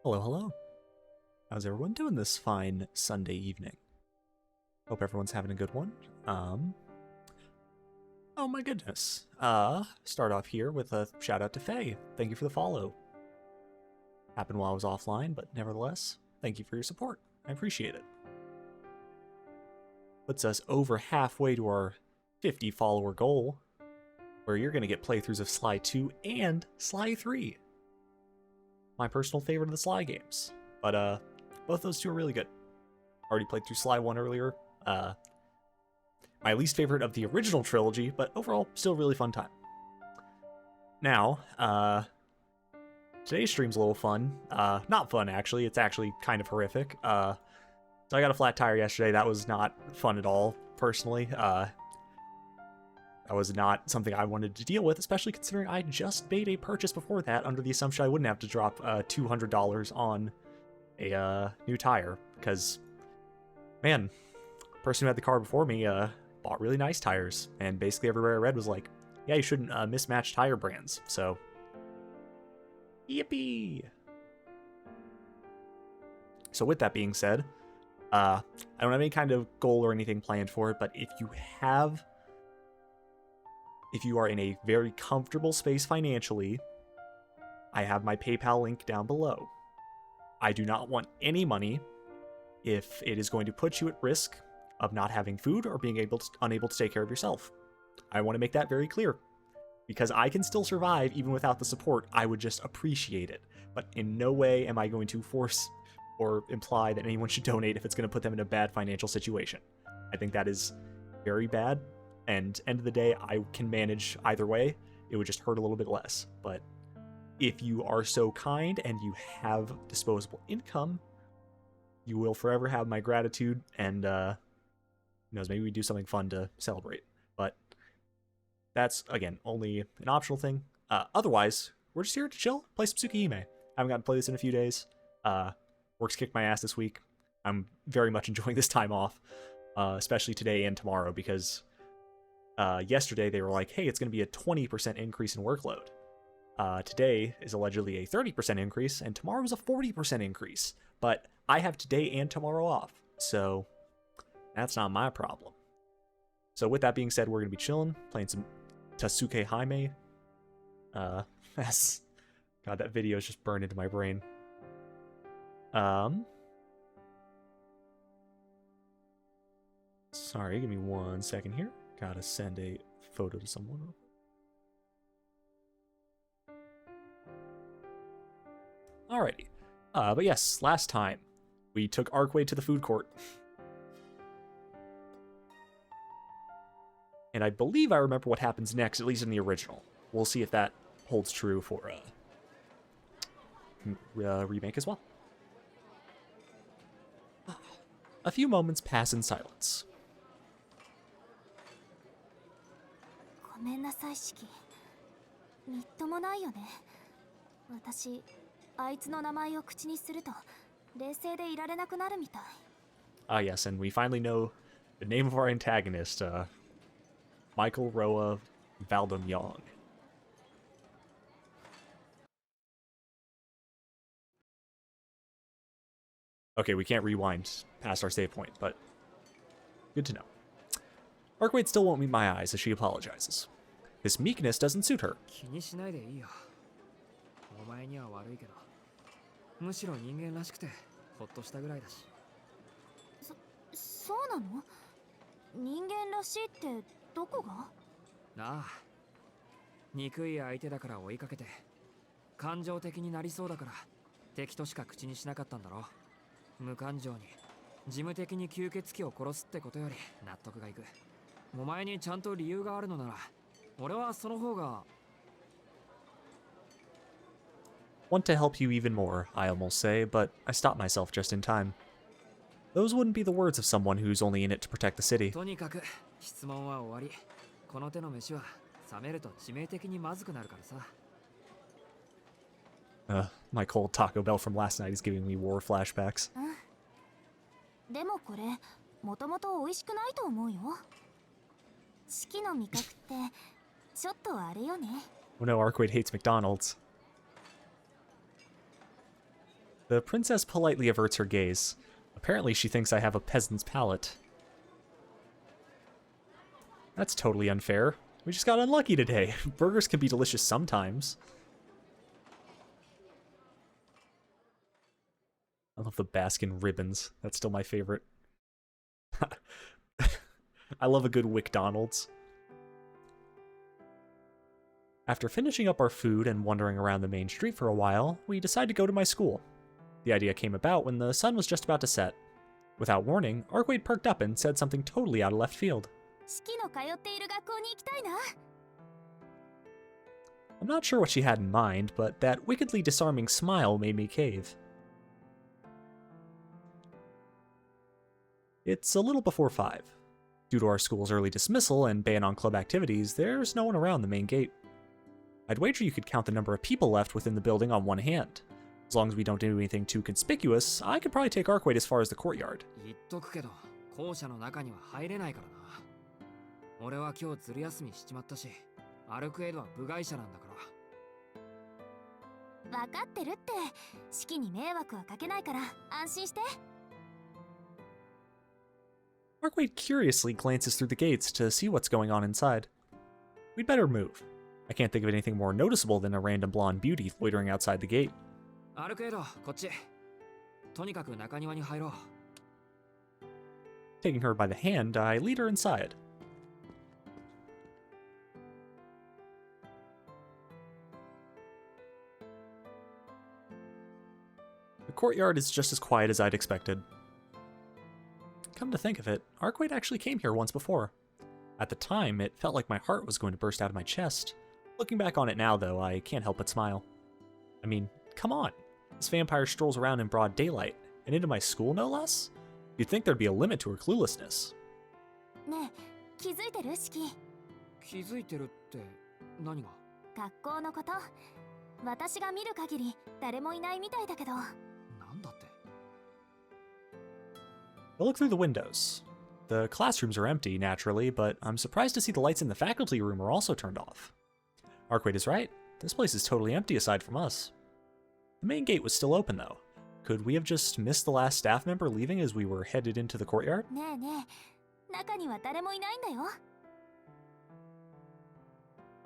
Hello, hello. How's everyone doing this fine Sunday evening? Hope everyone's having a good one. Oh my goodness. Start off here with a shout out to Faye. Thank you for the follow. Happened while I was offline, but nevertheless, thank you for your support. I appreciate it. Puts us over halfway to our 50 follower goal, where you're going to get playthroughs of Sly 2 and Sly 3. My personal favorite of the Sly games. But both those two are really good. Already played through Sly 1 earlier. My least favorite of the original trilogy, but overall, still a really fun time. Now, today's stream's a little fun. Not fun, actually. It's actually kind of horrific. So I got a flat tire yesterday. That was not fun at all, personally. That was not something I wanted to deal with, especially considering I just made a purchase before that under the assumption I wouldn't have to drop $200 on a new tire. Because, man, the person who had the car before me bought really nice tires. And basically everywhere I read was like, yeah, you shouldn't mismatch tire brands. So, yippee! So with that being said, I don't have any kind of goal or anything planned for it, but if you are in a very comfortable space financially, I have my PayPal link down below. I do not want any money if it is going to put you at risk of not having food or being unable to take care of yourself. I want to make that very clear. Because I can still survive even without the support, I would just appreciate it. But in no way am I going to force or imply that anyone should donate if it's going to put them in a bad financial situation. I think that is very bad, and end of the day, I can manage either way. It would just hurt a little bit less. But if you are so kind and you have disposable income, you will forever have my gratitude, and who knows, maybe we do something fun to celebrate. But that's, again, only an optional thing. Otherwise, we're just here to chill, play some Tsukihime. I haven't gotten to play this in a few days. Work's kicked my ass this week. I'm very much enjoying this time off, especially today and tomorrow, because yesterday they were like, hey, it's going to be a 20% increase in workload. Today is allegedly a 30% increase, and tomorrow is a 40% increase. But I have today and tomorrow off, so that's not my problem. So with that being said, we're going to be chilling, playing some Tsukihime. God, that video is just burned into my brain. Sorry, give me 1 second here. Gotta send a photo to someone. Alrighty. But yes, last time we took Arkway to the food court. And I believe I remember what happens next, at least in the original. We'll see if that holds true for remake as well. A few moments pass in silence. ごめんなさい、シキ。みっともないよね。私、あいつの名前を口にすると、冷静でいられなくなるみたい。Ah, yes, and we finally know the name of our antagonist, Michael Roa Valdemyong. Okay, we can't rewind past our save point, but good to know. Arkwade still won't meet my eyes as she apologizes. This meekness doesn't suit her. 気にしないでいいよ。お前には悪いけど、むしろ人間らしくてほっとしたぐらいだし。そうなの？人間らしいってどこが？なあ、憎い相手だから追いかけて、感情的になりそうだから敵としか口にしなかったんだろ。無感情に事務的に吸血鬼を殺すってことより納得がいく。お前にちゃんと理由があるのなら、俺はその方が。 Want to help you even more, I almost say, but I stop myself just in time. Those wouldn't be the words of someone who's only in it to protect the city. とにかく質問は終わり。この手の飯は冷めると致命的にまずくなるからさ。My cold Taco Bell from last night is giving me war flashbacks. でもこれ、もともと美味しくないと思うよ。四季の味覚ってちょっとあれよね。Oh no, Arkwade hates McDonald's. The princess politely averts her gaze. Apparently she thinks I have a peasant's palate. That's totally unfair. We just got unlucky today. Burgers can be delicious sometimes. I love the Baskin ribbons. That's still my favorite. I love a good WcDonald's. After finishing up our food and wandering around the main street for a while, we decided to go to my school. The idea came about when the sun was just about to set. Without warning, Arkwade perked up and said something totally out of left field. I'm not sure what she had in mind, but that wickedly disarming smile made me cave. It's a little before 5. Due to our school's early dismissal and ban on club activities, there's no one around the main gate. I'd wager you could count the number of people left within the building on one hand. As long as we don't do anything too conspicuous, I could probably take Arkwade as far as the courtyard. Arkwade curiously glances through the gates to see what's going on inside. We'd better move. I can't think of anything more noticeable than a random blonde beauty loitering outside the gate. Taking her by the hand, I lead her inside. The courtyard is just as quiet as I'd expected. Come to think of it, Arkwade actually came here once before. At the time, it felt like my heart was going to burst out of my chest. Looking back on it now, though, I can't help but smile. I mean, come on. This vampire strolls around in broad daylight, and into my school, no less? You'd think there'd be a limit to her cluelessness. I look through the windows. The classrooms are empty, naturally, but I'm surprised to see the lights in the faculty room are also turned off. Arkwade is right. This place is totally empty aside from us. The main gate was still open, though. Could we have just missed the last staff member leaving as we were headed into the courtyard?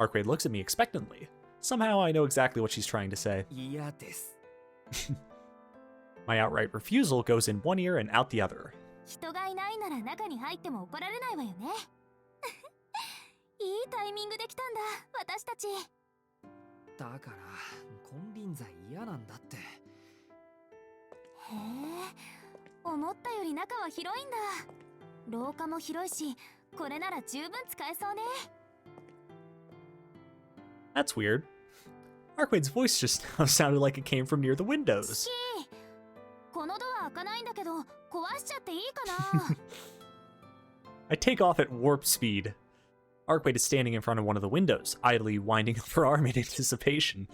Arkwade looks at me expectantly. Somehow I know exactly what she's trying to say. My outright refusal goes in one ear and out the other. That's weird. Arquade's voice just now sounded like it came from near the windows. I take off at warp speed. Arkwade is standing in front of one of the windows, idly winding up her arm in anticipation.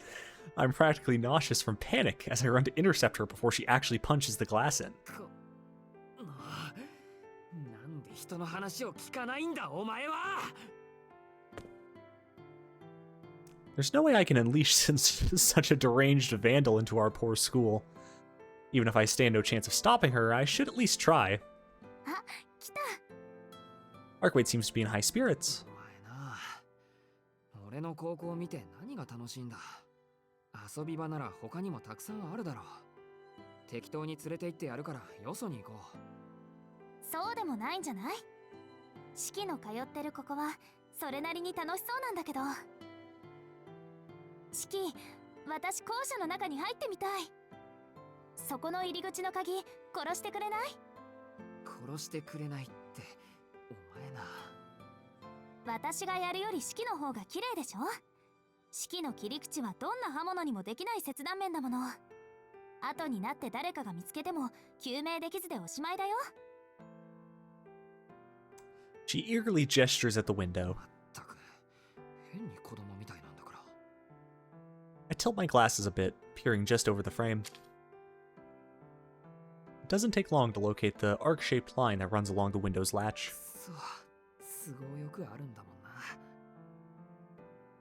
I'm practically nauseous from panic as I run to intercept her before she actually punches the glass in. There's no way I can unleash such a deranged vandal into our poor school. Even if I stand no chance of stopping her, I should at least try. Arkwade seems to be in high spirits. She eagerly gestures at the window. I tilt my glasses a bit, peering just over the frame. It doesn't take long to locate the arc-shaped line that runs along the window's latch.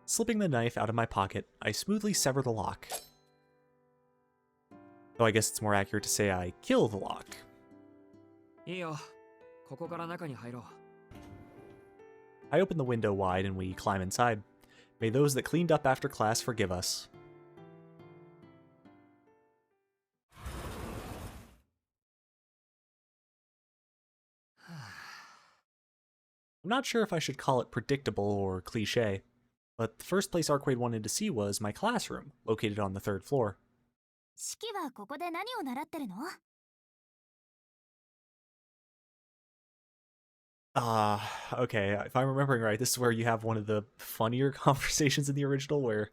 Slipping the knife out of my pocket, I smoothly sever the lock. Though I guess it's more accurate to say I kill the lock. いいよ。ここから中に入ろう。I open the window wide and we climb inside. May those that cleaned up after class forgive us. I'm not sure if I should call it predictable or cliche, but the first place Arcade wanted to see was my classroom, located on the 3rd floor. 四季はここで何を習ってるの？ Okay, if I'm remembering right, this is where you have one of the funnier conversations in the original where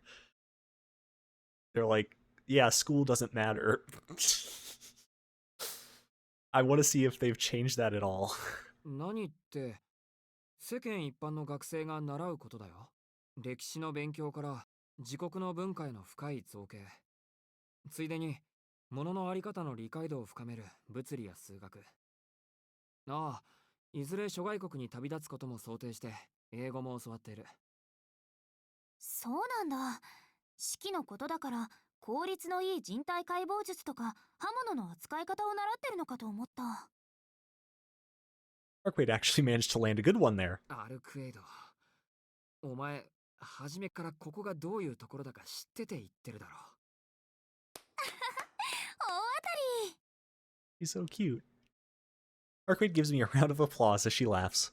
they're like, yeah, school doesn't matter. I want to see if they've changed that at all. 何って世間一般の学生が習うことだよ。歴史の勉強から自国の文化への深い造形。ついでに物のあり方の理解度を深める物理や数学。ああ、いずれ諸外国に旅立つことも想定して英語も教わっている。そうなんだ。四季のことだから効率のいい人体解剖術とか刃物の扱い方を習ってるのかと思った。Arcade actually managed to land a good one there. アルクエイド。お前、初めからここがどういうところだか知ってて言ってるだろ。大当たり。 He's so cute. Arcade gives me a round of applause as she laughs.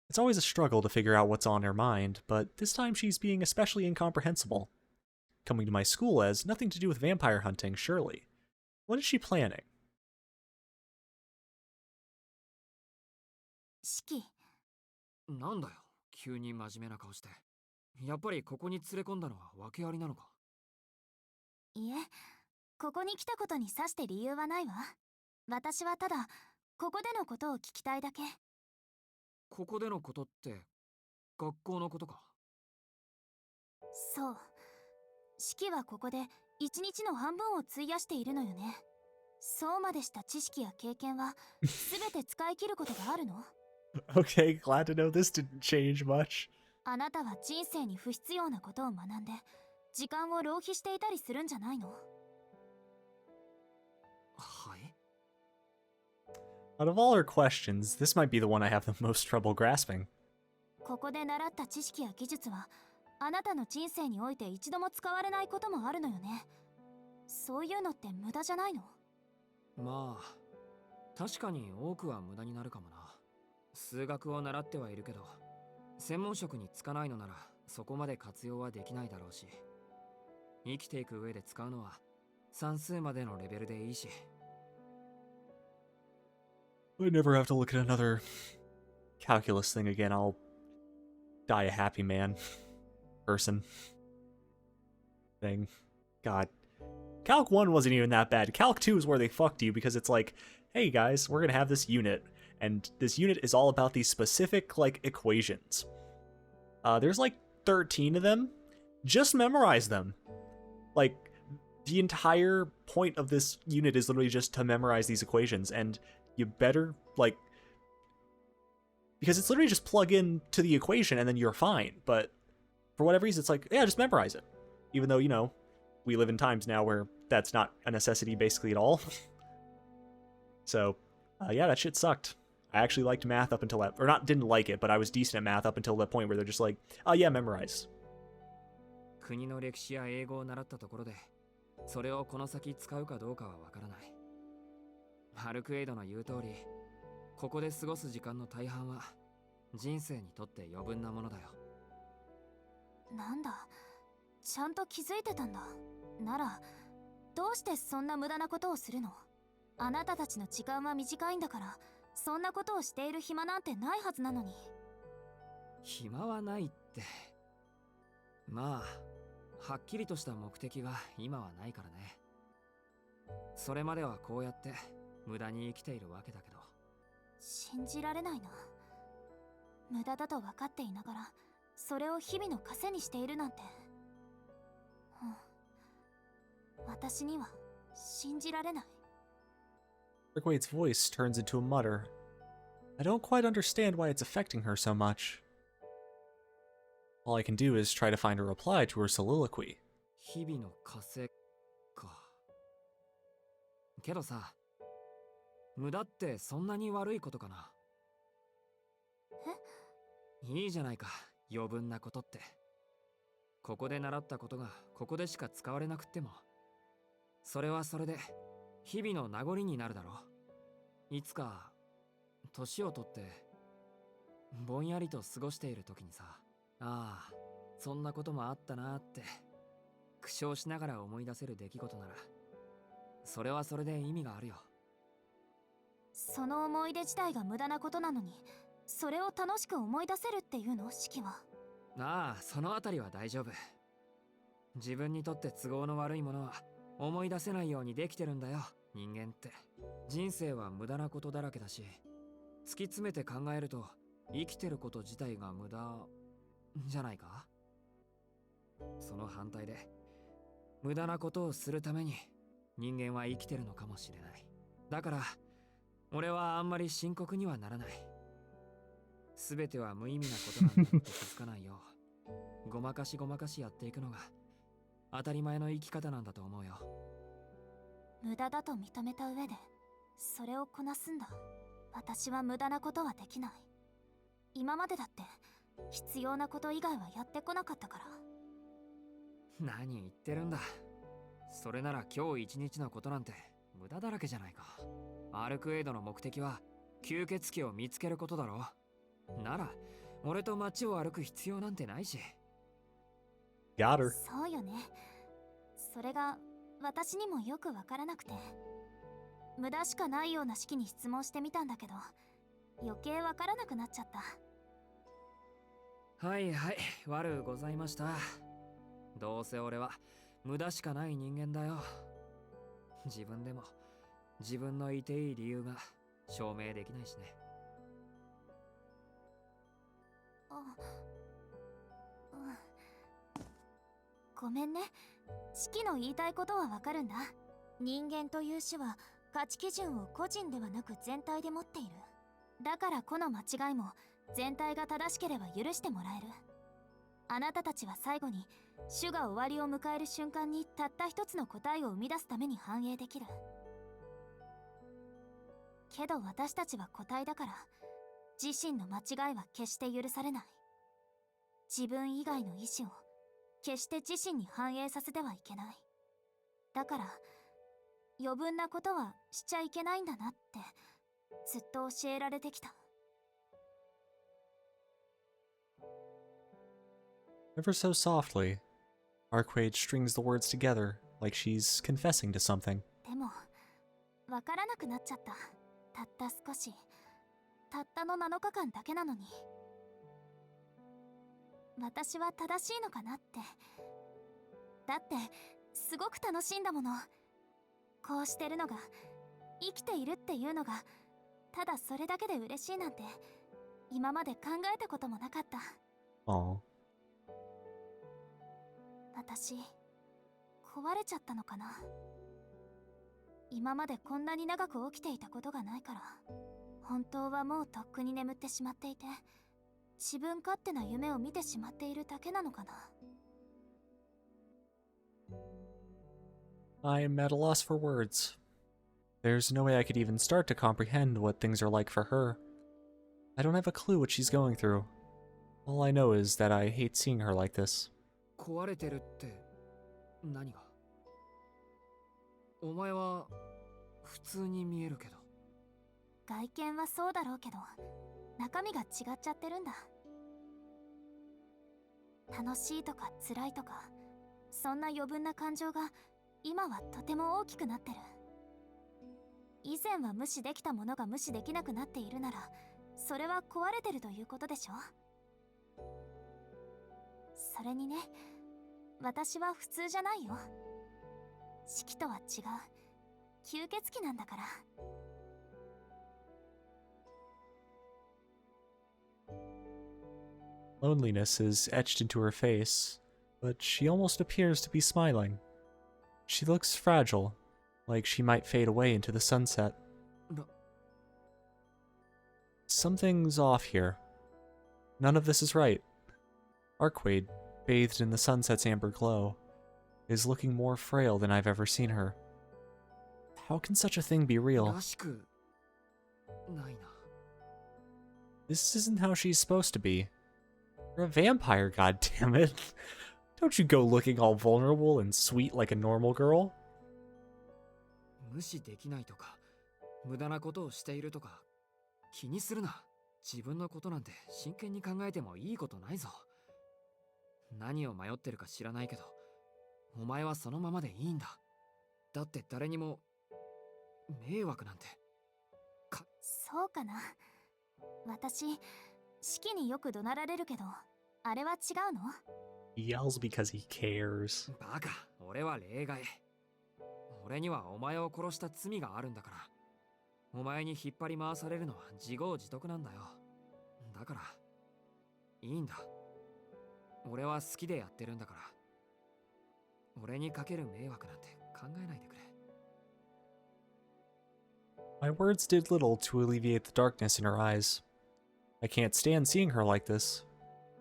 It's always a struggle to figure out what's on her mind, but this time she's being especially incomprehensible. Coming to my school has nothing to do with vampire hunting, surely. What is she planning? 四季、なんだよ、急に真面目な顔して。やっぱりここに連れ込んだのは訳ありなのか？いえ、ここに来たことにさして理由はないわ。私はただここでのことを聞きたいだけ。ここでのことって学校のことか？そう。四季はここで一日の半分を費やしているのよね。そうまでした知識や経験は全て使い切ることがあるの？ Okay, glad to know this didn't change much. あなたは人生に不必要なことを学んで時間を浪費していたりするんじゃないの？はい。Out of all her questions, this might be the one I have the most trouble grasping. ここで習った知識や技術はあなたの人生において一度も使われないこともあるのよね。そういうのって無駄じゃないの？まあ、確かに多くは無駄になるかもな。数学を習ってはいるけど、専門職に就かないのならそこまで活用はできないだろうし、生きていく上で使うのは算数までのレベルでいいし。I never have to look at another calculus thing again. I'll die a happy man. Person. Thing. God. Calc 1 wasn't even that bad. Calc 2 is where they fucked you because it's like, hey guys, we're gonna have this unit, and this unit is all about these specific, like, equations. There's like 13 of them. Just memorize them. Like, the entire point of this unit is literally just to memorize these equations, and you better, like, because it's literally just plug in to the equation and then you're fine, but for whatever reason, it's like, yeah, just memorize it. Even though, you know, we live in times now where that's not a necessity basically at all. So, yeah, that shit sucked. I actually liked math up until that, or not didn't like it, but I was decent at math up until the point where they're just like, oh yeah, memorize. 国の歴史や英語を習ったところで、それをこの先使うかどうかはわからない。ハルクエイドの言う通り、ここで過ごす時間の大半は人生にとって余分なものだよ。なんだ、ちゃんと気づいてたんだ。なら、どうしてそんな無駄なことをするの？あなたたちの時間は短いんだから、そんなことをしている暇なんてないはずなのに。暇はないって。まあ、はっきりとした目的が今はないからね。それまではこうやって無駄に生きているわけだけど。信じられないな。無駄だと分かっていながら、それを日々の糧にしているなんて。私には信じられない。Rickwaite's voice turns into a mutter. I don't quite understand why it's affecting her so much. All I can do is try to find a reply to her soliloquy. 日々の枷けどさ、無駄ってそんなに悪いことかな。いいじゃないか、余分なことって。ここで習ったことがここでしか使われなくっても、それはそれで日々の名残になるだろう。いつか年を取ってぼんやりと過ごしている時にさ、ああ、そんなこともあったなって苦笑しながら思い出せる出来事なら、それはそれで意味があるよ。その思い出自体が無駄なことなのに、それを楽しく思い出せるっていうの、式は。ああ、そのあたりは大丈夫。自分にとって都合の悪いものは思い出せないようにできてるんだよ、人間って。人生は無駄なことだらけだし、突き詰めて考えると生きてること自体が無駄じゃないか。その反対で、無駄なことをするために人間は生きてるのかもしれない。だから俺はあんまり深刻にはならない。全ては無意味なことなんだって気づかないようごまかしやっていくのが当たり前の生き方なんだと思うよ。無駄だと認めた上でそれをこなすんだ。私は無駄なことはできない。今までだって必要なこと以外はやってこなかったから。何言ってるんだ。それなら今日一日のことなんて無駄だらけじゃないか。アルクエイドの目的は吸血鬼を見つけることだろ。なら俺と街を歩く必要なんてないし。Got her. そうよね。それが私にもよくわからなくて、無駄しかないような式に質問してみたんだけど、余計わからなくなっちゃった。はいはい、悪うございました。どうせ俺は無駄しかない人間だよ。自分でも自分のいていい理由が証明できないしね。ごめんね。式の言いたいことはわかるんだ。人間という種は価値基準を個人ではなく全体で持っている。だからこの間違いも全体が正しければ許してもらえる。あなたたちは最後に種が終わりを迎える瞬間にたった一つの答えを生み出すために反映できる。けど私たちは個体だから、自身の間違いは決して許されない。自分以外の意志を決して自身に反映させてはいけない。だから余分なことはしちゃいけないんだなってずっと教えられてきた。Ever so softly, Arquade strings the words together like she's confessing to something. でもわからなくなっちゃった。たった少し、たったの7日間だけなのに。私は正しいのかなって。だってすごく楽しいんだもの。こうしてるのが、生きているっていうのがただそれだけで嬉しいなんて今まで考えたこともなかった。 Aw. 私壊れちゃったのかな。今までこんなに長く起きていたことがないから。本当はもうとっくに眠ってしまっていて、自分勝手な夢を見てしまっているだけなのかな。 I am at a loss for words. There's no way I could even start to comprehend what things are like for her. I don't have a clue what she's going through. All I know is that I hate seeing her like this. 壊れてるって何が？お前は普通に見えるけど。外見はそうだろうけど中身が違っちゃってるんだ。楽しいとか辛いとか、そんな余分な感情が今はとても大きくなってる。以前は無視できたものが無視できなくなっているなら、それは壊れてるということでしょ。それにね、私は普通じゃないよ。式とは違う吸血鬼なんだから。Loneliness is etched into her face, but she almost appears to be smiling. She looks fragile, like she might fade away into the sunset. Something's off here. None of this is right. Arquade, bathed in the sunset's amber glow, is looking more frail than I've ever seen her. How can such a thing be real? らしくないな。 This isn't how she's supposed to be. You're a vampire, goddammit. Don't you go looking all vulnerable and sweet like a normal girl. 無視できないとか、無駄なことをしているとか、気にするな。自分のことなんて真剣に考えてもいいことないぞ。何を迷ってるか知らないけど、お前はそのままでいいんだ。だって誰にも迷惑なんて。そうかな。私、式によく怒鳴られるけど、あれは違うの？ He yells because he cares. バカ、俺は例外。俺にはお前を殺した罪があるんだから。お前に引っ張り回されるのは自業自得なんだよ。だから、いいんだ。俺は好きでやってるんだから。俺にかける迷惑なんて考えないでくれ。My words did little to alleviate the darkness in her eyes. I can't stand seeing her like this.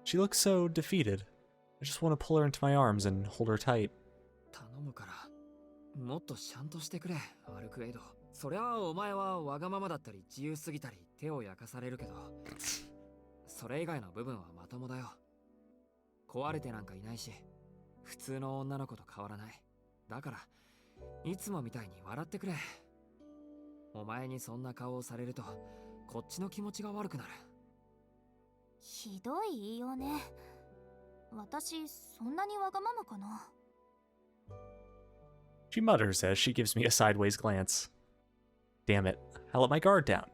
She looks so defeated. I just want to pull her into my arms and hold her tight. 頼むから、もっとシャンとしてくれ、アルクエイド。そりゃお前はわがままだったり自由すぎたり手を焼かされるけど、それ以外の部分はまともだよ。壊れてなんかいないし、普通の女の子と変わらない。だから、いつもみたいに笑ってくれ。お前にそんな顔をされると、こっちの気持ちが悪くなる。ひどい言いようね。私、そんなにわがままかな。She mutters as she gives me a sideways glance. Damn it, I let my guard down.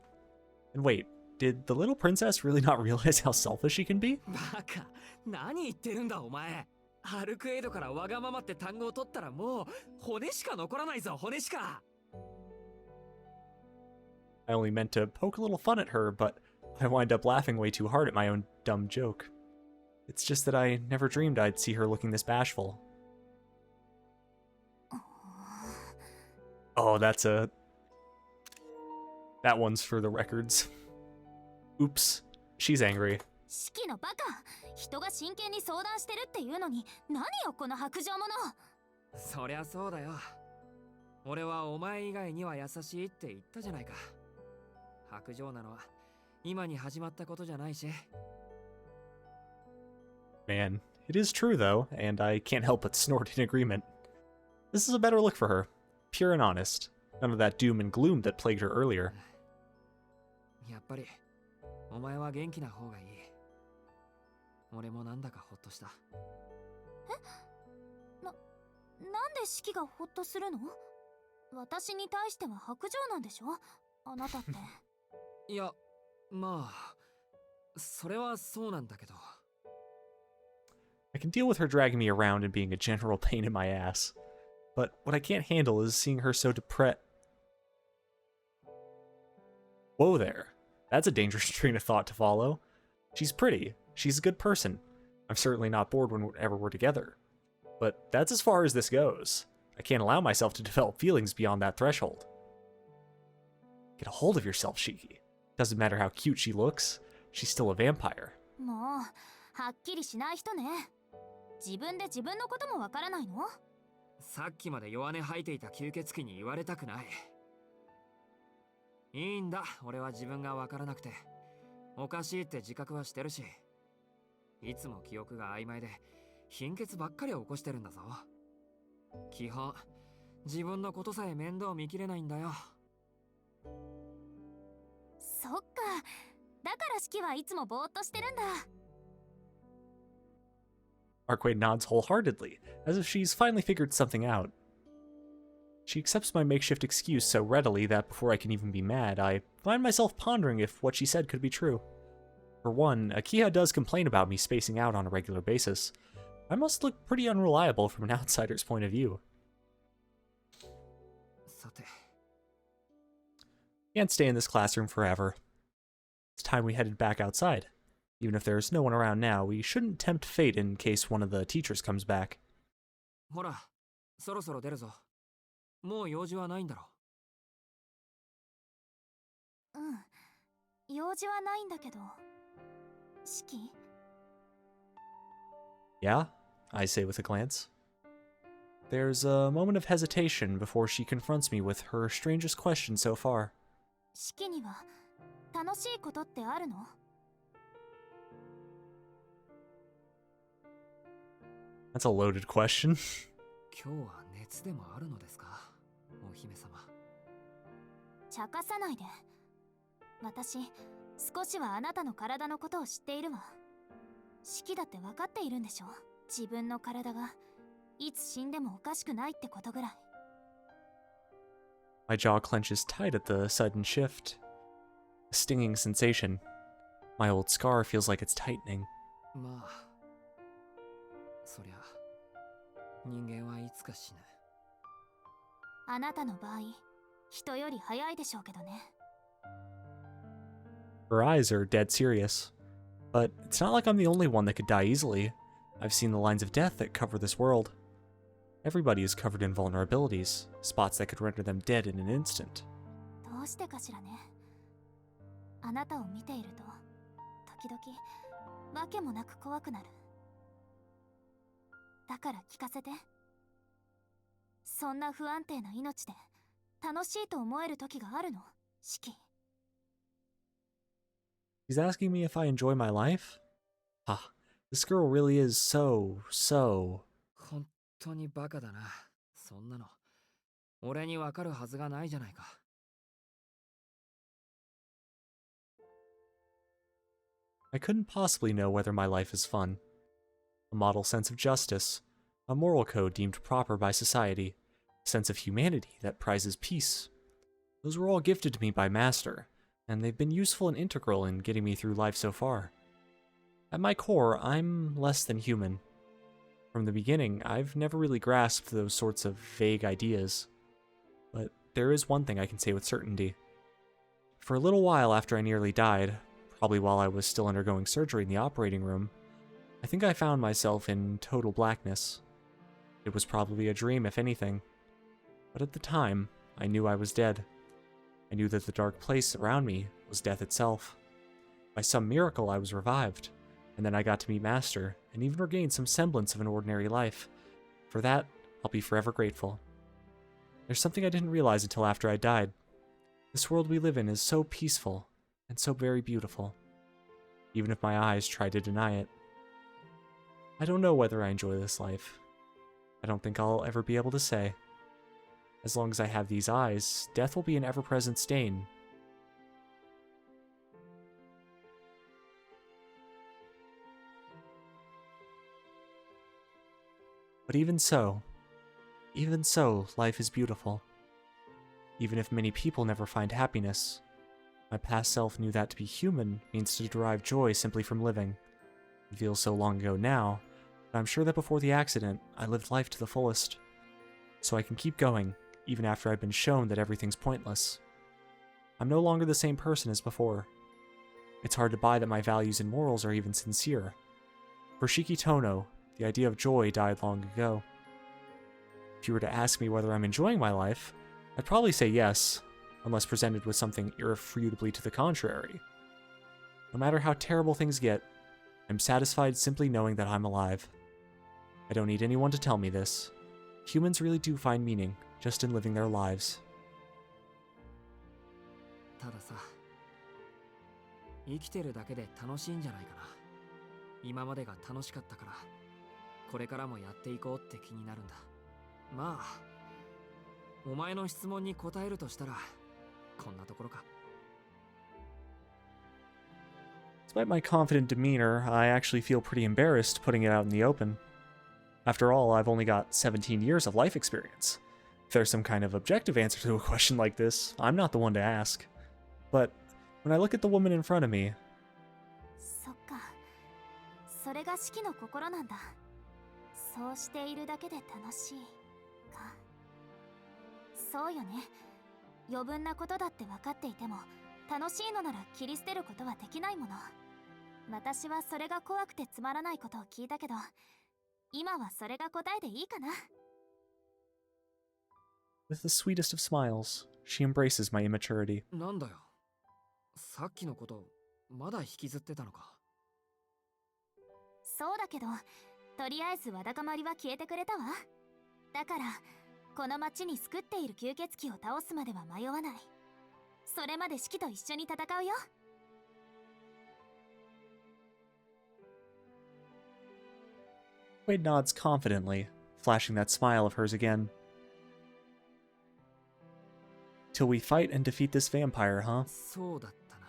And wait, did the little princess really not realize how selfish she can be? バカ、何言ってるんだお前。アルクエイドからわがままって単語を取ったらもう骨しか残らないぞ、骨しか。I only meant to poke a little fun at her, but I wind up laughing way too hard at my own dumb joke. It's just that I never dreamed I'd see her looking this bashful. Oh, that one's for the records. Oops, she's angry. 式のバカ、人が真剣に相談してるっていうのに、何よこの白状者。そりゃそうだよ。俺はお前以外には優しいって言ったじゃないか。白状なのは今に始まったことじゃないし。Man, it is true though, and I can't help but snort in agreement. This is a better look for her. Pure and honest. None of that doom and gloom that plagued her earlier. やっぱりお前は元気な方がいい。俺もなんだかほっとした。なんで式がほっとするの？私に対しては白状なんでしょ？あなたって。いや、まあ、それはそうなんだけど。I can deal with her dragging me around and being a general pain in my ass. But what I can't handle is seeing her so depressed. Whoa there. That's a dangerous train of thought to follow. She's pretty. She's a good person. I'm certainly not bored whenever we're together. But that's as far as this goes. I can't allow myself to develop feelings beyond that threshold. Get a hold of yourself, Shiki. Doesn't matter how cute she looks. She's still a vampire. もう、はっきりしない人ね。自分で自分のこともわからないの？さっきまで弱音吐いていた吸血鬼に言われたくない。いいんだ、俺は自分がわからなくて。おかしいって自覚はしてるし。いつも記憶が曖昧で貧血ばっかり起こしてるんだぞ。基本、自分のことさえ面倒見きれないんだよ。そっか。だから式はいつもぼーっとしてるんだ。Arquaid nods wholeheartedly, as if she's finally figured something out. She accepts my makeshift excuse so readily that before I can even be mad, I find myself pondering if what she said could be true. For one, Akiha does complain about me spacing out on a regular basis. I must look pretty unreliable from an outsider's point of view. さて。 Can't stay in this classroom forever. It's time we headed back outside. Even if there's no one around now, we shouldn't tempt fate in case one of the teachers comes back. ほら、そろそろ出るぞ。もう用事はないんだろ。うん。用事はないんだけど。式？ Yeah, I say with a glance. There's a moment of hesitation before she confronts me with her strangest question so far. 式には楽しいことってあるの？ That's a loaded question. 今日は熱でもあるのですか、お姫様。茶化さないで。私、少しはあなたの体のことを知っているわ。式だって分かっているんでしょ？自分の体がいつ死んでもおかしくないってことぐらい。My jaw clenches tight at the sudden shift. A stinging sensation. My old scar feels like it's tightening. まあ、そりゃ、人間はいつか死ぬ。あなたの場合、人より早いでしょうけどね。Her eyes are dead serious. But it's not like I'm the only one that could die easily. I've seen the lines of death that cover this world. Everybody is covered in vulnerabilities, spots that could render them dead in an instant. どうしてかしらね。あなたを見ていると、時々、わけもなく怖くなる。だから聞かせて。そんな不安定な命で、楽しいと思える時があるの？シキ。He's asking me if I enjoy my life? Ah, this girl really is so... 本当にバカだな、そんなの。俺にわかるはずがないじゃないか。I couldn't possibly know whether my life is fun. A model sense of justice, a moral code deemed proper by society, a sense of humanity that prizes peace. Those were all gifted to me by Master, and they've been useful and integral in getting me through life so far. At my core, I'm less than human. From the beginning, I've never really grasped those sorts of vague ideas. But there is one thing I can say with certainty. For a little while after I nearly died, probably while I was still undergoing surgery in the operating room, I think I found myself in total blackness. It was probably a dream, if anything. But at the time, I knew I was dead. I knew that the dark place around me was death itself. By some miracle, I was revived, and then I got to meet Master, and even regain some semblance of an ordinary life. For that, I'll be forever grateful. There's something I didn't realize until after I died. This world we live in is so peaceful, and so very beautiful, even if my eyes try to deny it. I don't know whether I enjoy this life. I don't think I'll ever be able to say. As long as I have these eyes, death will be an ever-present stain. But even so, life is beautiful. Even if many people never find happiness, my past self knew that to be human means to derive joy simply from living. It feels so long ago now, but I'm sure that before the accident, I lived life to the fullest. So I can keep going, even after I've been shown that everything's pointless. I'm no longer the same person as before. It's hard to buy that my values and morals are even sincere. For Shiki Tono, the idea of joy died long ago. If you were to ask me whether I'm enjoying my life, I'd probably say yes, unless presented with something irrefutably to the contrary. No matter how terrible things get, I'm satisfied simply knowing that I'm alive. I don't need anyone to tell me this. Humans really do find meaning just in living their lives. たださ、生きてるだけで楽しいんじゃないかな。今までが楽しかったから、これからもやっていこうって気になるんだ。まあ、お前の質問に答えるとしたら、こんなところか。Despite my confident demeanor, I actually feel pretty embarrassed putting it out in the open. After all, I've only got 17 years of life experience. If there's some kind of objective answer to a question like this, I'm not the one to ask. But when I look at the woman in front of me... そっか。それが四季の心なんだ。そうしているだけで楽しい。か。そうよね。余分なことだって分かっていても、楽しいのなら切り捨てることはできないもの。私はそれが怖くてつまらないことを聞いたけど、今はそれが答えでいいかな。With the sweetest of smiles, she embraces my immaturity. なんだよ。さっきのこと、まだ引きずってたのか。そうだけど、とりあえずわだかまりは消えてくれたわ。だからこの町に救っている吸血鬼を倒すまでは迷わない。それまでシキと一緒に戦うよ。Wade nods confidently, flashing that smile of hers again. Till we fight and defeat this vampire, huh? そうだったな。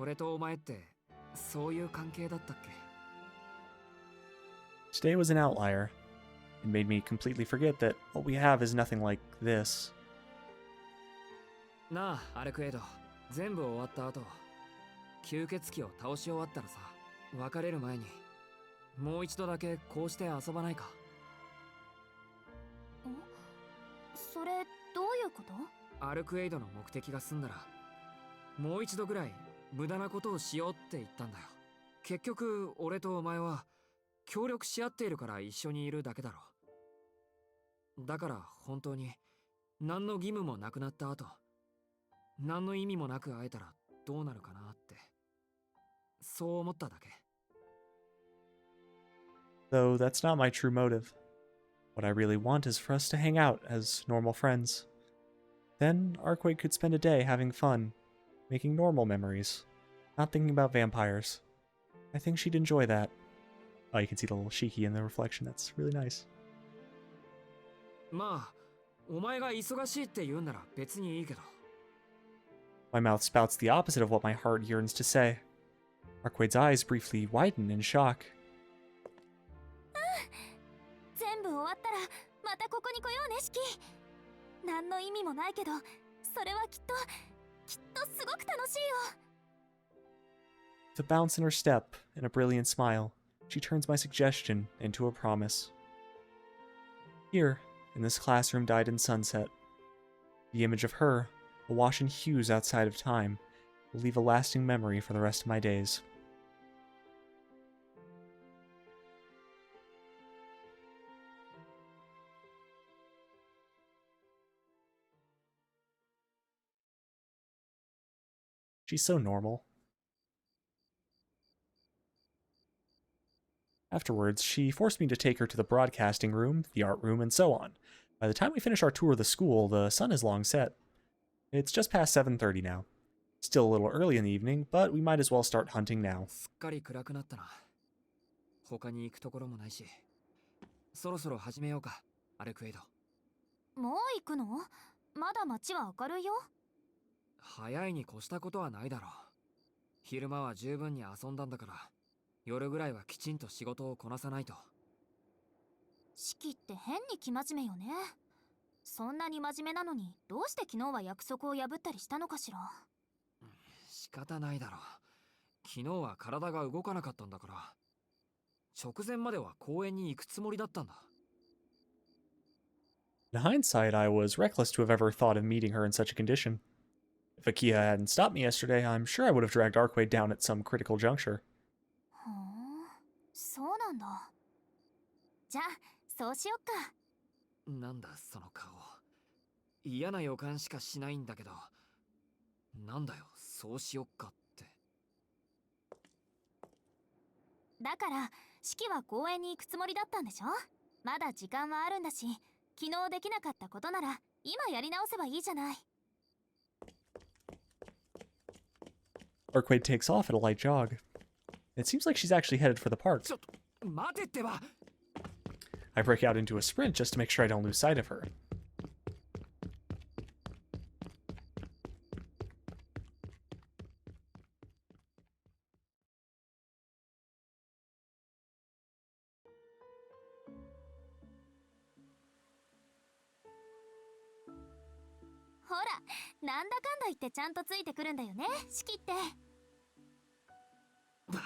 俺とお前ってそういう関係だったっけ？ Today was an outlier. It made me completely forget that what we have is nothing like this. なあ、アルクエイド。全部終わった後、吸血鬼を倒し終わったらさ、別れる前にもう一度だけこうして遊ばないか？それどういうこと？アルクエイドの目的が済んだら、もう一度ぐらい無駄なことをしようって言ったんだよ。結局、俺とお前は協力し合っているから一緒にいるだけだろ。だから本当に何の義務もなくなった後、何の意味もなく会えたらどうなるかなって、そう思っただけ。Though that's not my true motive. What I really want is for us to hang out as normal friends. Then Arkwade could spend a day having fun, making normal memories, not thinking about vampires. I think she'd enjoy that. Oh, you can see the little Shiki in the reflection. That's really nice. まあ、お前が忙しいって言うなら別にいいけど。My mouth spouts the opposite of what my heart yearns to say. Arquade's eyes briefly widen in shock. 全部終わったらまたここに来ようね、シキ。何の意味もないけど、それはきっとすごく楽しいよ。With a bounce in her step and a brilliant smile, she turns my suggestion into a promise. Here, in this classroom dyed in sunset, the image of her, awash in hues outside of time, will leave a lasting memory for the rest of my days. She's so normal. Afterwards, she forced me to take her to the broadcasting room, the art room, and so on. By the time we finish our tour of the school, the sun is long set. It's just past 7:30 now. Still a little early in the evening, but we might as well start hunting now. すっかり暗くなったな。他に行くところもないし、そろそろ始めようか、アルクエイド。もう行くの？まだ街は明るいよ。早いに越したことはないだろう。昼間は十分に遊んだんだから、夜ぐらいはきちんと仕事をこなさないと。シキって変に生真面目よね。そんなに真面目なのに、どうして昨日は約束を破ったりしたのかしら。仕方ないだろう。昨日は体が動かなかったんだから。直前までは公園に行くつもりだったんだ。In hindsight, I was reckless to have ever thought of meeting her in such a condition. If Akia hadn't stopped me yesterday, I'm sure I would have dragged Arkwade down at some critical juncture. ふん、そうなんだ。じゃあ、そうしよっか。なんだその顔。嫌な予感しかしないんだけど。なんだよ、そうしよっかって。だから、シキは公園に行くつもりだったんでしょ？まだ時間はあるんだし、昨日できなかったことなら、今やり直せばいいじゃない。Arkwade takes off at a light jog. It seems like she's actually headed for the park. ちょっと、待てってば。I break out into a sprint just to make sure I don't lose sight of her. Hora, なんだかんだ言ってちゃんとついてくるんだよね、シキって。バカ。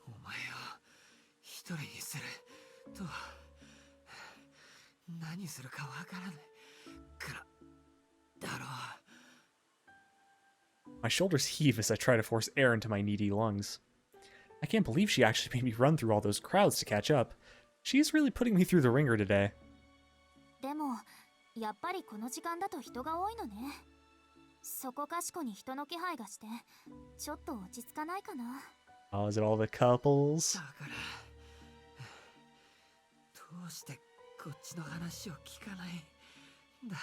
お前を一人にすると何するかわからないからだろう。 My shoulders heave as I try to force air into my needy lungs. I can't believe she actually made me run through all those crowds to catch up. She's really putting me through the ringer today. でも、やっぱりこの時間だと人が多いのね。そこかしこに人の気配がして、ちょっと落ち着かないかな。Oh, is it all the couples? だからうしてこっちの話を聞かないんだ。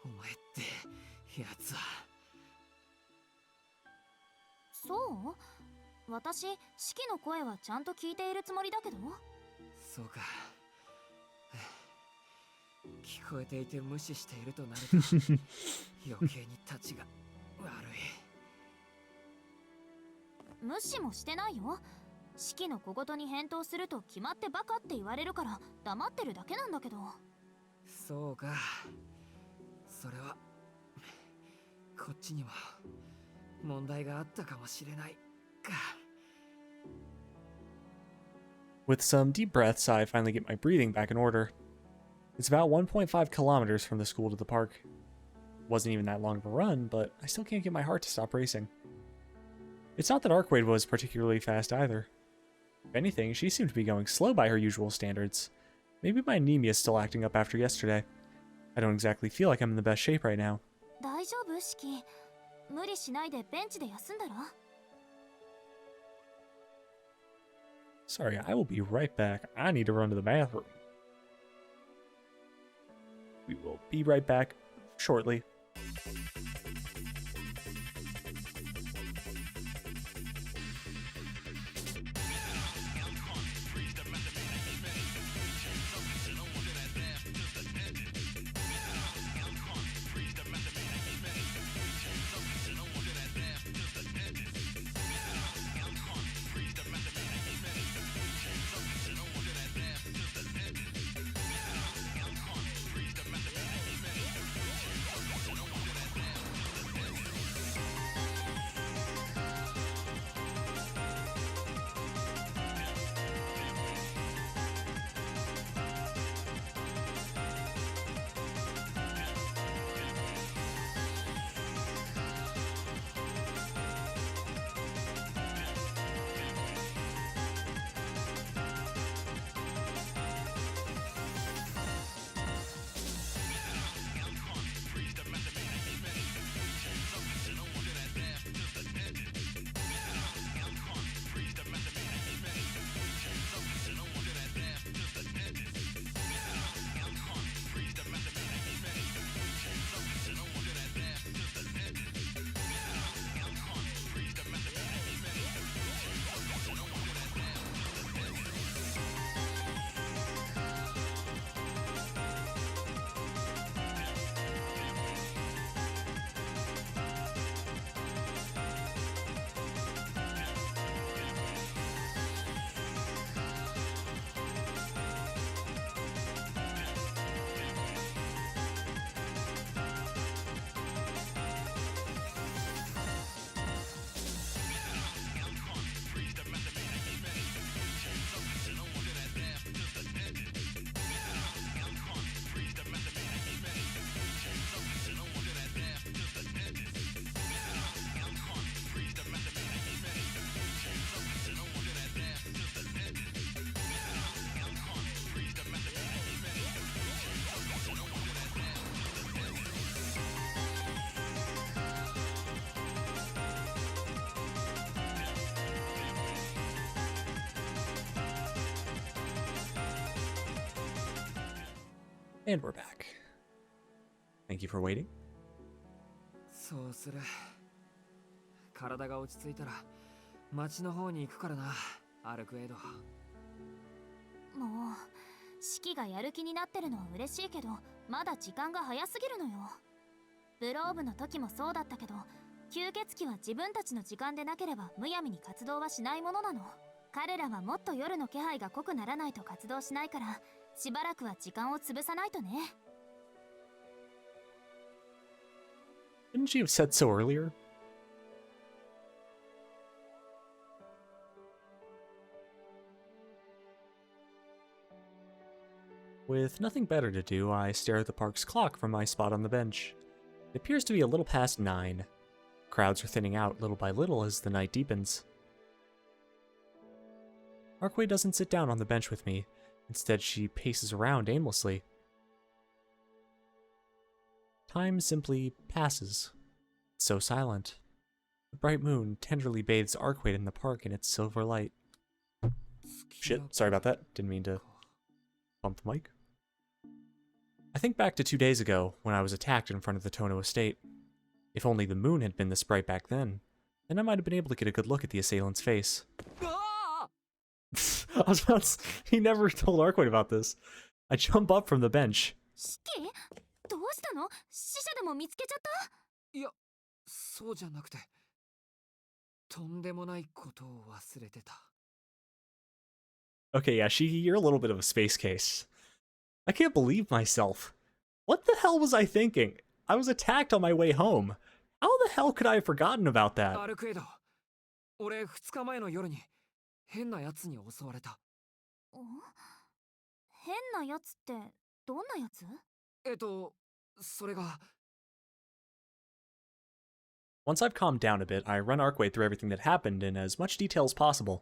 お前ってやつは。そう？私、シキの声はちゃんと聞いているつもりだけど。そうか。聞こえていて無視しているとなると余計にたちが悪い。無視もしてないよ。シキの小言に返答すると決まってバカって言われるから黙ってるだけなんだけど。そうか。それはこっちにも問題があったかもしれないか。 With some deep breaths, I finally get my breathing back in order. It's about 1.5 kilometers from the school to the park. Wasn't even that long of a run, but I still can't get my heart to stop racing. It's not that Arkwade was particularly fast either. If anything, she seemed to be going slow by her usual standards. Maybe my anemia is still acting up after yesterday. I don't exactly feel like I'm in the best shape right now. 大丈夫、シキ？無理しないでベンチで休んだら？ Sorry, I will be right back. I need to run to the bathroom. We will be right back shortly. And we're back. Thank you for waiting. そうする。体が落ち着いたら町の方に行くからな、アルクエイド。もう、シキがやる気になってるのは嬉しいけど、まだ時間が早すぎるのよ。ブローブの時もそうだったけど、吸血鬼は自分たちの時間でなければむやみに活動はしないものなの。彼らはもっと夜の気配が濃くならないと活動しないから、しばらくは時間を潰さないとね。Didn't you have said so earlier? With nothing better to do, I stare at the park's clock from my spot on the bench. It appears to be a little past 9. Crowds are thinning out little by little as the night deepens. Arkway doesn't sit down on the bench with me. Instead, she paces around aimlessly. Time simply passes. It's so silent. The bright moon tenderly bathes Arkwade in the park in its silver light. Shit, sorry about that. Didn't mean to Bump the mic. I think back to 2 days ago when I was attacked in front of the Tono estate. If only the moon had been this bright back then I might have been able to get a good look at the assailant's face. I was about to, he never told Arkwright about this. I jump up from the bench. シキ、どうしたの？死者でも見つけちゃった？いや、そうじゃなくて、とんでもないことを忘れてた。Okay, yeah, Shiki, you're a little bit of a space case. I can't believe myself. What the hell was I thinking? I was attacked on my way home. How the hell could I have forgotten about that? アルクエド、俺2日前の夜に変なやつに襲われた。変なやつってどんなやつ？それが。Once I've calmed down a bit, I run Arkwright through everything that happened in as much detail as possible.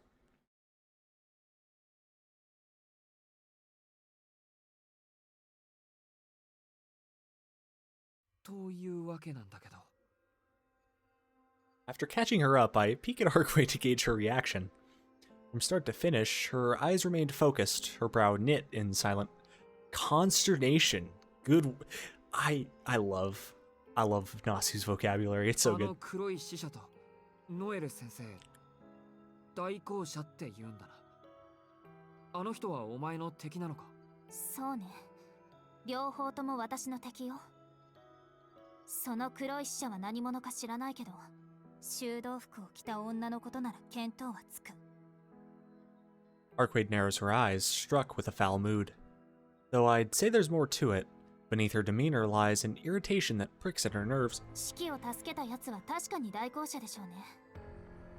というわけなんだけど。After catching her up, I peek at Arkwright to gauge her reaction. From start to finish, her eyes remained focused, her brow knit in silent consternation. Good. I love Nasu's vocabulary. It's so good. あの黒い死者とノエル先生、代行者って言うんだな。あの人はお前の敵なのか？そうね。両方とも私の敵よ。その黒い死者は何者か知らないけど、修道服を着た女のことなら見当はつく。Arkwright narrows her eyes, struck with a foul mood. Though I'd say there's more to it, beneath her demeanor lies an irritation that pricks at her nerves. シキを助けた奴は確かに代行者でしょうね。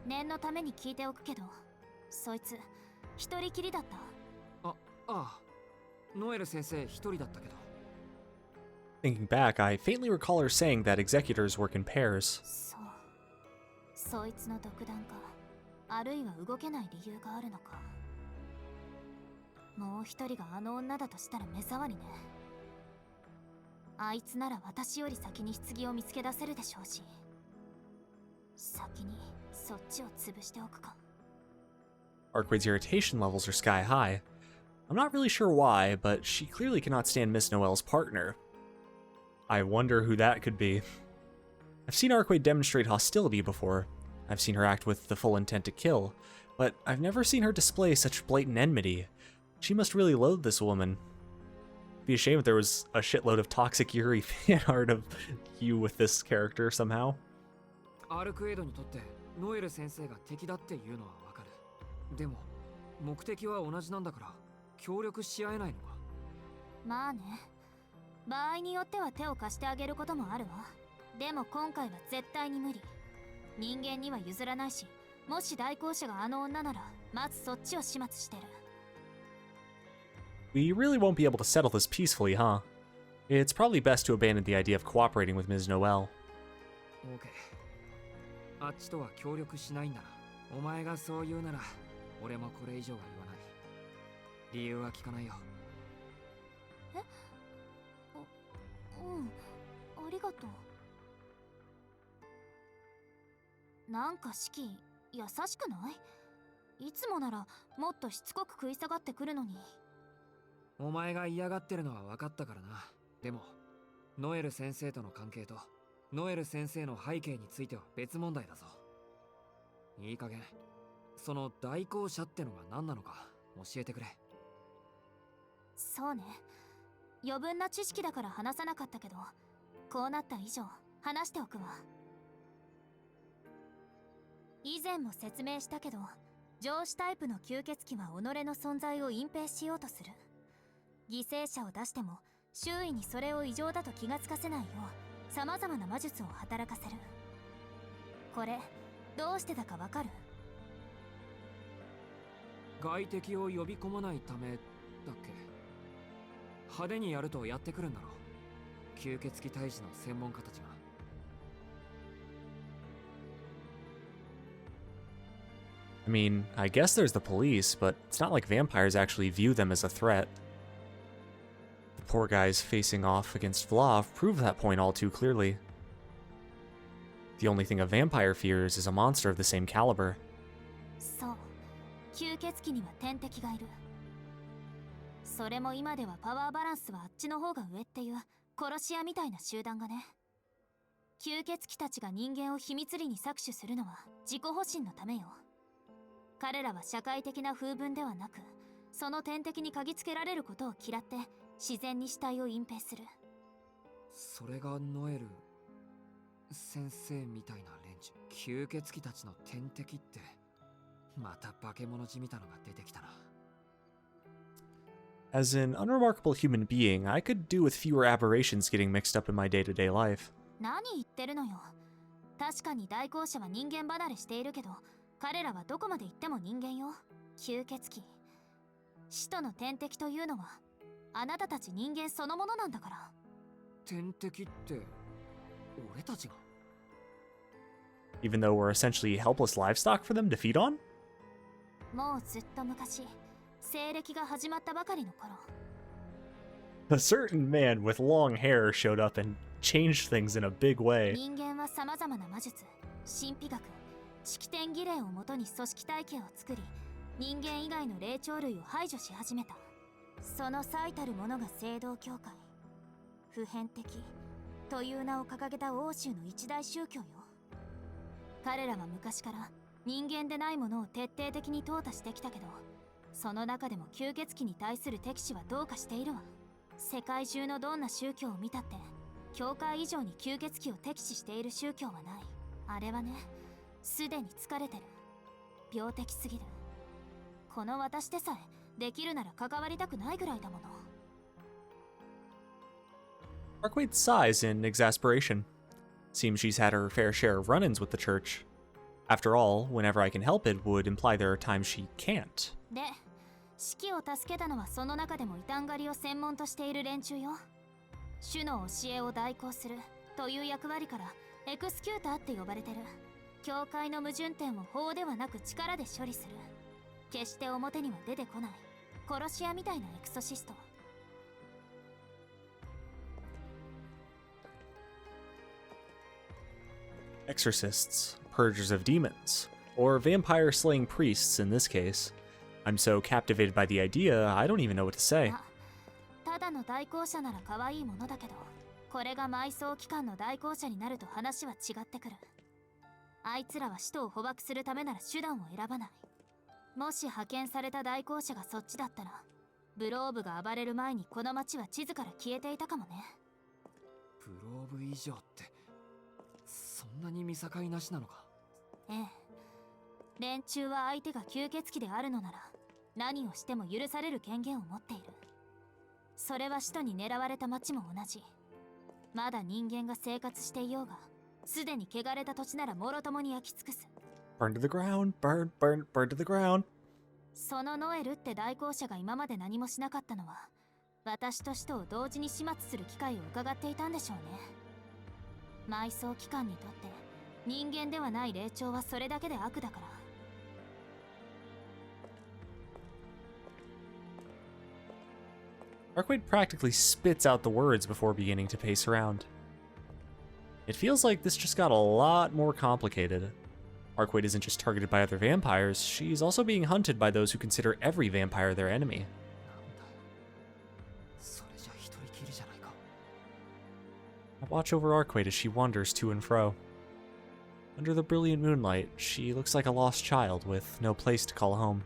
念のために聞いておくけど、そいつ一人きりだった？ああ、ノエル先生一人だったけど。Thinking back, I faintly recall her saying that executors work in pairs. そう。そいつの独断か、あるいは動けない理由があるのか。もう一人があの女だとしたら目障りね。あいつなら私より先に棺を見つけ出せるでしょうし、先にそっちを潰しておくか。Arkwright's irritation levels are sky high. I'm not really sure why, but she clearly cannot stand Miss Noel's partner. I wonder who that could be. I've seen Arkwright demonstrate hostility before. I've seen her act with the full intent to kill, but I've never seen her display such blatant enmity. She must really loathe this woman. It'd be a shame if there was a shitload of toxic Yuri fan art of you with this character somehow. アルクエドにとってノエル先生が敵だっていうのはわかる。でも目的は同じなんだから協力し合えないのか。まあね。場合によっては手を貸してあげることもあるわ。でも今回は絶対に無理。人間には譲らないし、もし代行者があの女ならまずそっちを始末してる。We really won't be able to settle this peacefully, huh? It's probably best to abandon the idea of cooperating with Ms. Noel. OK。あっちとは協力しないんだな。お前がそう言うなら、俺もこれ以上は言わない。理由は聞かないよ。え？ありがとう。なんかシキ、優しくない？いつもならもっとしつこく食い下がってくるのに。お前が嫌がってるのは分かったからな。でもノエル先生との関係とノエル先生の背景については別問題だぞ。いい加減その代行者ってのが何なのか教えてくれ。そうね。余分な知識だから話さなかったけど、こうなった以上話しておくわ。以前も説明したけど、上司タイプの吸血鬼は己の存在を隠蔽しようとする。犠牲者を出しても周囲にそれを異常だと気がつかせないよう様々な魔術を働かせる。これどうしてだかわかる？外敵を呼び込まないためだっけ。派手にやるとやってくるんだろう、吸血鬼退治の専門家たちが。I mean, I guess there's the police, but it's not like vampires actually view them as a threat. The poor guys facing off against Vlav prove that point all too clearly. The only thing a vampire fears is a monster of the same caliber. そう、吸血鬼には天敵がいる。それも今ではパワーバランスはあっちの方が上っていう殺し屋みたいな集団がね。吸血鬼たちが人間を秘密裏に搾取するのは自己保身のためよ。彼らは社会的な風文ではなく、その天敵に嗅ぎつけられることを嫌って自然に死体を隠蔽する。それがノエル先生みたいな連中。吸血鬼たちの天敵って、また化け物じみたのが出てきたな。As an unremarkable human being, I could do with fewer aberrations getting mixed up in my day-to-day life. 何言ってるのよ。確かに代行者は人間離れしているけど、彼らはどこまで行っても人間よ。吸血鬼、使徒の天敵というのはあなたたち人間そのものなんだから。天敵って俺たちが？ Even though we're essentially helpless livestock for them to feed on? もうずっと昔、西暦が始まったばかりの頃。A certain man with long hair showed up and changed things in a big way. 人間は様々な魔術、神秘学、式典儀礼をもとに組織体系を作り、人間以外の霊長類を排除し始めた。その最たるものが聖堂教会、普遍的という名を掲げた欧州の一大宗教よ。彼らは昔から人間でないものを徹底的に淘汰してきたけど、その中でも吸血鬼に対する敵視はどうかしているわ。世界中のどんな宗教を見たって教会以上に吸血鬼を敵視している宗教はない。あれはね、すでに疲れてる。病的すぎる。この私でさえできるなら関わりたくないぐらいだもの。Arquaid sighs in exasperation. Seems she's had her fair share of run-ins with the church. After all, whenever I can help it would imply there are times she can't. で、指揮を助けたのはその中でも異端狩りを専門としている連中よ。主の教えを代行するという役割からエクスキューターって呼ばれてる。教会の矛盾点を法ではなく力で処理する。決して表には出てこない殺し屋みたいなエクソシスト。Exorcists, purgers of demons, or vampire-slaying priests in this case. I'm so captivated by the idea, I don't even know what to say. ただの代行者なら可愛いものだけど、これが埋葬機関の代行者になると話は違ってくる。あいつらは使徒を捕獲するためなら手段を選ばない。もし派遣された代行者がそっちだったら、ブローブが暴れる前にこの町は地図から消えていたかもね。ブローブ以上ってそんなに見境なしなのか？ええ。連中は相手が吸血鬼であるのなら何をしても許される権限を持っている。それは使徒に狙われた町も同じ。まだ人間が生活していようが、すでに汚れた土地ならもろともに焼き尽くす。Burn to the ground, burn, burn, burn to the ground. そのノエルって代行者が今まで何もしなかったのは、私と使徒を同時に始末する機会を伺っていたんでしょうね。埋葬機関にとって人間ではない霊長はそれだけで悪だから。Arquaid practically spits out the words before beginning to pace around. It feels like this just got a lot more complicated. Arquaid isn't just targeted by other vampires, she's also being hunted by those who consider every vampire their enemy. それじゃ一人きりじゃないか。 I watch over Arquaid as she wanders to and fro. Under the brilliant moonlight, she looks like a lost child with no place to call home.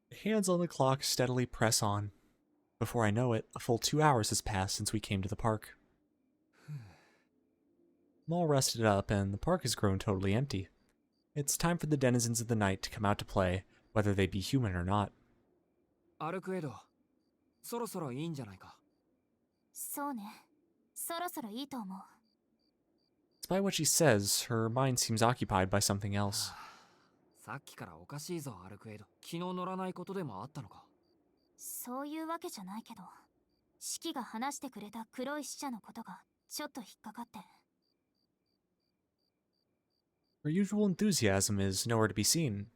The hands on the clock steadily press on. Before I know it, a full 2 hours has passed since we came to the park. I'm all rested up, and the park has grown totally empty. It's time for the denizens of the night to come out to play, whether they be human or not. アルクエド、そろそろいいんじゃないか。そうね。そろそろいいと思う。Despite what she says, her mind seems occupied by something else. さっきからおかしいぞ、アルクエド。昨日乗らないことでもあったのか？そういうわけじゃないけど、シキが話してくれた黒い死者のことがちょっと引っかかって。Her usual enthusiasm is nowhere to be seen.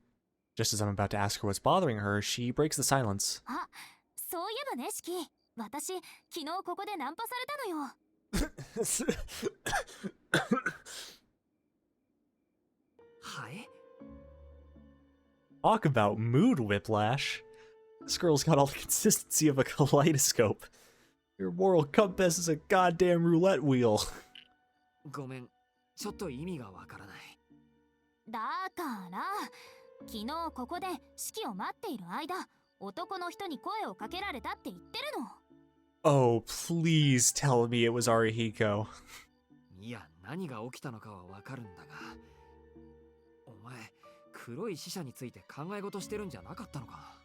Just as I'm about to ask her what's bothering her, she breaks the silence. あ、そういえばね、シキ。私、昨日ここでナンパされたのよ。はい。 Talk about mood whiplash. This girl's got all the consistency of a kaleidoscope. Your moral compass is a goddamn roulette wheel. ごめん、ちょっと意味がわからない。だから昨日ここで式を待っている間、男の人に声をかけられたって言ってるの。 Oh, please tell me it was Arihiko. いや、何が起きたのかはわかるんだが、お前、黒い死者について考え事してるんじゃなかったのか。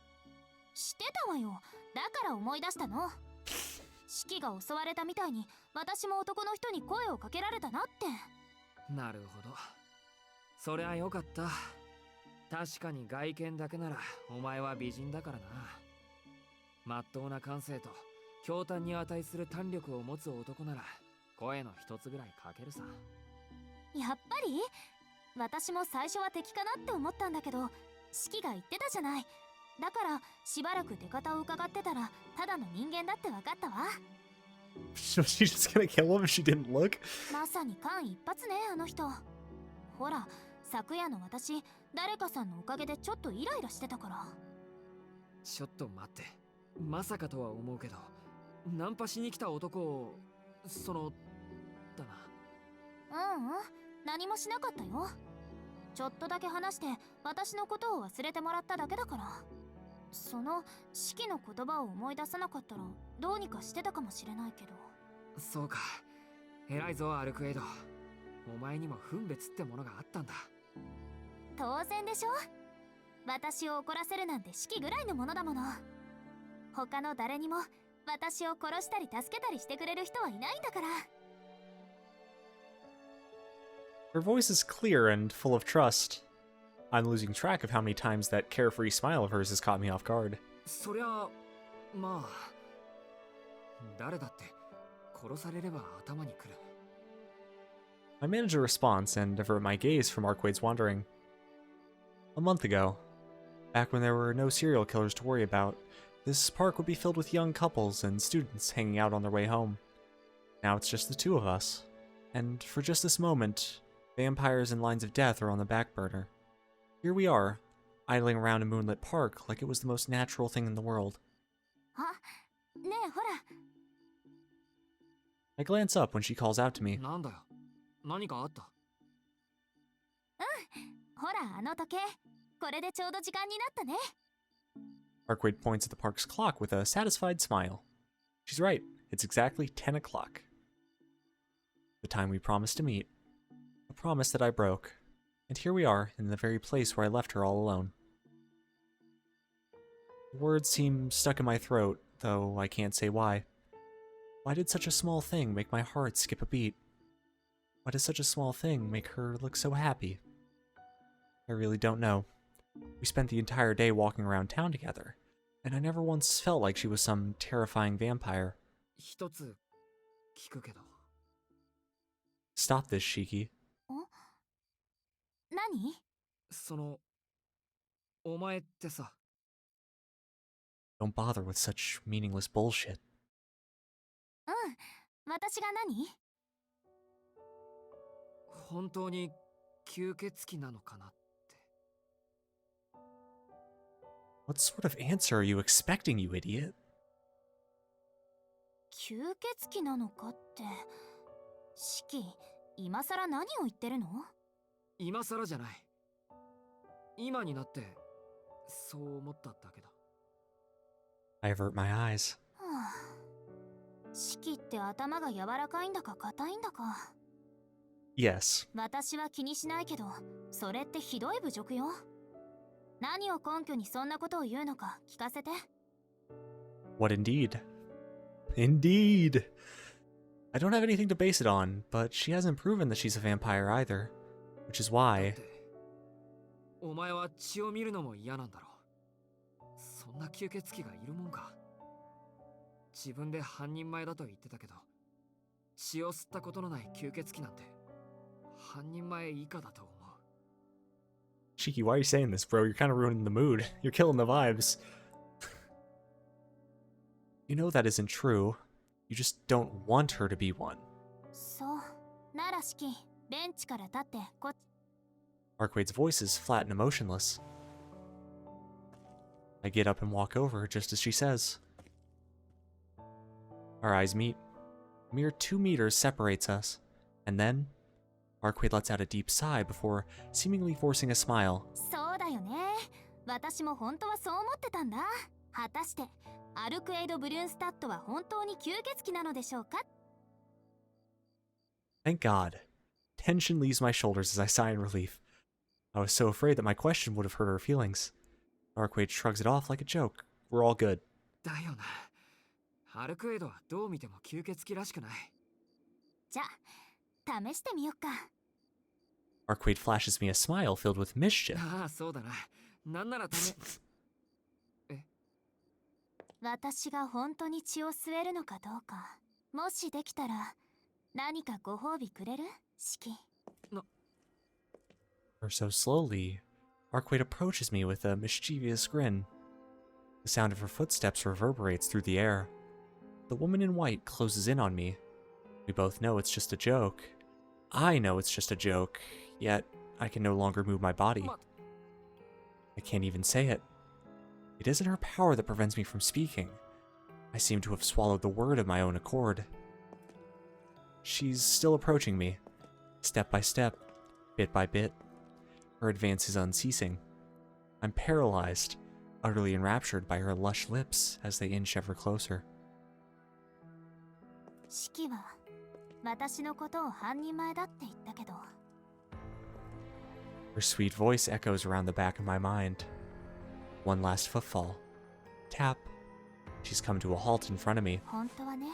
してたわよ。だから思い出したの。式が襲われたみたいに私も男の人に声をかけられたなって。なるほど、そりゃよかった。確かに外見だけならお前は美人だからな。まっとうな感性と驚嘆に値する胆力を持つ男なら声の一つぐらいかけるさ。やっぱり私も最初は敵かなって思ったんだけど、式が言ってたじゃない。だからしばらく出方を伺ってたらただの人間だって分かったわ。So she's just gonna kill him if she didn't look? まさに間一髪ね、あの人。ほら、昨夜の私、誰かさんのおかげでちょっとイライラしてたから。ちょっと待って、まさかとは思うけど、ナンパしに来た男をだな。ううん、何もしなかったよ。ちょっとだけ話して私のことを忘れてもらっただけだから。その式の言葉を思い出さなかったらどうにかしてたかもしれないけど。そうか、偉いぞアルクエイド。お前にも分別ってものがあったんだ。当然でしょ。私を怒らせるなんて式ぐらいのものだもの。他の誰にも私を殺したり助けたりしてくれる人はいないんだから。 Her voice is clear and full of trust. I'm losing track of how many times that carefree smile of hers has caught me off guard. そりゃまあ、誰だって殺されれば頭にくる。I manage a response and divert my gaze from Arquade's wandering. A month ago, back when there were no serial killers to worry about, this park would be filled with young couples and students hanging out on their way home. Now it's just the two of us, and for just this moment, vampires and lines of death are on the back burner. Here we are, idling around a moonlit park like it was the most natural thing in the world. あ、ねえほら。 I glance up when she calls out to me. なんだよ、何かあった？ほらあの時計、これでちょうど時間になったね。 Arquade points at the park's clock with a satisfied smile. She's right, it's exactly 10 o'clock. The time we promised to meet. A promise that I broke. And here we are, in the very place where I left her all alone. The words seem stuck in my throat, though I can't say why. Why did such a small thing make my heart skip a beat? Why does such a small thing make her look so happy? I really don't know. We spent the entire day walking around town together, and I never once felt like she was some terrifying vampire. 一つ聞くけど。Stop this, Shiki. 何？お前ってさ。Don't bother with such meaningless bullshit. うん、私が何？本当に吸血鬼なのかなって。What sort of answer are you expecting, you idiot? 吸血鬼なのかって。シキ、今さら何を言ってるの？今さらじゃない。今になってそう思っただけだ。I avert my eyes. はあ、シキって頭が柔らかいんだか硬いんだか。Yes. 私は気にしないけど、それってひどい侮辱よ。何を根拠にそんなことを言うのか聞かせて。What indeed? Indeed! I don't have anything to base it on, but she hasn't proven that she's a vampire either. Which is why... お前は血を見るのも嫌なんだろう。そんな吸血鬼がいるもんか。自分で半人前だと言ってたけど、血を吸ったことのない吸血鬼なんて半人前以下だと思う。Shiki, why are you saying this, bro? You're kind of ruining the mood. You're killing the vibes. You know that isn't true. You just don't want her to be one. そう。ならシキ、ベンチから立ってこっち。 Arcwade's voice is flat and emotionless. I get up and walk over just as she says. Our eyes meet. A mere 2 meters separates us. And then, Arcwade lets out a deep sigh before seemingly forcing a smile. そうだよね。私も本当はそう思ってたんだ。果たして、アルクエイド・ブルーンスタッドは本当に吸血鬼なのでしょうか？ Thank God. Tension leaves my shoulders as I sigh in relief. I was so afraid that my question would have hurt her feelings. Arcwade shrugs it off like a joke. We're all good. だよな。アルクエイドはどう見ても吸血鬼らしくない。じゃあ、試してみよっか。 Arcwade flashes me a smile filled with mischief. ああ、そうだな。なんなら私が本当に血を吸えるのかどうか。もしできたら、何かご褒美くれる？シキ。 Or so slowly, Arcwade approaches me with a mischievous grin. The sound of her footsteps reverberates through the air. The woman in white closes in on me. We both know it's just a joke. I know it's just a joke, yet I can no longer move my body. I can't even say it. It isn't her power that prevents me from speaking. I seem to have swallowed the word of my own accord. She's still approaching me, step by step, bit by bit. Her advance is unceasing. I'm paralyzed, utterly enraptured by her lush lips as they inch ever closer. シキは私のことを半人前だって言ったけど。 Her sweet voice echoes around the back of my mind. One last footfall. Tap. She's come to a halt in front of me. 本当はね、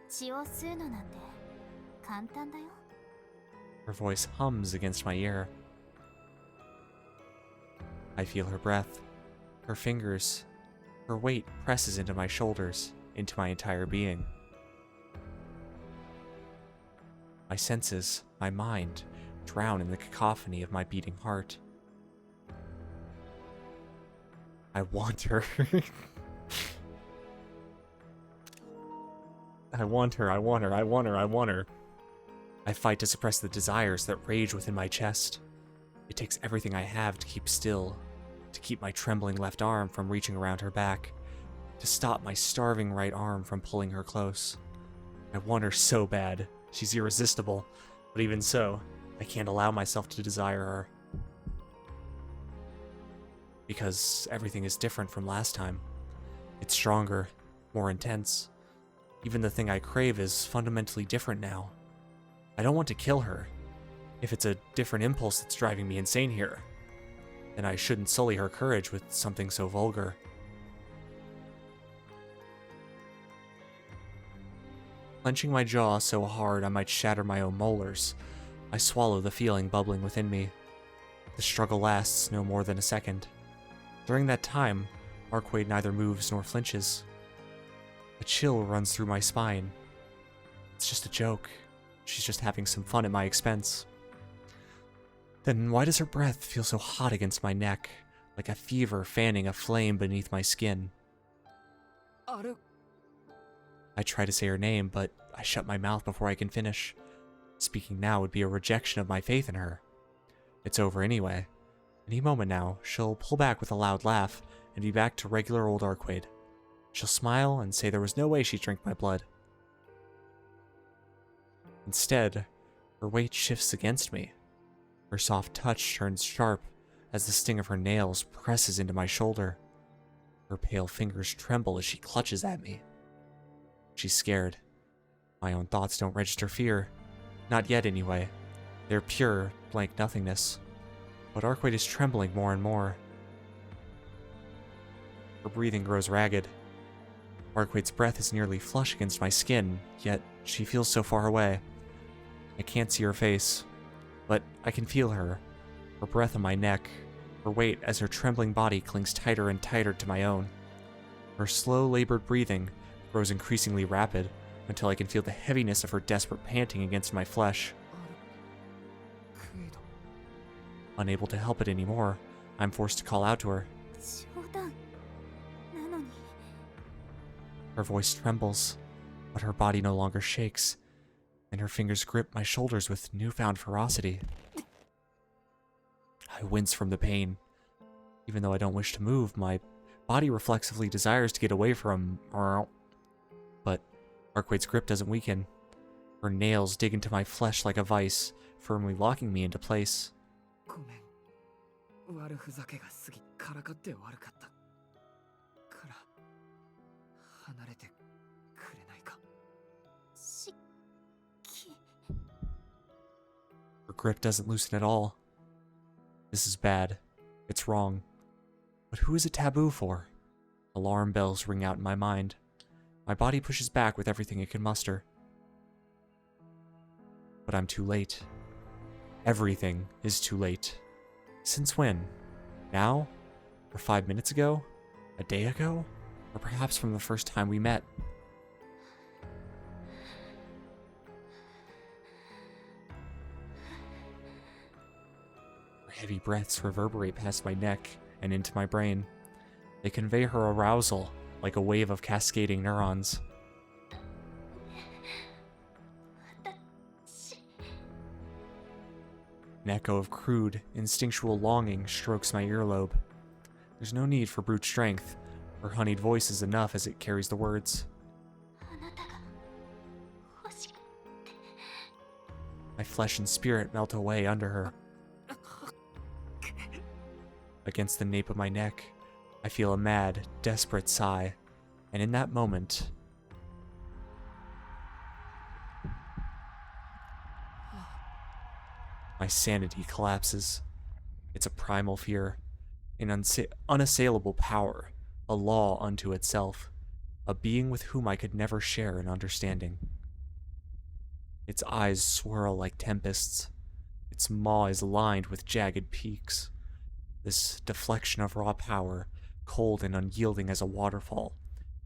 血を吸うのなんて簡単だよ。 Her voice hums against my ear. I feel her breath, her fingers. Her weight presses into my shoulders, into my entire being. My senses, my mind, drown in the cacophony of my beating heart. I want her. I want her, I want her, I want her, I want her. I fight to suppress the desires that rage within my chest. It takes everything I have to keep still, to keep my trembling left arm from reaching around her back, to stop my starving right arm from pulling her close. I want her so bad. She's irresistible, but even so, I can't allow myself to desire her. Because everything is different from last time. It's stronger, more intense. Even the thing I crave is fundamentally different now. I don't want to kill her. If it's a different impulse that's driving me insane here, then I shouldn't sully her courage with something so vulgar. Clenching my jaw so hard I might shatter my own molars, I swallow the feeling bubbling within me. The struggle lasts no more than a second. During that time, Arcwade neither moves nor flinches. A chill runs through my spine. It's just a joke. She's just having some fun at my expense. Then why does her breath feel so hot against my neck, like a fever fanning a flame beneath my skin? I try to say her name, but I shut my mouth before I can finish. Speaking now would be a rejection of my faith in her. It's over anyway. Any moment now, she'll pull back with a loud laugh and be back to regular old Arcwade. She'll smile and say there was no way she'd drink my blood. Instead, her weight shifts against me. Her soft touch turns sharp as the sting of her nails presses into my shoulder. Her pale fingers tremble as she clutches at me. She's scared. My own thoughts don't register fear. Not yet, anyway. They're pure, blank nothingness. But Arcwade is trembling more and more. Her breathing grows ragged. Arcwade's breath is nearly flush against my skin, yet she feels so far away. I can't see her face, but I can feel her breath on my neck, her weight as her trembling body clings tighter and tighter to my own. Her slow, labored breathing grows increasingly rapid until I can feel the heaviness of her desperate panting against my flesh. Unable to help it anymore, I'm forced to call out to her. 冗談なのに。Her voice trembles, but her body no longer shakes, and her fingers grip my shoulders with newfound ferocity. I wince from the pain. Even though I don't wish to move, my body reflexively desires to get away from... But Arquade's grip doesn't weaken. Her nails dig into my flesh like a vice, firmly locking me into place. ごめん。悪ふざけが過ぎからかって悪かった。から離れてくれないか。Her grip doesn't loosen at all. This is bad. It's wrong. But who is it taboo for? Alarm bells ring out in my mind. My body pushes back with everything it can muster. But I'm too late. Everything is too late. Since when? Now? Or 5 minutes ago? A day ago? Or perhaps from the first time we met? Her heavy breaths reverberate past my neck and into my brain. They convey her arousal like a wave of cascading neurons. An echo of crude, instinctual longing strokes my earlobe. There's no need for brute strength. Her honeyed voice is enough as it carries the words. My flesh and spirit melt away under her. Against the nape of my neck, I feel a mad, desperate sigh, and in that moment... my sanity collapses. It's a primal fear, an unassailable power, a law unto itself, a being with whom I could never share an understanding. Its eyes swirl like tempests. Its maw is lined with jagged peaks. This deflection of raw power, cold and unyielding as a waterfall,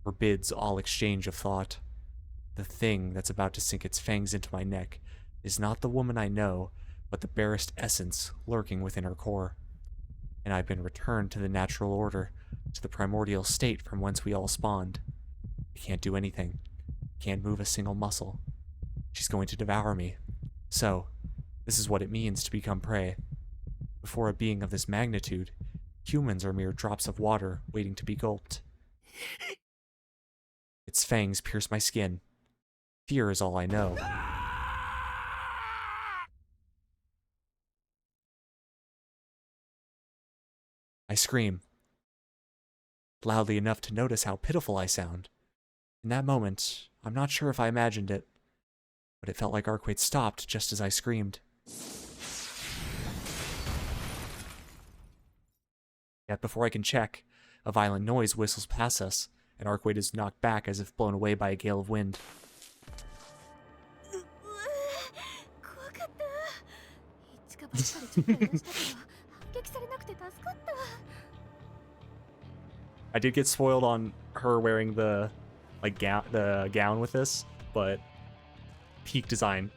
forbids all exchange of thought. The thing that's about to sink its fangs into my neck is not the woman I know, but the barest essence lurking within her core. And I've been returned to the natural order, to the primordial state from whence we all spawned. I can't do anything. Can't move a single muscle. She's going to devour me. So, this is what it means to become prey. Before a being of this magnitude, humans are mere drops of water waiting to be gulped. Its fangs pierce my skin. Fear is all I know. I scream, loudly enough to notice how pitiful I sound. In that moment, I'm not sure if I imagined it, but it felt like Arquade stopped just as I screamed. Yet before I can check, a violent noise whistles past us, and Arquade is knocked back as if blown away by a gale of wind. I did get spoiled on her wearing the gown with this, but peak design.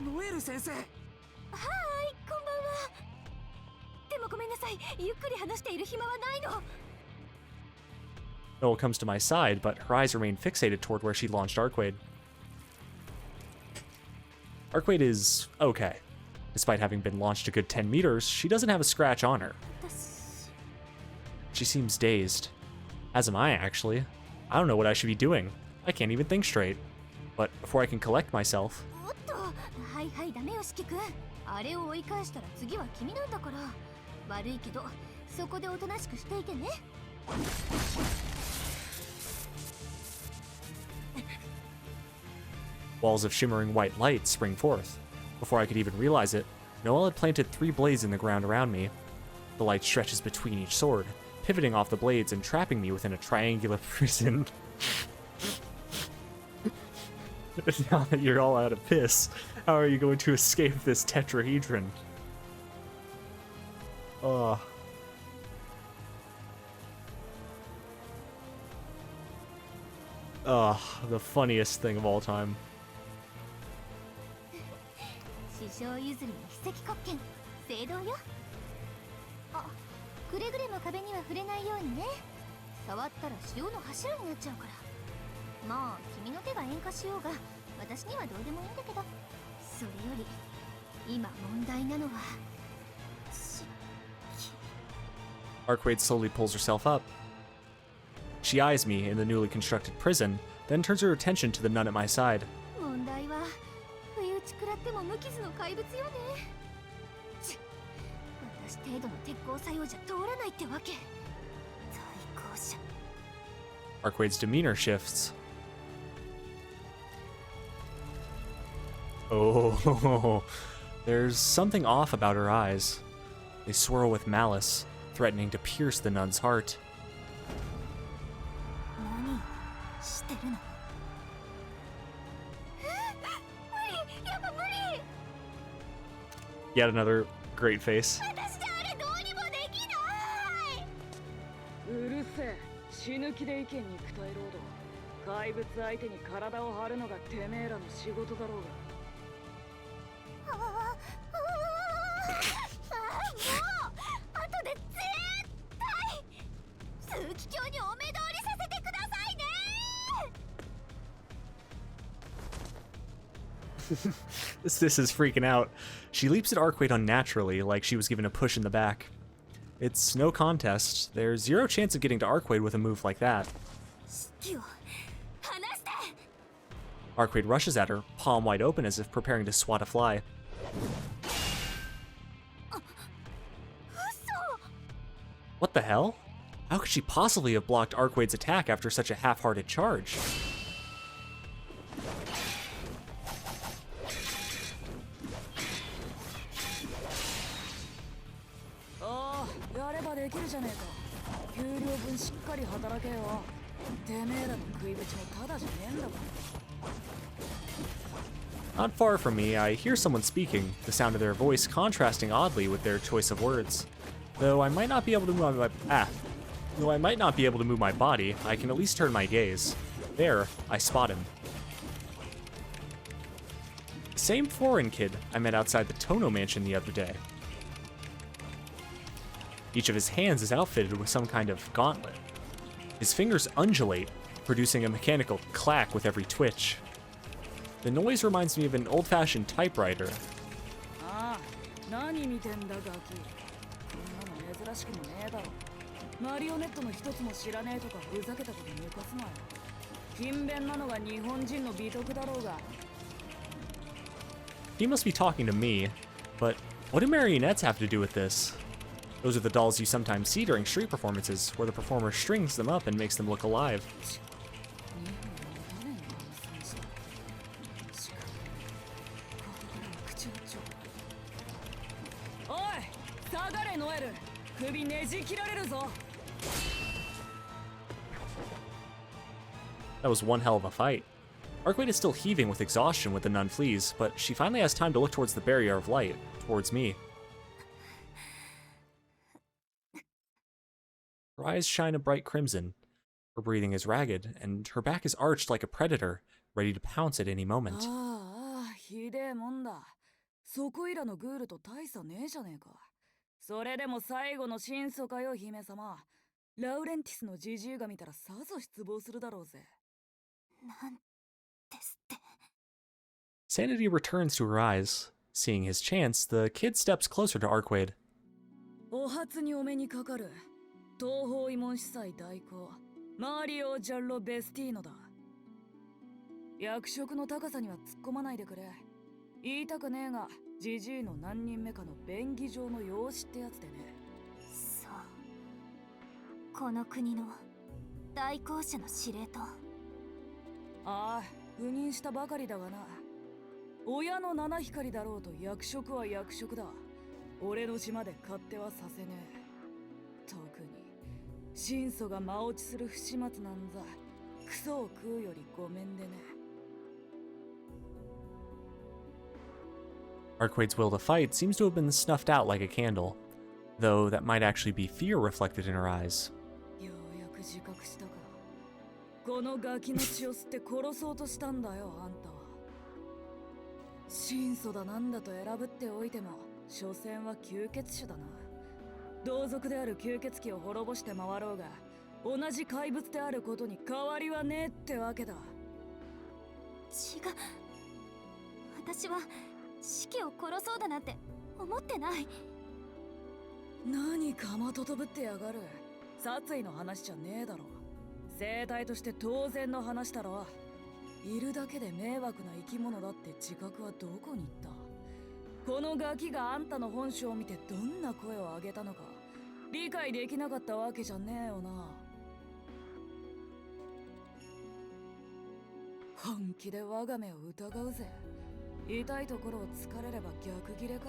Noelle sensei. Hi, こんばんは。でもごめんなさい。ゆっくり話している暇はないの。Noelle comes to my side, but her eyes remain fixated toward where she launched Arquade. Arquade is okay. Despite having been launched a good 10 meters, she doesn't have a scratch on her. She seems dazed. As am I, actually. I don't know what I should be doing. I can't even think straight. But before I can collect myself... Walls of shimmering white light spring forth. Before I could even realize it, Noelle had planted 3 blades in the ground around me. The light stretches between each sword, pivoting off the blades and trapping me within a triangular prison. Now that you're all out of piss, how are you going to escape this tetrahedron? Ugh. Ugh, the funniest thing of all time. 師匠譲りの秘跡国権聖堂よ。あ、くれぐれも壁には触れないようにね。触ったら潮の柱になっちゃうから。まあ君の手が塩化しようが私にはどうでもいいんだけど。それより今問題なのはArcade slowly pulls herself up. She eyes me in the newly constructed prison, then turns her attention to the nun at my side. 問題は不意打ち食らっても無傷の怪物よね。私程度の鉄鋼作用じゃ通らないってわけ。対向車。 Arcade's demeanor shifts. Oh, there's something off about her eyes. They swirl with malice, threatening to pierce the nun's heart. 何してるの？無理、やっぱ無理。 Yet another great face. 私じゃあれどうにもできない。うるせえ、死ぬ気で意見に肉体労働。怪物相手に体を張るのがてめえらの仕事だろうが。もう後で絶対枢機卿にお目通りさせてくださいね。 This is freaking out. She leaps at Arcade unnaturally, like she was given a push in the back. It's no contest. There's zero chance of getting to Arcade with a move like that. 指揮を離して。 Arcade rushes at her, palm wide open as if preparing to swat a fly. 嘘。 What the hell? How could she possibly have blocked Arcade's attack after such a half-hearted charge? ああ、やればできるじゃねえか。給料分しっかり働けよ。てめえらの食いぶちもただじゃねえんだから。 Not far from me, I hear someone speaking, the sound of their voice contrasting oddly with their choice of words. Though I might not be able to move my body, I can at least turn my gaze. There, I spot him. The same foreign kid I met outside the Tono mansion the other day. Each of his hands is outfitted with some kind of gauntlet. His fingers undulate, producing a mechanical clack with every twitch. The noise reminds me of an old-fashioned typewriter. ああ、何見てんだガキ。こんなの珍しくもねえだろ。マリオネットの一つも知らねえとかふざけたこと抜かすなよ。勤勉なのが日本人の美徳だろうが。 He must be talking to me, but what do marionettes have to do with this? Those are the dolls you sometimes see during street performances, where the performer strings them up and makes them look alive. おい、下がれノエル。首ねじ切られるぞ。 That was one hell of a fight. Arcade is still heaving with exhaustion when the nun flees, but she finally has time to look towards the barrier of light, towards me. Her eyes shine a bright crimson. Her breathing is ragged, and her back is arched like a predator, ready to pounce at any moment. ああ、ひでえもんだ。そこいらのグールと大差ねえじゃねえか。それでも最後の真相かよ、姫様。ラウレンティスのジジイが見たらさぞ失望するだろうぜ。なんですって。 Sanity returns to her eyes. Seeing his chance, the kid steps closer to Arcade. お初にお目にかかる。東方慰問司祭代行、マリオ・ジャッロ・ベスティーノだ。役職の高さには突っ込まないでくれ。言いたくねえが、ジジイの何人目かの便宜上の養子ってやつでね。そう。この国の代行者の司令塔。ああ、赴任したばかりだがな。親の七光だろうと役職は役職だ。俺の島で勝手はさせねえ。特に神祖が間落ちする不始末なんざクソを食うよりごめんでね。 Arcade's will to fight seems to have been snuffed out like a candle, though that might actually be fear reflected in her eyes. ようやく自覚したか。このガキの血を吸って殺そうとしたんだよ、あんたは。神祖だなんだと選ぶっておいても、所詮は吸血種だな。同族である吸血鬼を滅ぼして回ろうが、同じ怪物であることに変わりはねえってわけだ。違う。私は四季を殺そうだなんて思ってない。何かまととぶってやがる。殺意の話じゃねえだろ。生態として当然の話だろ。いるだけで迷惑な生き物だって自覚はどこに行った？このガキがあんたの本性を見てどんな声を上げたのか理解できなかったわけじゃねえよな。本気で我が目を疑うぜ。痛いところを突かれれば逆ギレか。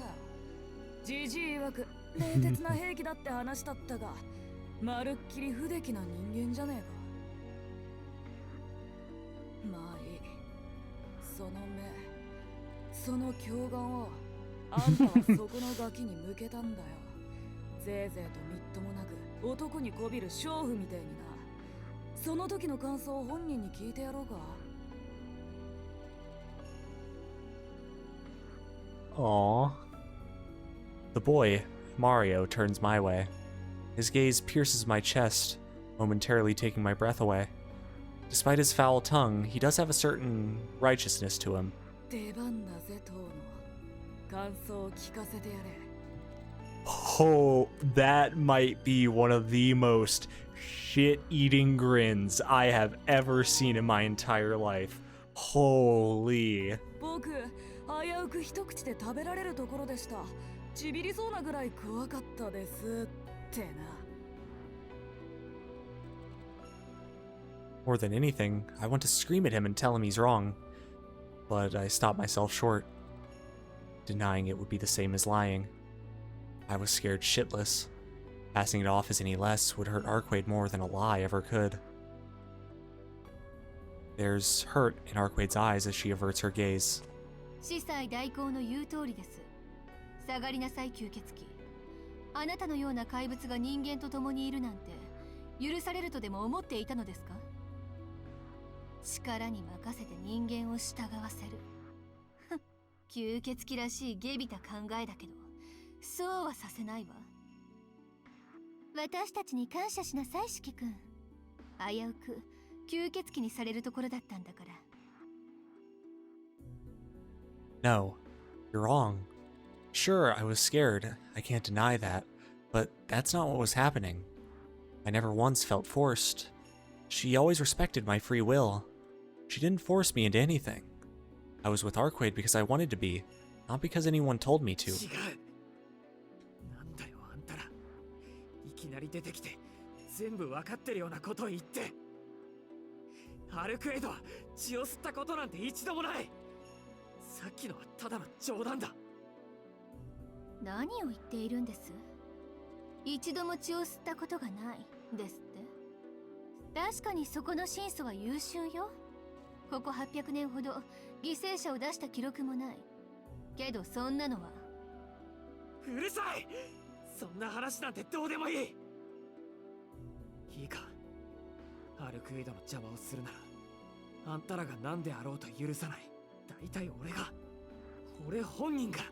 じじい曰く冷徹な兵器だって話だったがまるっきり不出来な人間じゃねえか。まあいい。その目、その狂眼をあんたはそこのガキに向けたんだよ。ぜいぜいとみっともなく男にこびる娼婦みてえにな。その時の感想を本人に聞いてやろうか。Aww. The boy, Mario, turns my way. His gaze pierces my chest, momentarily taking my breath away. Despite his foul tongue, he does have a certain righteousness to him. 出番だぜ、当の感想を聞かせてやれ。 Oh, that might be one of the most shit-eating grins I have ever seen in my entire life. Holy. 僕、危うく一口で食べられるところでした。ちびりそうなぐらい怖かったですってな。 More than anything, I want to scream at him and tell him he's wrong. But I stop myself short. Denying it would be the same as lying. I was scared shitless. Passing it off as any less would hurt Arquaid more than a lie ever could. There's hurt in Arquaid's eyes as she averts her gaze. 司祭代行の言う通りです。下がりなさい吸血鬼。あなたのような怪物が人間と共にいるなんて許されるとでも思っていたのですか？力に任せて人間を従わせる。吸血鬼らしい下びた考えだけど、そうはさせないわ。私たちに感謝しなさい、四季君。危うく吸血鬼にされるところだったんだから。No, you're wrong. Sure, I was scared, I can't deny that, but that's not what was happening. I never once felt forced. She always respected my free will. She didn't force me into anything. I was with Arquaid because I wanted to be, not because anyone told me to. 違う。なんだよあんたら。いきなり出てきて全部わかってるようなことを言って。アルクエイドは血を吸ったことなんて一度もない。さっきのはただの冗談だ。何を言っているんです？一度も血を吸ったことがないですって。確かにそこの神祖は優秀よ。ここ800年ほど犠牲者を出した記録もない。けどそんなのは。うるさい。そんな話なんてどうでもいい。いいか、アルクエイドの邪魔をするならあんたらが何であろうと許さない。大体俺本人が好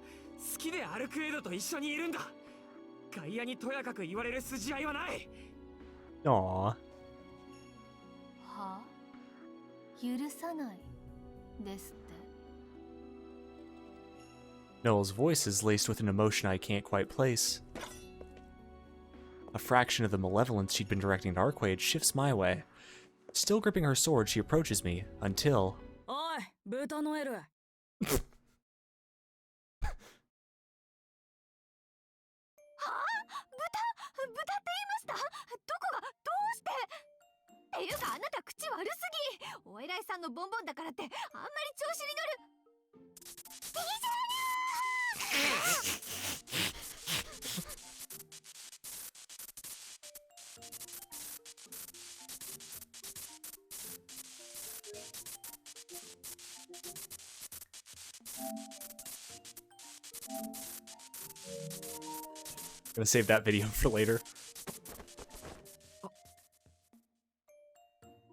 きでアルクエイドと一緒にいるんだ。外野にとやかく言われる筋合いはない。 Aww. はあ？許さないですって。 Noel's voice is laced with an emotion I can't quite place. A fraction of the malevolence she'd been directing at Arquaid shifts my way. Still gripping her sword, she approaches me, until... おい、豚ノエル。豚って言いました？どこが？どうして？っていうかあなた口悪すぎ。お偉いさんのボンボンだからってあんまり調子に乗る。Gonna save that video for later.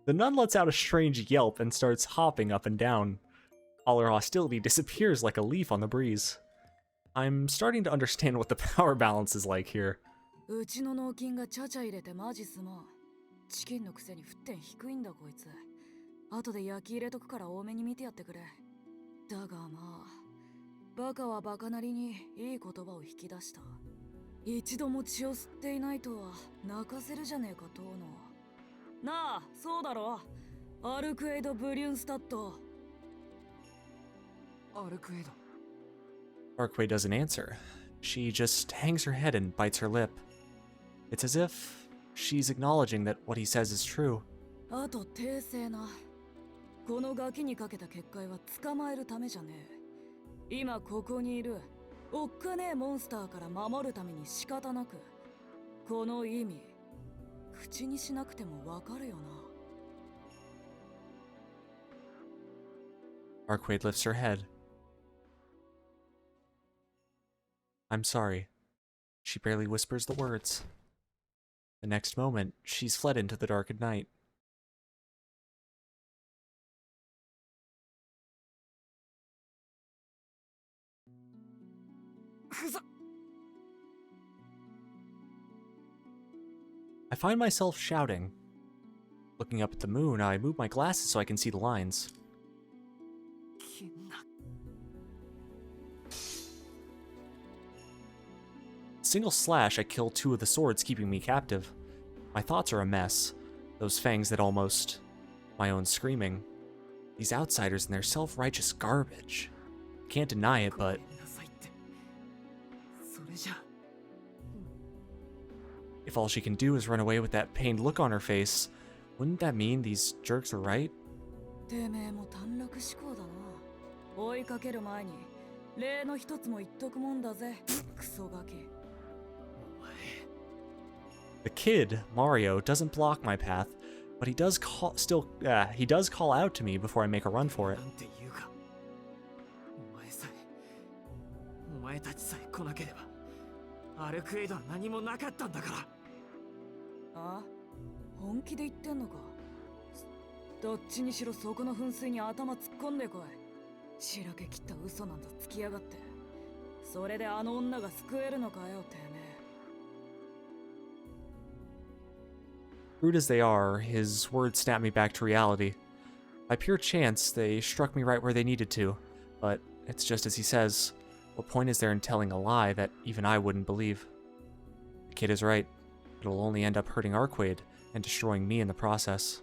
The nun lets out a strange yelp and starts hopping up and down. All her hostility disappears like a leaf on the breeze. I'm starting to understand what the power balance is like here. うちの脳筋がちゃちゃ入れてマジすまん。チキンのくせに沸点低いんだこいつ。後で焼き入れとくから多めに見てやってくれ。だがまあ、バカはバカなりにいい言葉を引き出した。一度も血を吸っていないとは泣かせるじゃねえか当の。なあ、そうだろ。アルクエイド・ブリュンスタット。アルクエイド。 Arkway doesn't answer. She just hangs her head and bites her lip. It's as if she's acknowledging that what he says is true. あと訂正な。このガキにかけた結界は捕まえるためじゃねえ。今ここにいるおっかねえモンスターから守るために仕方なく。この意味口にしなくてもわかるよな。 Arkway lifts her head. I'm sorry. She barely whispers the words. The next moment, she's fled into the darkened night. I find myself shouting. Looking up at the moon, I move my glasses so I can see the lines. Single slash, I kill 2 of the swords keeping me captive. My thoughts are a mess. Those fangs that almost... my own screaming. These outsiders and their self-righteous garbage. Can't deny it, but... if all she can do is run away with that pained look on her face, wouldn't that mean these jerks are right? てめえも短絡思考だな。追いかける前に例の一つも言っとくもんだぜ、クソガキ。The kid, Mario, doesn't block my path, but he does call out to me before I make a run for it. お前たちさえ来なければアルクエイドは何もなかったんだから。あ？本気で言ってんのか？どっちにしろそこの噴水に頭突っ込んでこい。しらけ切った嘘なんざつきやがって。それであの女が救えるのかよ、てめえ。Rude as they are, his words snap me back to reality. By pure chance, they struck me right where they needed to, but it's just as he says. What point is there in telling a lie that even I wouldn't believe? The kid is right. It'll only end up hurting Arkwade and destroying me in the process.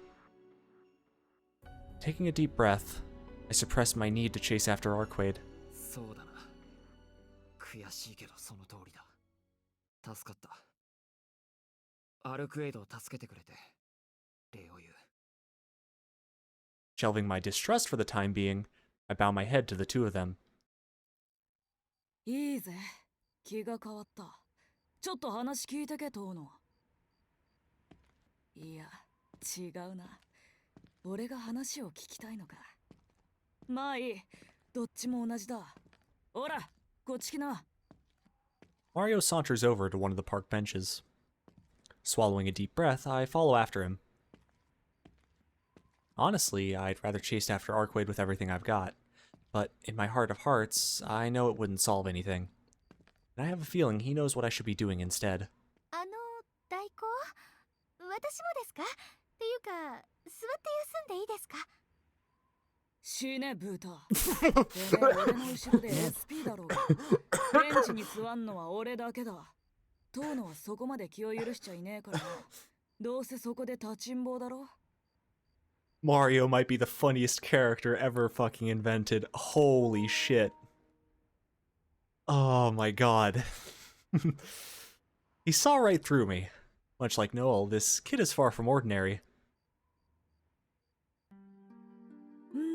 Taking a deep breath, I suppress my need to chase after Arkwade. そうだな。悔しいけどその通りだ。助かった。アルクエイドを助けてくれて礼を言う。Shelving my distrust for the time being, I bow my head to the 2 of them. いいぜ、気が変わった。ちょっと話聞いてけ、遠野。いや、違うな。俺が話を聞きたいのか。まあいい、どっちも同じだ。ほら、こっち来な。Mario saunters over to one of the park benches. Swallowing a deep breath, I follow after him. Honestly, I'd rather chase after Arkwade with everything I've got. But in my heart of hearts, I know it wouldn't solve anything. And I have a feeling he knows what I should be doing instead. 代行、私もですか？っていうか、座って休んでいいですか？死ね、ブータ。てめえ、俺の後ろで SP だろうが。ベンチに座んのは俺だけだ。遠野はそこまで気を許しちゃいねえからな。どうせそこで立ちんぼうだろ。Mario might be the funniest character ever fucking invented. Holy shit. Oh my god. He saw right through me. Much like Noel, this kid is far from ordinary.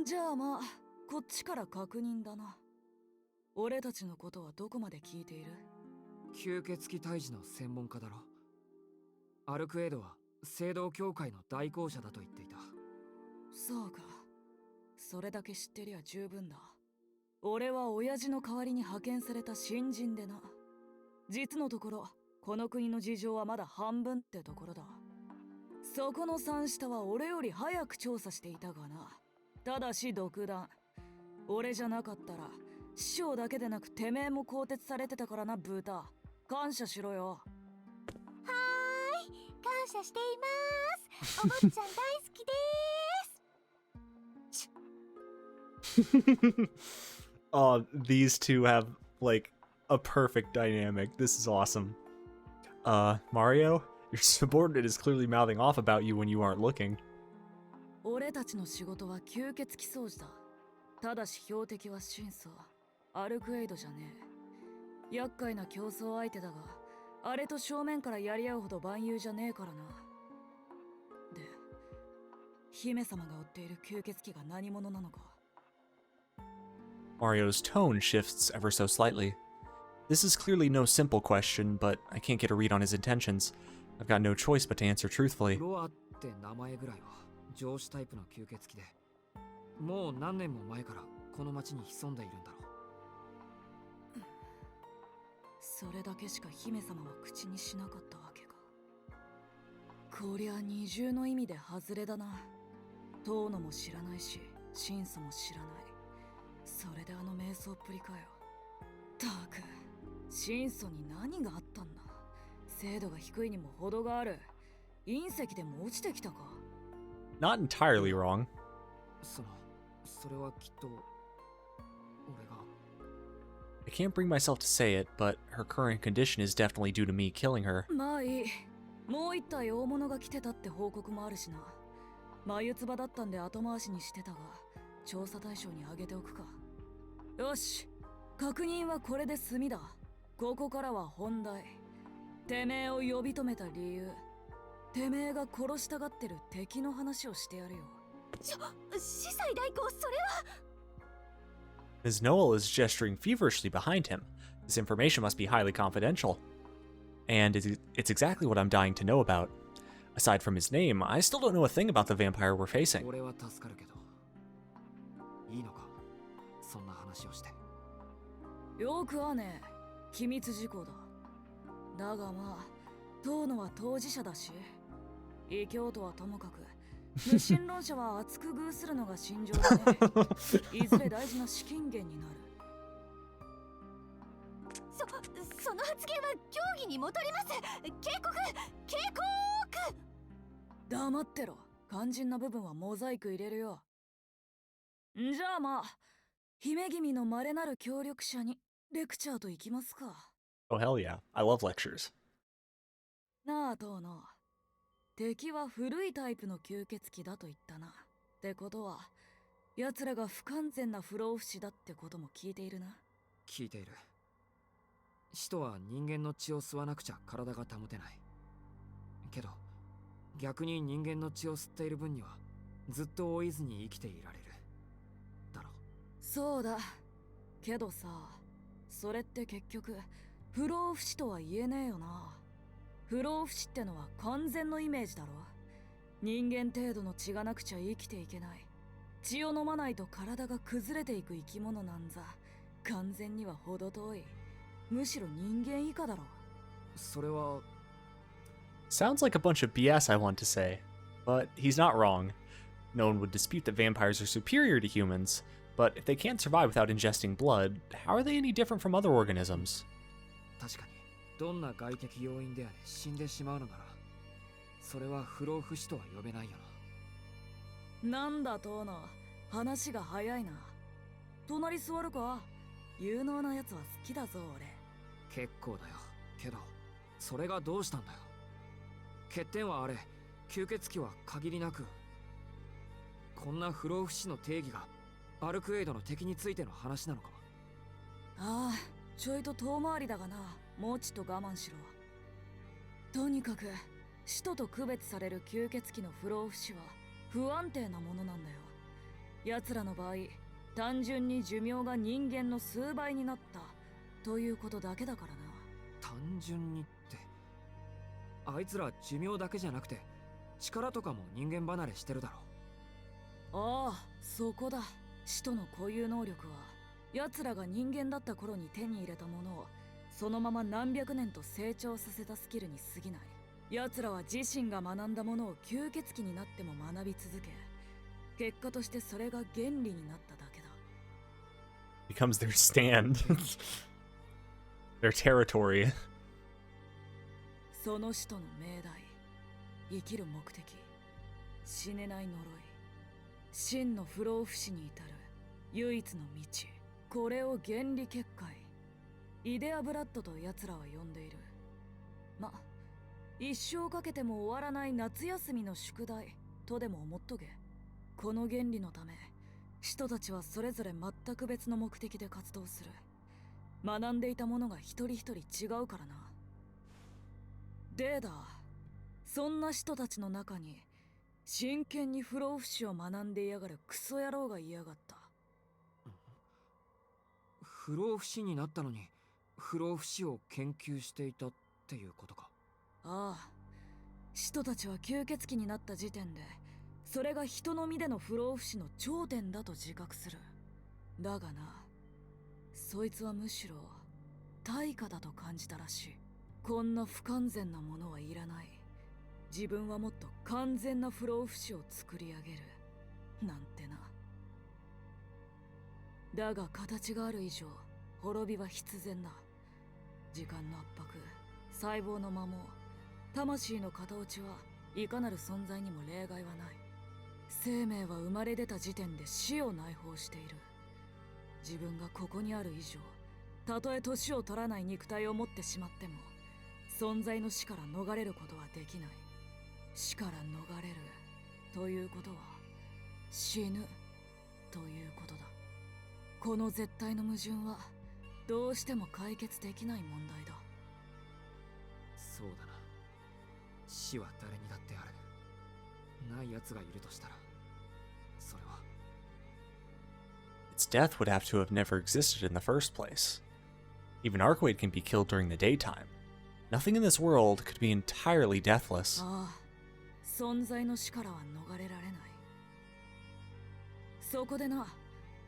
じゃあまあ、こっちから確認だな。俺たちのことはどこまで聞いている？吸血鬼退治の専門家だろ。アルクエイドは聖堂教会の代行者だと言っていた。そうか。それだけ知ってりゃ十分だ。俺は親父の代わりに派遣された新人でな。実のところ、この国の事情はまだ半分ってところだ。そこの三下は俺より早く調査していたがな。ただし独断。俺じゃなかったら、師匠だけでなくてめえも更迭されてたからな、ブータ。感謝しろよ。感謝しています。お坊ちゃん大好きです。Oh, these two have, like, a perfect dynamic. This is awesome. Mario? Your subordinate is clearly mouthing off about you when you aren't looking. 俺たちの仕事は吸血鬼掃除だ。ただし標的は真相。アルクエイドじゃねえ。厄介な競争相手だが、あれと正面からやり合うほど万有じゃねえからな。で、姫様が追っている吸血鬼が何者なのか。Mario's tone shifts ever so slightly. This is clearly no simple question, but I can't get a read on his intentions. I've got no choice but to answer truthfully. ロアって名前ぐらいは上司タイプの吸血鬼で、もう何年も前からこの町に潜んでいるんだろう。それだけしか姫様は口にしなかったわけか。こりゃ二重の意味で外れだな。遠野も知らないし、真相も知らない。それであの瞑想っぷりかよ。たく、真相に何があったんだ。精度が低いにも程がある。隕石でも落ちてきたか。Not entirely wrong. それはきっと俺が。I can't bring myself to say it, but her current condition is definitely due to me killing her. まあいい。もう一体大物が来てたって報告もあるしな。眉唾だったんで後回しにしてたが、調査対象に挙げておくか。よし、確認はこれで済みだ。ここからは本題。てめえを呼び止めた理由。てめえが殺したがってる敵の話をしてやるよ。司祭代行、それは。Ms. Noel is gesturing feverishly behind him. This information must be highly confidential. And it's exactly what I'm dying to know about. Aside from his name, I still don't know a thing about the vampire we're facing. 俺は助かるけど、いいのか、そんな話をして。よくはね、機密事項だ。だがまあ、遠野は当事者だし、異教とはともかく、無神論者は厚く遇するのが信条だね。いずれ大事な資金源になる。その発言は協議に戻ります。警告。黙ってろ。肝心な部分はモザイク入れるよ。んじゃあまあ、姫君の稀なる協力者にレクチャーといきますか。Oh, hell yeah. I love lectures. なあ、遠野。敵は古いタイプの吸血鬼だと言ったな。ってことは、奴らが不完全な不老不死だってことも聞いているな。聞いている。使徒は人間の血を吸わなくちゃ体が保てない。けど、逆に人間の血を吸っている分にはずっと老いずに生きていられる。だろ。そうだ。けどさ、それって結局、不老不死とは言えねえよな。不老不死ってのは完全のイメージだろ。人間程度の血がなくちゃ生きていけない。血を飲まないと体が崩れていく生き物なんざ完全には程遠い。むしろ人間以下だろ。それは Sounds like a bunch of BS, I want to say. But he's not wrong. No one would dispute that vampires are superior to humans, but if they can't survive without ingesting blood, how are they any different from other organisms? 確かにどんな外的要因であれ死んでしまうのなら、それは不老不死とは呼べないよな。なんだ遠野、話が早いな。隣座るか。有能なやつは好きだぞ俺。結構だよ。けどそれがどうしたんだよ。欠点はあれ、吸血鬼は限りなく、こんな不老不死の定義がアルクエイドの敵についての話なのか。ああ、ちょいと遠回りだがな。もうちっと我慢しろ。とにかく使徒と区別される吸血鬼の不老不死は不安定なものなんだよ。奴らの場合、単純に寿命が人間の数倍になったということだけだからな。単純にって、あいつら寿命だけじゃなくて力とかも人間離れしてるだろ。ああ、そこだ。使徒の固有能力は奴らが人間だった頃に手に入れたものをそのまま何百年と成長させたスキルに過ぎない。奴らは自身が学んだものを吸血鬼になっても学び続け、結果としてそれが原理になっただけだ。Becomes their stand. Their territory. その使徒の命題、生きる目的、死ねない呪い、真の不老不死に至る唯一の道、これを原理結界、イデアブラッドと奴らは呼んでいる。ま、一生かけても終わらない夏休みの宿題とでも思っとけ。この原理のため、人たちはそれぞれ全く別の目的で活動する。学んでいたものが一人一人違うからな。でだ、そんな人たちの中に真剣に不老不死を学んでいやがるクソ野郎がいやがった。不老不死になったのに不老不死を研究していたっていうことか。ああ、人たちは吸血鬼になった時点でそれが人の身での不老不死の頂点だと自覚する。だがな、そいつはむしろ対価だと感じたらしい。こんな不完全なものはいらない。自分はもっと完全な不老不死を作り上げる。なんてな。だが形がある以上、滅びは必然だ。時間の圧迫、細胞の摩耗、魂の型落ちはいかなる存在にも例外はない。生命は生まれ出た時点で死を内包している。自分がここにある以上、たとえ年を取らない肉体を持ってしまっても、存在の死から逃れることはできない。死から逃れるということは、死ぬということだ。この絶対の矛盾は、どうしても解決できない問題だ。そうだな。死は誰にだってある。ない奴がいるとしたら、それは。 Its death would have to have never existed in the first place. Even Archwade can be killed during the daytime. Nothing in this world could be entirely deathless. ああ、存在の死からは逃れられない。そこでな、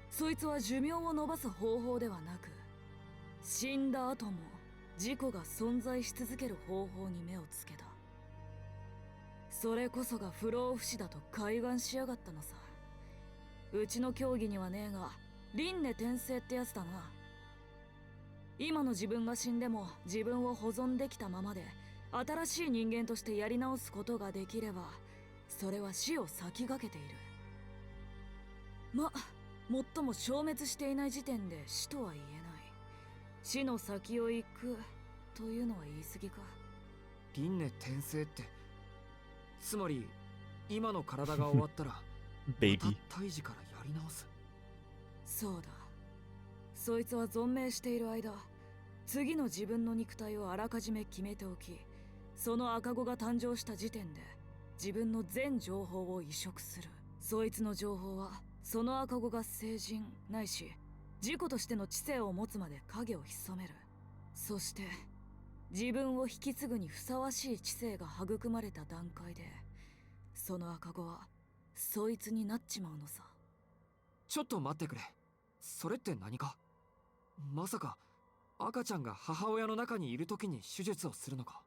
そいつは寿命を延ばす方法ではなく、死んだ後も自己が存在し続ける方法に目をつけた。それこそが不老不死だと開眼しやがったのさ。うちの競技にはねえが、輪廻転生ってやつだな。今の自分が死んでも自分を保存できたままで新しい人間としてやり直すことができれば、それは死を先駆けている。最も消滅していない時点で死とは言えない。死の先を行くというのは言い過ぎか。輪廻転生って、つまり今の体が終わったらBaby. また胎児からやり直す。そうだ。そいつは存命している間、次の自分の肉体をあらかじめ決めておき、その赤子が誕生した時点で自分の全情報を移植する。そいつの情報はその赤子が成人ないし自己としての知性を持つまで影を潜める。そして自分を引き継ぐにふさわしい知性が育まれた段階で、その赤子はそいつになっちまうのさ。ちょっと待ってくれ。それって何か。まさか赤ちゃんが母親の中にいる時に手術をするのか。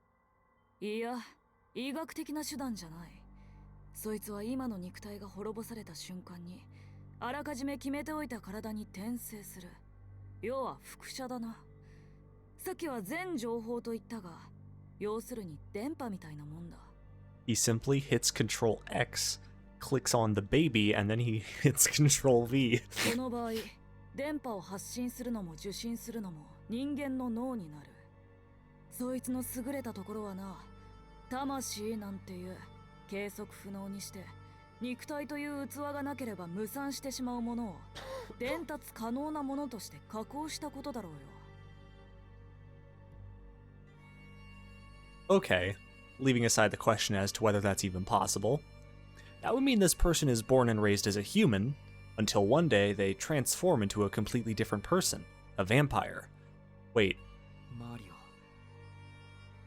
いや、医学的な手段じゃない。そいつは今の肉体が滅ぼされた瞬間にあらかじめ決めておいた体に転生する。要は複写だな。さっきは全情報と言ったが、要するに電波みたいなもんだ。He simply hits Control X, clicks on the baby, and then he hits Control V. この場合、電波を発信するのも受信するのも人間の脳になる。そいつの優れたところはな、魂なんていう計測不能にして肉体という器がなければ無産してしまうものを伝達可能なものとして加工したことだろうよ。Okay, leaving aside the question as to whether that's even possible, that would mean this person is born and raised as a human, until one day they transform into a completely different person, a vampire. Wait, マリオ。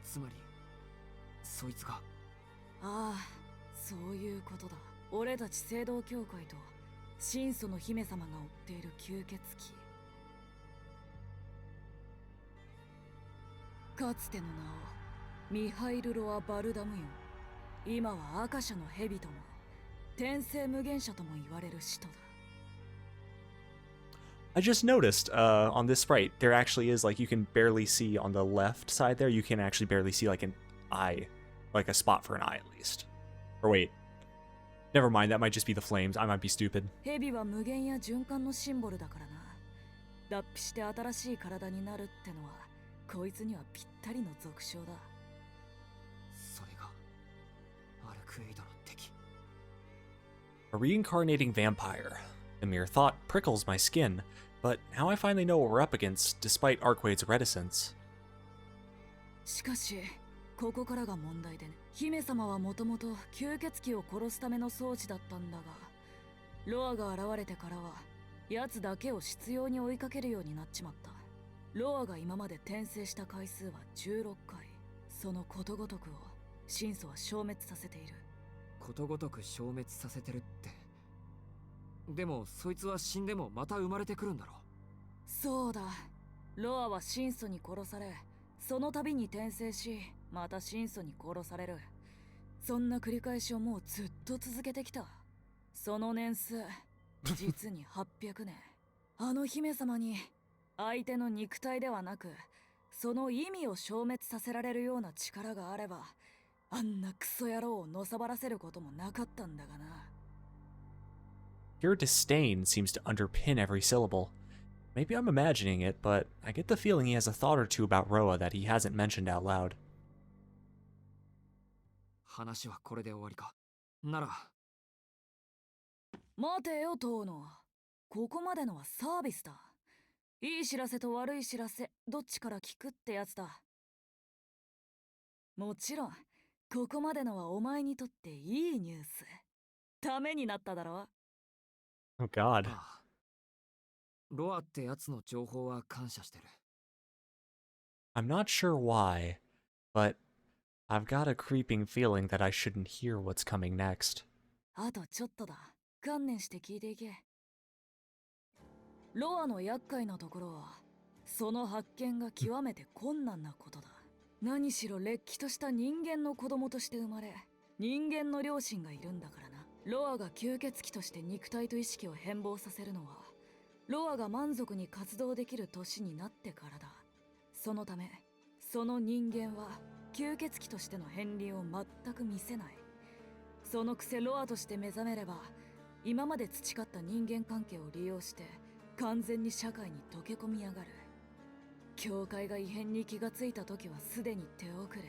つまりそいつが。ああ、そういうことだ。俺たち聖堂教会と神祖の姫様が追っている吸血鬼。かつての名をミハイル・ロア・バルダムヨン。今は赤社の蛇とも転生無限者とも言われる使徒だ。I just noticed on this sprite, there actually is, like, you can barely see on the left side there, you can actually barely see, like, an eye. like a spot for an eye at least. Or wait, never mind, that might just be the flames. I might be stupid. 蛇は無限や循環のシンボルだからな。脱皮して新しい体になるってのはこいつにはぴったりの俗称だ。それがアルクエイドの敵。 A reincarnating vampire. The mere thought prickles my skin, but now I finally know what we're up against, despite Arquade's reticence. しかしここからが問題でね。姫様はもともと吸血鬼を殺すための装置だったんだが、ロアが現れてからは奴だけを執拗に追いかけるようになっちまった。ロアが今まで転生した回数は16回。そのことごとくを神祖は消滅させている。ことごとく消滅させてるって。でもそいつは死んでもまた生まれてくるんだろ。そうだ。ロアは神祖に殺され、その度に転生し、また神祖に殺される。そんな繰り返しをもうずっと続けてきた。その年数実に800年。あの姫様に相手の肉体ではなく、その意味を消滅させられるような力があれば、あんなクソ野郎をのさばらせることもなかったんだがな。Pure disdain seems to underpin every syllable. Maybe I'm imagining it, but I get the feeling he has a thought or two about Roa that he hasn't mentioned out loud. 話はこれで終わりか。なら。待てよ、遠野。ここまでのはサービスだ。いい知らせと悪い知らせ、どっちから聞くってやつだ。もちろん、ここまでのはお前にとっていいニュース。ためになっただろ。Oh god. ああ、ロアってやつの情報は感謝してる。I'm not sure why, but I've got a creeping feeling that I shouldn't hear what's coming next. あとちょっとだ。観念して聞いていけ。ロアの厄介なところは、その発見が極めて困難なことだ。何しろれっきとした人間の子供として生まれ、人間の両親がいるんだからな。ロアが吸血鬼として肉体と意識を変貌させるのは、ロアが満足に活動できる年になってからだ。そのため、その人間は吸血鬼としての片鱗を全く見せない。そのくせロアとして目覚めれば、今まで培った人間関係を利用して完全に社会に溶け込みやがる。教会が異変に気がついた時はすでに手遅れ。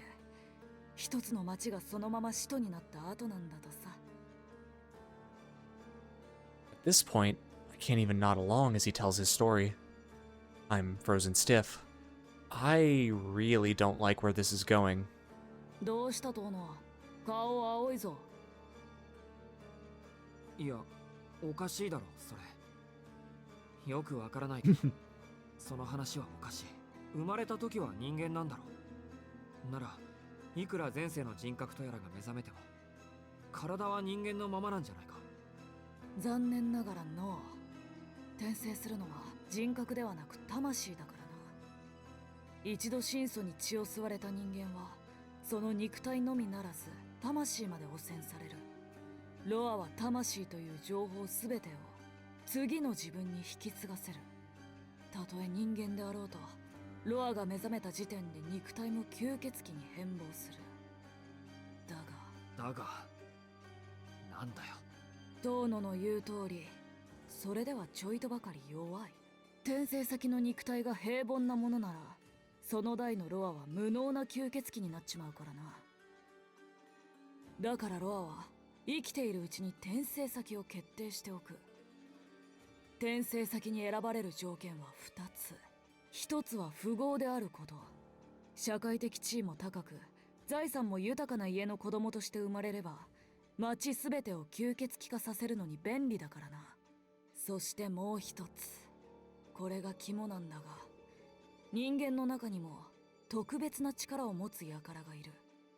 一つの町がそのまま使徒になった後なんだとさ。At this point, I can't even nod along as he tells his story. I'm frozen stiff. I really don't like where this is going. どうしたとの？顔青いぞ。いや、おかしいだろ、それ。よくわからないけど、その話はおかしい。生まれた時は人間なんだろう。なら、いくら前世の人格とやらが目覚めても、体は人間のままなんじゃないか。残念ながらの転生するのは人格ではなく魂だからな。一度神祖に血を吸われた人間は、その肉体のみならず魂まで汚染される。ロアは魂という情報すべてを次の自分に引き継がせる。たとえ人間であろうと、ロアが目覚めた時点で肉体も吸血鬼に変貌する。だがなんだよ。遠野の言う通り、それではちょいとばかり弱い。転生先の肉体が平凡なものなら、その代のロアは無能な吸血鬼になっちまうからな。だからロアは生きているうちに転生先を決定しておく。転生先に選ばれる条件は2つ。1つは富豪であること。社会的地位も高く、財産も豊かな家の子供として生まれれば、町すべてを吸血鬼化させるのに便利だからな。そしてもう一つ。これが肝なんだが、人間の中にも特別な力を持つ輩がいる。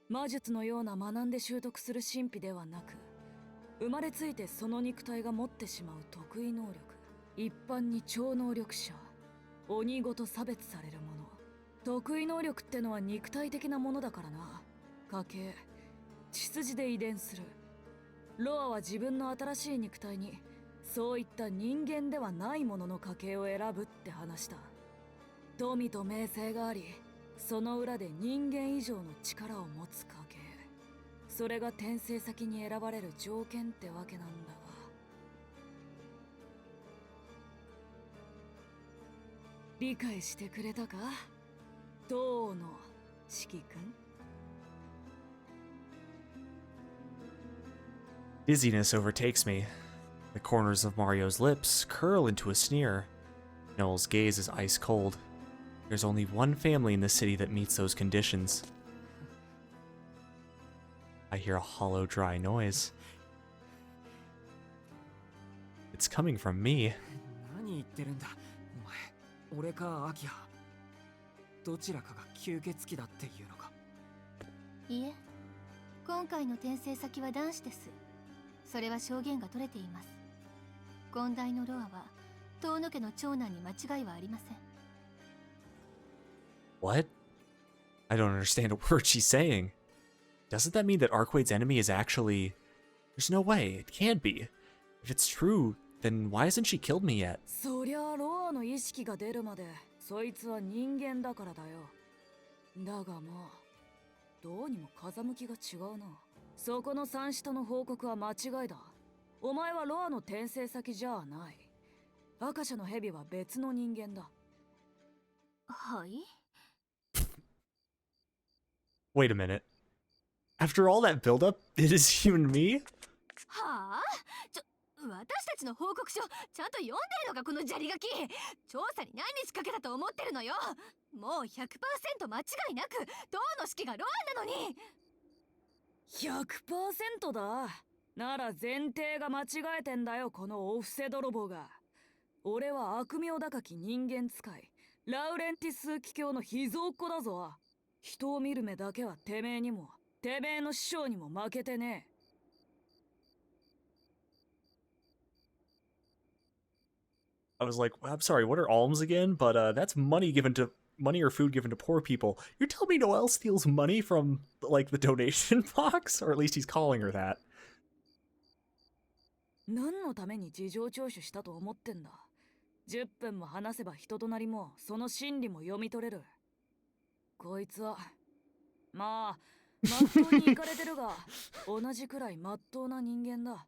魔術のような学んで習得する神秘ではなく、生まれついてその肉体が持ってしまう得意能力。一般に超能力者、鬼ごと差別されるもの。得意能力ってのは肉体的なものだからな。家系、血筋で遺伝する。ロアは自分の新しい肉体にそういった人間ではないものの家系を選ぶって話した。富と名声があり、その裏で人間以上の力を持つ家系。それが転生先に選ばれる条件ってわけなんだわ。理解してくれたか、当の四季君。Dizziness overtakes me. The corners of Mario's lips curl into a sneer. Noel's gaze is ice cold. There's only one family in the city that meets those conditions. I hear a hollow, dry noise. It's coming from me. 何言ってるんだお前。俺かアキハ、どちらかが吸血鬼だっていうのか。いえ、今回の転生先は男子です。それは証言が取れています。権代のロアは遠野家の長男に間違いはありません。What? I don't understand a word she's saying. Doesn't that mean that Arquade's enemy is actually... There's no way, it can't be. If it's true, then why hasn't she killed me yet? そりゃロアの意識が出るまでそいつは人間だからだよ。だがまあどうにも風向きが違うな。そこの三下の報告は間違いだ。お前はロアの転生先じゃない。赤社の蛇は別の人間だ。はい。 Wait a minute. After all that buildup, it is you and me? はあ、私たちの報告書ちゃんと読んでるのかこの砂利ガキ。調査に何日かけたと思ってるのよ。もう 100% 間違いなく当の式がロアなのに。 100% だ。なら前提が間違えてんだよ、このお布施泥棒が。俺は悪名高き人間使いラウレンティス騎卿の秘蔵っ子だぞ。人を見る目だけはてめえにもてめえの師匠にも負けてねえ。I was like, I'm sorry, what are alms again? But that's money or food given to poor people. You're telling me Noelle steals money from, like, the donation box? Or at least he's calling her that. 何のために事情聴取したと思ってんだ。10分も話せば人となりもその心理も読み取れる。こいつはまあまっとうにイカれてるが同じくらいまっとうな人間だ。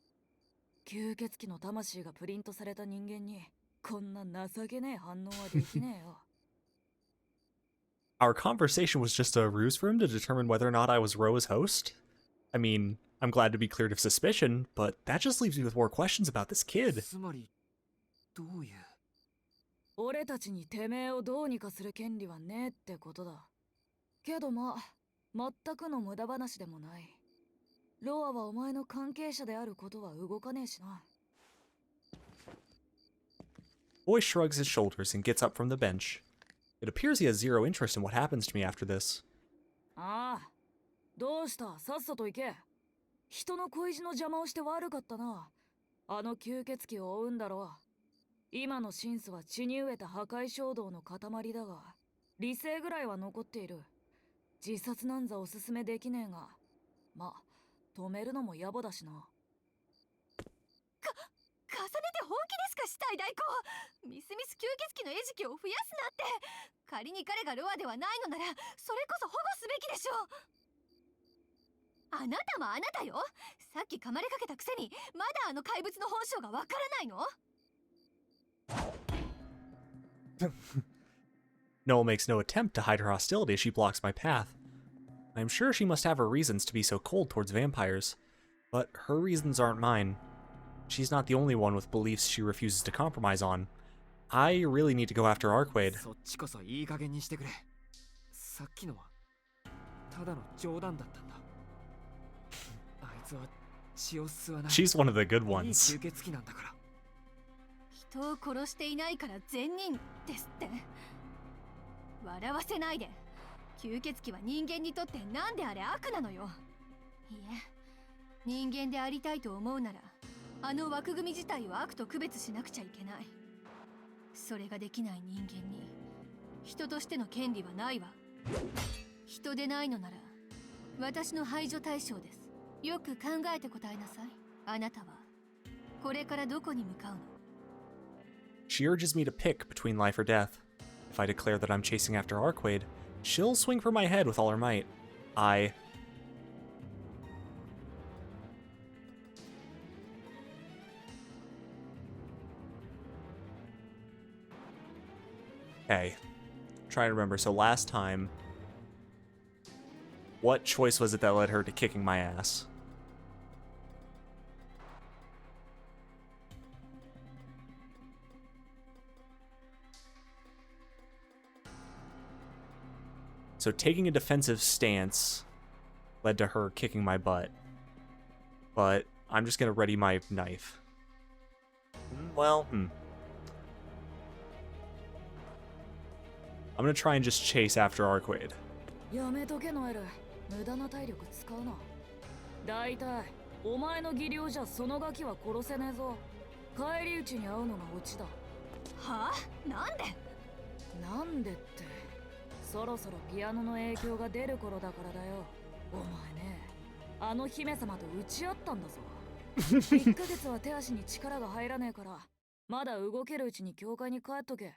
吸血鬼の魂がプリントされた人間にこんな情けねえ反応はできねえよ。Our conversation was just a ruse for him to determine whether or not I was Roa's host? I mean, I'm glad to be cleared of suspicion, but that just leaves me with more questions about this kid. つまりどういう。俺たちにてめえをどうにかする権利はねえってことだ。けどまあ全くの無駄話でもない。ロアはお前の関係者であることは動かねえしな。Boy shrugs his shoulders and gets up from the bench. It appears he has zero interest in what happens to me after this. ああ、どうした、さっさと行け。人の恋路の邪魔をして悪かったな。あの吸血鬼を追うんだろう。今の真相は血に飢えた破壊衝動の塊だが、理性ぐらいは残っている。自殺なんざおすすめできねえが、まあ止めるのも野暮だしな。重ねて本気ですか、死体代行。みすみす吸血鬼の餌食を増やすなって。仮に彼がロアではないのならそれこそ保護すべきでしょう。あなたもあなたよ。さっき噛まれかけたくせにまだあの怪物の本性がわからないの。Noelle makes no attempt to hide her hostility as she blocks my path. I'm sure she must have her reasons to be so cold towards vampires, but her reasons aren't mine. She's not the only one with beliefs she refuses to compromise on. I really need to go after Arquade. そっちこそいい加減にしてくれ。さっきのはただの冗談だったんだ。あいつは血を吸わない。 She's one of the good いい ones. 吸血鬼なんだから。人を殺していないから善人ですって。笑わせないで。吸血鬼は人間にとってなんであれ悪なのよ。いえ、人間でありたいと思うならあの枠組み自体を悪と区別しなくちゃいけない。それができない人間に人としての権利はないわ。人でないのなら私の排除対象です。よく考えて答えなさい。あなたはこれからどこに向かうの？ She urges me to pick between life or death. If I declare that I'm chasing after Arquade, she'll swing for my head with all her might. Okay. Trying to remember. So last time, what choice was it that led her to kicking my ass? So taking a defensive stance led to her kicking my butt. But I'm just gonna ready my knife. Well, I'm gonna try and just chase after Arquaid. やめとけノエル。無駄な体力使うな。だいたいお前の技量じゃそのガキは殺せねえぞ。返り討ちに遭うのがオチだ。はあ、なんで？なんでって、そろそろピアノの影響が出る頃だからだよ。お前ね、あの姫様と打ち合ったんだぞ。1ヶ月は手足に力が入らねえから、まだ動けるうちに教会に帰っとけ。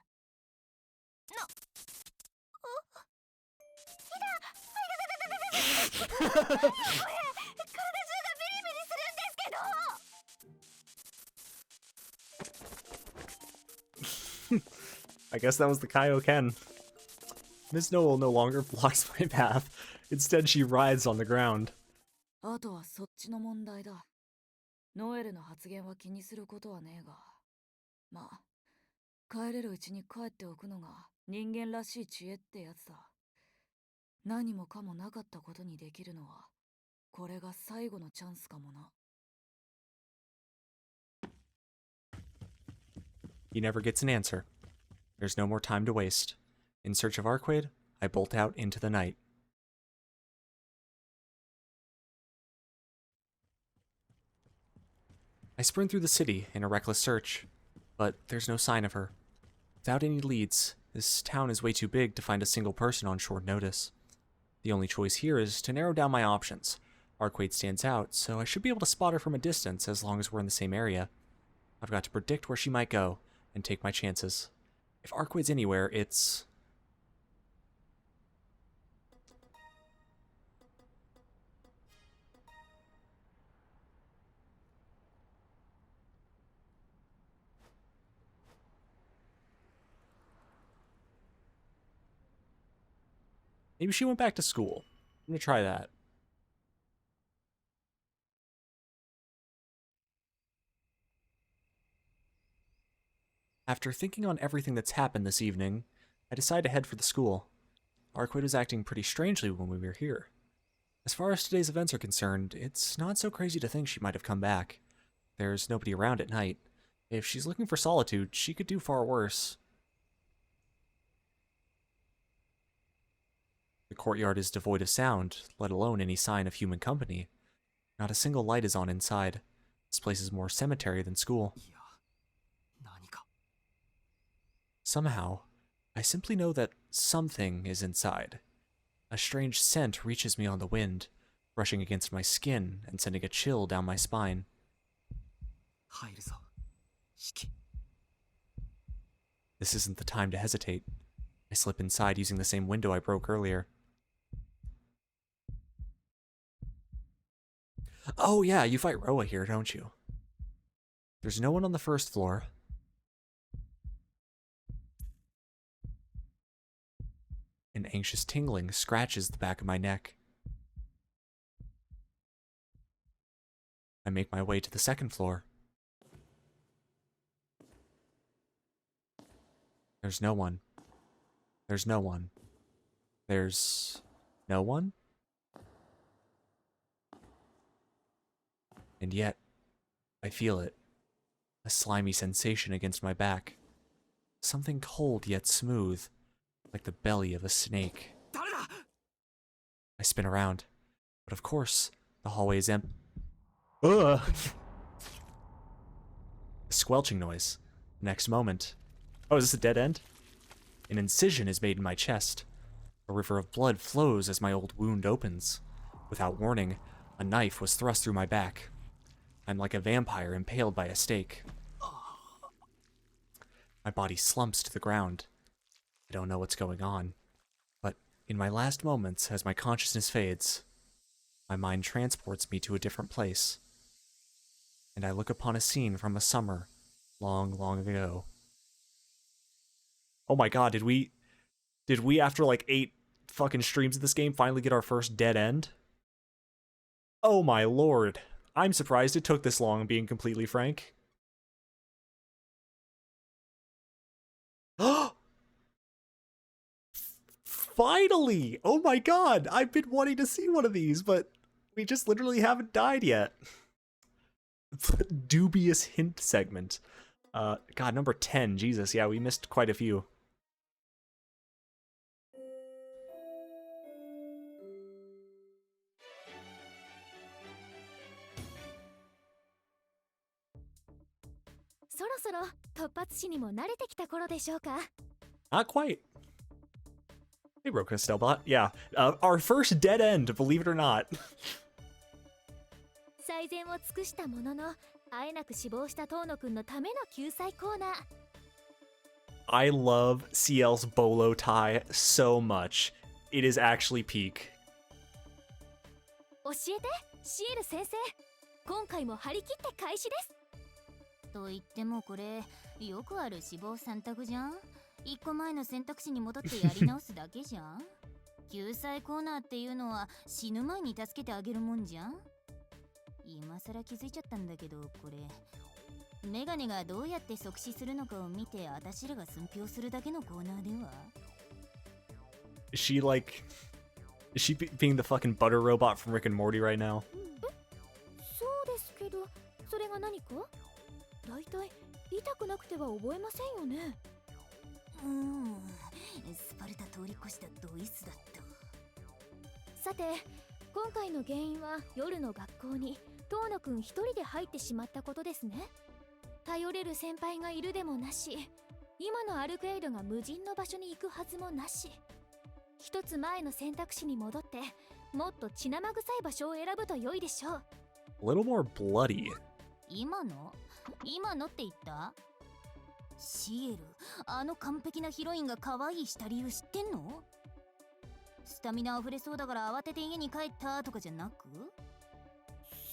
I guess that was the Kaioken. Miss Noel no longer blocks my path. Instead, she writhes on the ground. あとはそっちの問題だ。ノエルの発言は気にすることはねえが。まあ、帰れるうちに帰っておくのが人間らしい知恵ってやつだ。何もかもなかったことにできるのは、これが最後のチャンスかもな。He never gets an answer. There's no more time to waste. In search of Arquaid, I bolt out into the night. I sprint through the city in a reckless search, but there's no sign of her. Without any leads, this town is way too big to find a single person on short notice. The only choice here is to narrow down my options. Arquaid stands out, so I should be able to spot her from a distance as long as we're in the same area. I've got to predict where she might go and take my chances. If Arquaid's anywhere, it's... Maybe she went back to school. I'm gonna try that. After thinking on everything that's happened this evening, I decide to head for the school. Arquaid was acting pretty strangely when we were here. As far as today's events are concerned, it's not so crazy to think she might have come back. There's nobody around at night. If she's looking for solitude, she could do far worse. The courtyard is devoid of sound, let alone any sign of human company. Not a single light is on inside. This place is more cemetery than school. Somehow, I simply know that something is inside. A strange scent reaches me on the wind, brushing against my skin and sending a chill down my spine. This isn't the time to hesitate. I slip inside using the same window I broke earlier. Oh yeah, you fight Roa here, don't you? There's no one on the first floor. An anxious tingling scratches the back of my neck. I make my way to the second floor. There's no one. There's no one. There's no one? And yet, I feel it. A slimy sensation against my back. Something cold yet smooth, like the belly of a snake. I spin around, but of course, the hallway is empty. Ugh! A squelching noise. Next moment. Oh, is this a dead end? An incision is made in my chest. A river of blood flows as my old wound opens. Without warning, a knife was thrust through my back. I'm like a vampire impaled by a stake. My body slumps to the ground. I don't know what's going on, but in my last moments, as my consciousness fades, my mind transports me to a different place, and I look upon a scene from a summer long, long ago. Oh my god, did we after like 8 fucking streams of this game finally get our first dead end? Oh my lord. I'm surprised it took this long, being completely frank. Finally! Oh my god, I've been wanting to see one of these, but we just literally haven't died yet. Dubious hint segment. God, number 10. Jesus, yeah, we missed quite a few. Not quite. Hey, Roka Stelbot. Yeah, our first dead end, believe it or not. 最善を尽くしたものの、あえなく死亡した遠野くんのための救済コーナー。I love CL's bolo tie so much. It is actually peak. 教えて、シエル先生。今回も張り切って開始です。と言ってもこれ、よくある死亡3択じゃん。1個前の選択肢に戻ってやり直すだけじゃん。救済コーナーっていうのは死ぬ前に助けてあげるもんじゃん。今さら気づいちゃったんだけど、これメガネがどうやって即死するのかを見て私らが寸評するだけのコーナーでは。 Is she being the fucking butter robot from Rick and Morty right now? そうですけど、それが何か？だいたい痛くなくては覚えませんよね。スパルタ通り越したドイツだった。さて、今回の原因は夜の学校に遠野くん一人で入ってしまったことですね。頼れる先輩がいるでもなし、今のアルクエイドが無人の場所に行くはずもなし。一つ前の選択肢に戻ってもっと血生臭い場所を選ぶと良いでしょう。 A little more bloody. 今のって言った？シエル、あの完璧なヒロインが可愛いした理由知ってんの？スタミナ溢れそうだから慌てて家に帰ったとかじゃなく？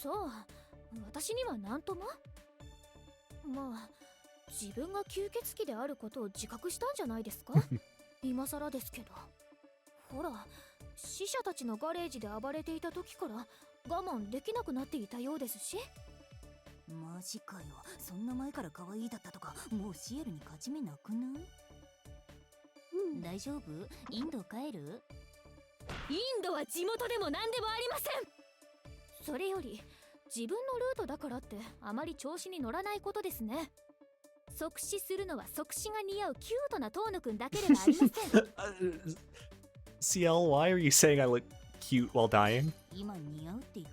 さあ、私には何とも。まあ、自分が吸血鬼であることを自覚したんじゃないですか？今更ですけど。ほら、死者たちのガレージで暴れていた時から我慢できなくなっていたようですし。マジかよ、そんな前から可愛いだったとか、もうシエルに勝ち目なくない？大丈夫？インド帰る？インドは地元でも何でもありません。それより自分のルートだからってあまり調子に乗らないことですね。即死するのは即死が似合うキュートな遠野くんだけではありません。CL, why are you saying I look cute while dying? 今似合うって言っ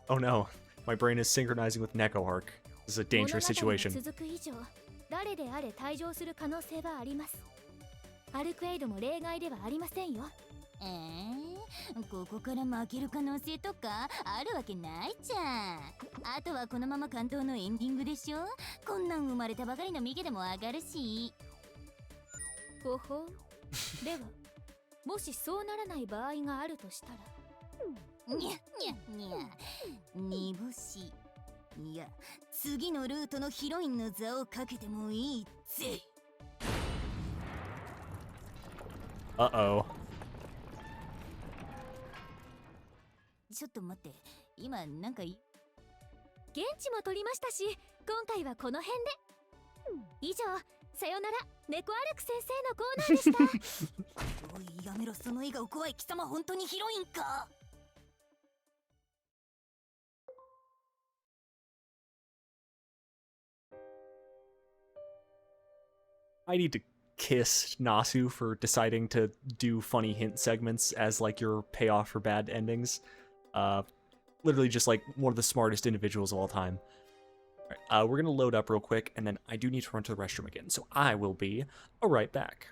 た？ Oh no, my brain is synchronizing with Nekoark. This is a dangerous situation. 続く以上、誰であれ退場する可能性はあります。アルクエイドも例外ではありませんよ。ここから負ける可能性とかあるわけないじゃん。あとはこのまま関東のエンディングでしょ。こんなん生まれたばかりのミゲでも上がるし。ほほでは、もしそうならない場合があるとしたら、にゃにゃにゃ、煮干し、いや、次のルートのヒロインの座をかけてもいいぜ。Uh-oh. ちょっと待って、今なんか現地も取りましたし、今回はこの辺で。以上、さよなら、ネコアルク先生のコーナーでした。おい、やめろ、その笑顔怖い。貴様本当にヒロインかI need to kiss Nasu for deciding to do funny hint segments as like your payoff for bad endings. Literally just like one of the smartest individuals of all time. All right, we're gonna load up real quick, and then I do need to run to the restroom again, so I will be right back.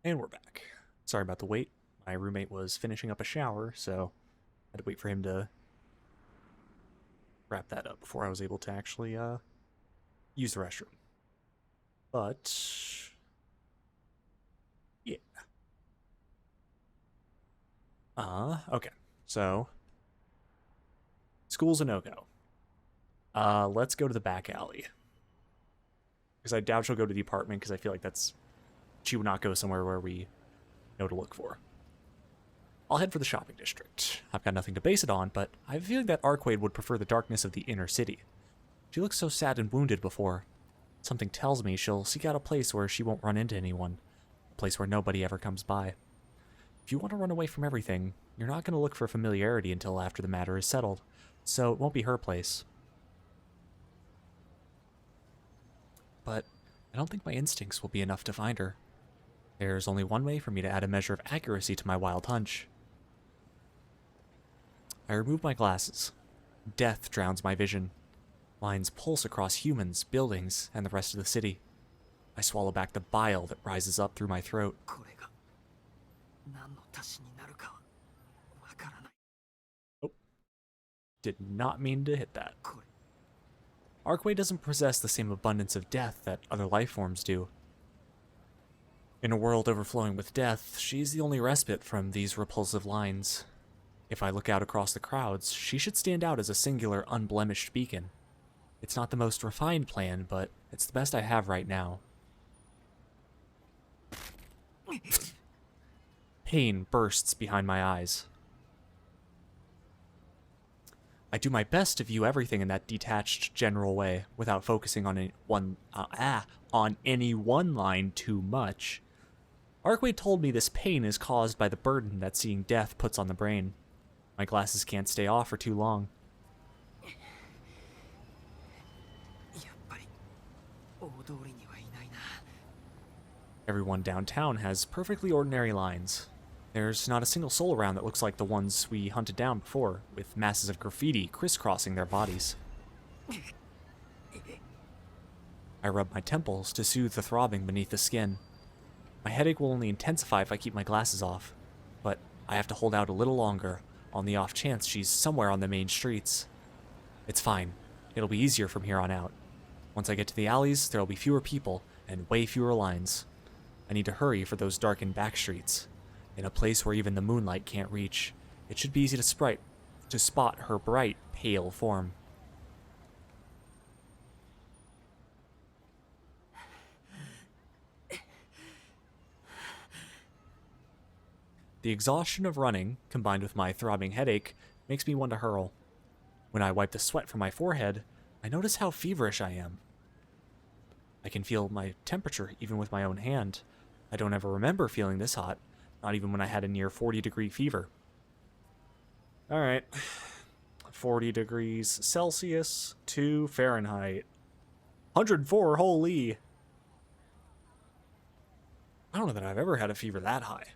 And we're back. Sorry about the wait. My roommate was finishing up a shower, so I had to wait for him to wrap that up before I was able to actually use the restroom. But yeah. Okay. So school's a no-go. Let's go to the back alley. Because I doubt she'll go to the apartment, because I feel like she would not go somewhere where we know to look for. I'll head for the shopping district. I've got nothing to base it on, but I have a feeling that Arquaid would prefer the darkness of the inner city. She looked so sad and wounded before. Something tells me she'll seek out a place where she won't run into anyone. A place where nobody ever comes by. If you want to run away from everything, you're not going to look for familiarity until after the matter is settled, so it won't be her place. But I don't think my instincts will be enough to find her. There's only one way for me to add a measure of accuracy to my wild hunch. I remove my glasses. Death drowns my vision. Lines pulse across humans, buildings, and the rest of the city. I swallow back the bile that rises up through my throat. Oh. Did not mean to hit that. Arquaid doesn't possess the same abundance of death that other life forms do. In a world overflowing with death, she's the only respite from these repulsive lines. If I look out across the crowds, she should stand out as a singular, unblemished beacon. It's not the most refined plan, but it's the best I have right now. Pain bursts behind my eyes. I do my best to view everything in that detached, general way, without focusing on any one line too much. Arquaid told me this pain is caused by the burden that seeing death puts on the brain. My glasses can't stay off for too long. Everyone downtown has perfectly ordinary lines. There's not a single soul around that looks like the ones we hunted down before, with masses of graffiti crisscrossing their bodies. I rub my temples to soothe the throbbing beneath the skin. My headache will only intensify if I keep my glasses off, but I have to hold out a little longer, on the off chance she's somewhere on the main streets. It's fine. It'll be easier from here on out. Once I get to the alleys, there'll be fewer people, and way fewer lines. I need to hurry for those darkened back streets. In a place where even the moonlight can't reach, it should be easy to spot her bright, pale form. The exhaustion of running, combined with my throbbing headache, makes me want to hurl. When I wipe the sweat from my forehead, I notice how feverish I am. I can feel my temperature even with my own hand. I don't ever remember feeling this hot, not even when I had a near 40-degree fever. Alright. 40 degrees Celsius to Fahrenheit. 104, holy! I don't know that I've ever had a fever that high.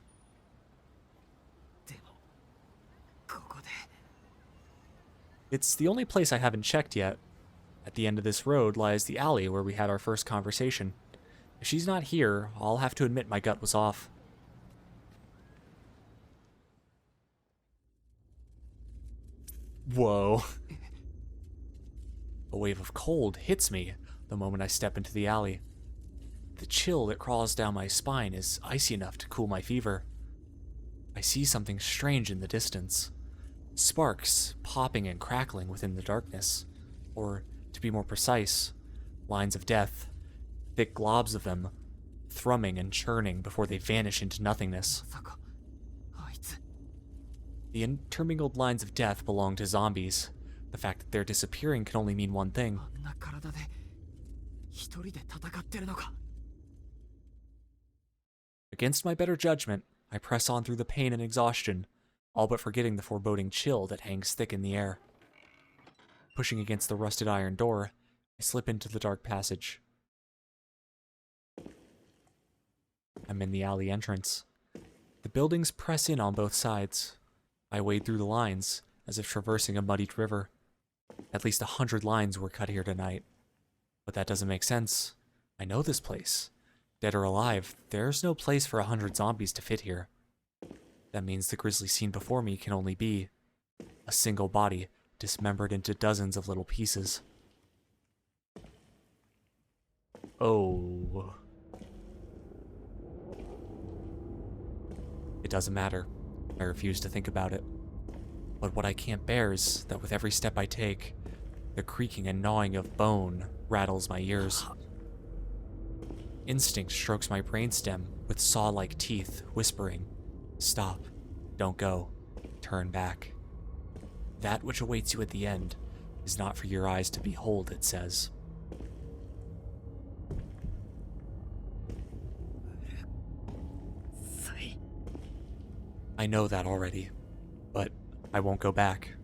It's the only place I haven't checked yet. At the end of this road lies the alley where we had our first conversation. If she's not here, I'll have to admit my gut was off. Whoa. A wave of cold hits me the moment I step into the alley. The chill that crawls down my spine is icy enough to cool my fever. I see something strange in the distance. Sparks popping and crackling within the darkness. Or, to be more precise, lines of death. Thick globs of them, thrumming and churning before they vanish into nothingness. The intermingled lines of death belong to zombies. The fact that they're disappearing can only mean one thing. Against my better judgment, I press on through the pain and exhaustion, all but forgetting the foreboding chill that hangs thick in the air. Pushing against the rusted iron door, I slip into the dark passage. I'm in the alley entrance. The buildings press in on both sides. I wade through the lines, as if traversing a muddied river. At least 100 lines were cut here tonight. But that doesn't make sense. I know this place. Dead or alive, there's no place for 100 zombies to fit here. That means the grisly scene before me can only be a single body dismembered into dozens of little pieces. Oh. It doesn't matter. I refuse to think about it. But what I can't bear is that with every step I take, the creaking and gnawing of bone rattles my ears. Instinct strokes my brainstem with saw-like teeth, whispering, "Stop. Don't go. Turn back. That which awaits you at the end is not for your eyes to behold," it says. I know that already, but I won't go back.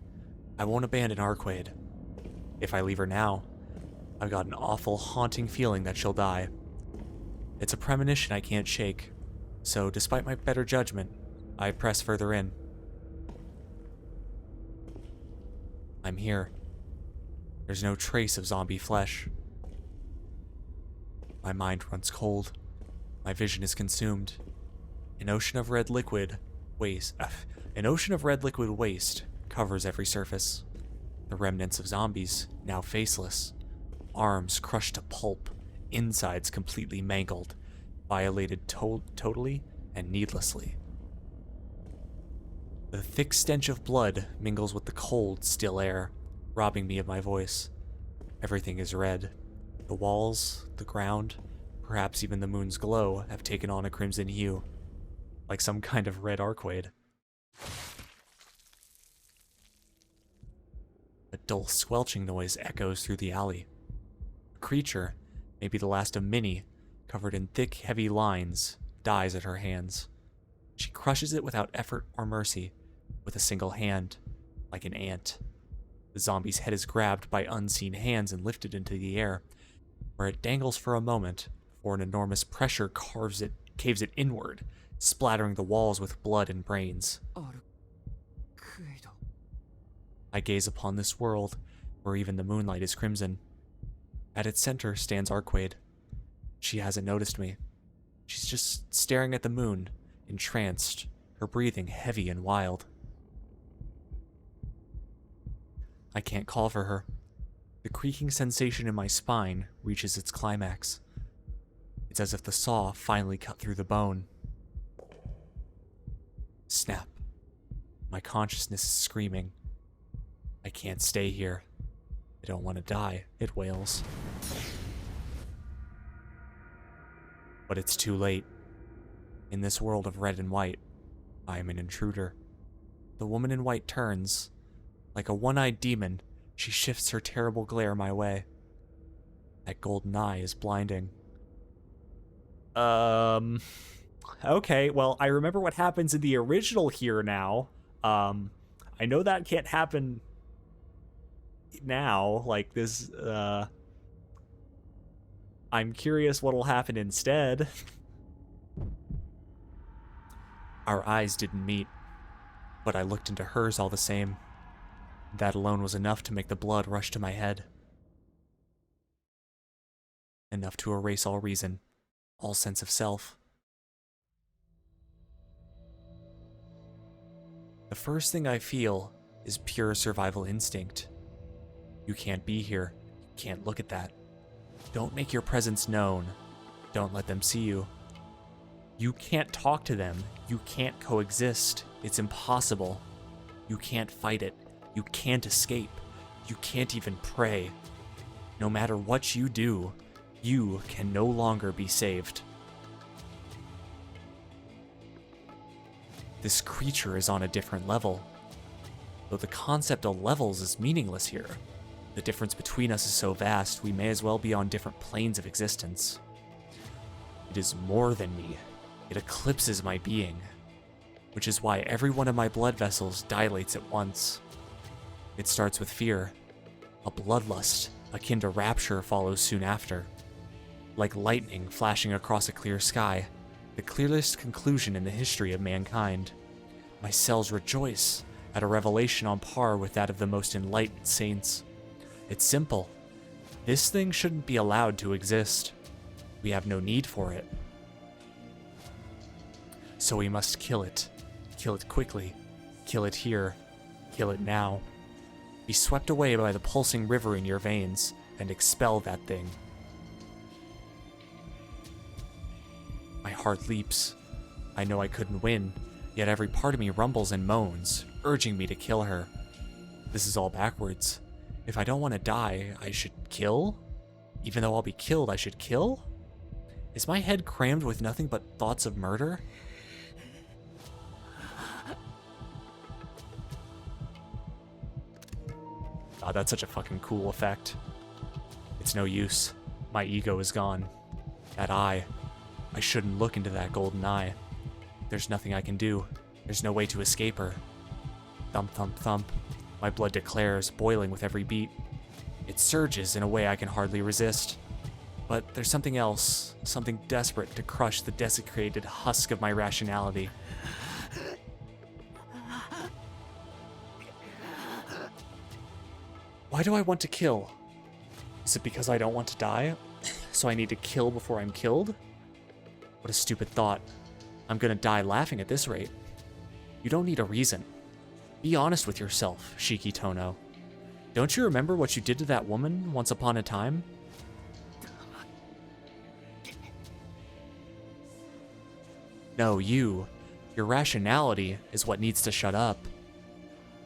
I won't abandon Arquaid. If I leave her now, I've got an awful, haunting feeling that she'll die. It's a premonition I can't shake, so despite my better judgment, I press further in. I'm here. There's no trace of zombie flesh. My mind runs cold. My vision is consumed. An ocean of red liquid waste covers every surface. The remnants of zombies, now faceless, arms crushed to pulp, insides completely mangled, violated totally and needlessly. The thick stench of blood mingles with the cold, still air, robbing me of my voice. Everything is red. The walls, the ground, perhaps even the moon's glow have taken on a crimson hue, like some kind of red Arquaid. A dull squelching noise echoes through the alley. A creature, maybe the last of many, covered in thick, heavy lines, dies at her hands. She crushes it without effort or mercy, with a single hand, like an ant. The zombie's head is grabbed by unseen hands and lifted into the air, where it dangles for a moment before an enormous pressure caves it inward, splattering the walls with blood and brains. I gaze upon this world, where even the moonlight is crimson. At its center stands Arquaid. She hasn't noticed me. She's just staring at the moon, entranced, her breathing heavy and wild. I can't call for her. The creaking sensation in my spine reaches its climax. It's as if the saw finally cut through the bone. Snap. My consciousness is screaming. I can't stay here. I don't want to die, it wails. But it's too late. In this world of red and white, I am an intruder. The woman in white turns. Like a one-eyed demon, she shifts her terrible glare my way. That golden eye is blinding. Okay, well, I remember what happens in the original here now. I know that can't happen now, like this, I'm curious what'll happen instead. Our eyes didn't meet, but I looked into hers all the same. That alone was enough to make the blood rush to my head. Enough to erase all reason, all sense of self. The first thing I feel is pure survival instinct. You can't be here. You can't look at that. Don't make your presence known. Don't let them see you. You can't talk to them. You can't coexist. It's impossible. You can't fight it. You can't escape. You can't even pray. No matter what you do, you can no longer be saved. This creature is on a different level. Though the concept of levels is meaningless here. The difference between us is so vast, we may as well be on different planes of existence. It is more than me. It eclipses my being, which is why every one of my blood vessels dilates at once. It starts with fear. A bloodlust, akin to rapture, follows soon after. Like lightning flashing across a clear sky, the clearest conclusion in the history of mankind. My cells rejoice at a revelation on par with that of the most enlightened saints. It's simple. This thing shouldn't be allowed to exist. We have no need for it. So we must kill it. Kill it quickly. Kill it here. Kill it now. Be swept away by the pulsing river in your veins, and expel that thing. My heart leaps. I know I couldn't win, yet every part of me rumbles and moans, urging me to kill her. This is all backwards. If I don't want to die, I should kill? Even though I'll be killed, I should kill? Is my head crammed with nothing but thoughts of murder? God, that's such a fucking cool effect. It's no use. My ego is gone. That eye. I shouldn't look into that golden eye. There's nothing I can do. There's no way to escape her. Thump, thump, thump. My blood declares, boiling with every beat. It surges in a way I can hardly resist. But there's something else, something desperate to crush the desecrated husk of my rationality. Why do I want to kill? Is it because I don't want to die? So I need to kill before I'm killed? What a stupid thought. I'm gonna die laughing at this rate. You don't need a reason. Be honest with yourself, Shiki Tono. Don't you remember what you did to that woman once upon a time? No, you. Your rationality is what needs to shut up.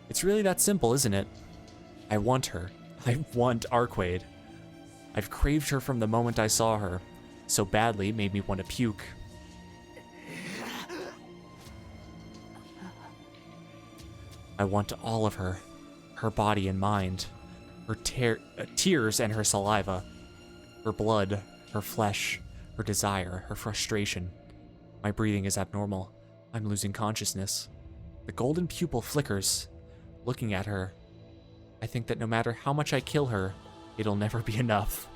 It's really that simple, isn't it? I want her. I want Arquaid. I've craved her from the moment I saw her. So badly it made me want to puke. I want all of her. Her body and mind. Her tears and her saliva. Her blood. Her flesh. Her desire. Her frustration. My breathing is abnormal. I'm losing consciousness. The golden pupil flickers. Looking at her. I think that no matter how much I kill her, it'll never be enough.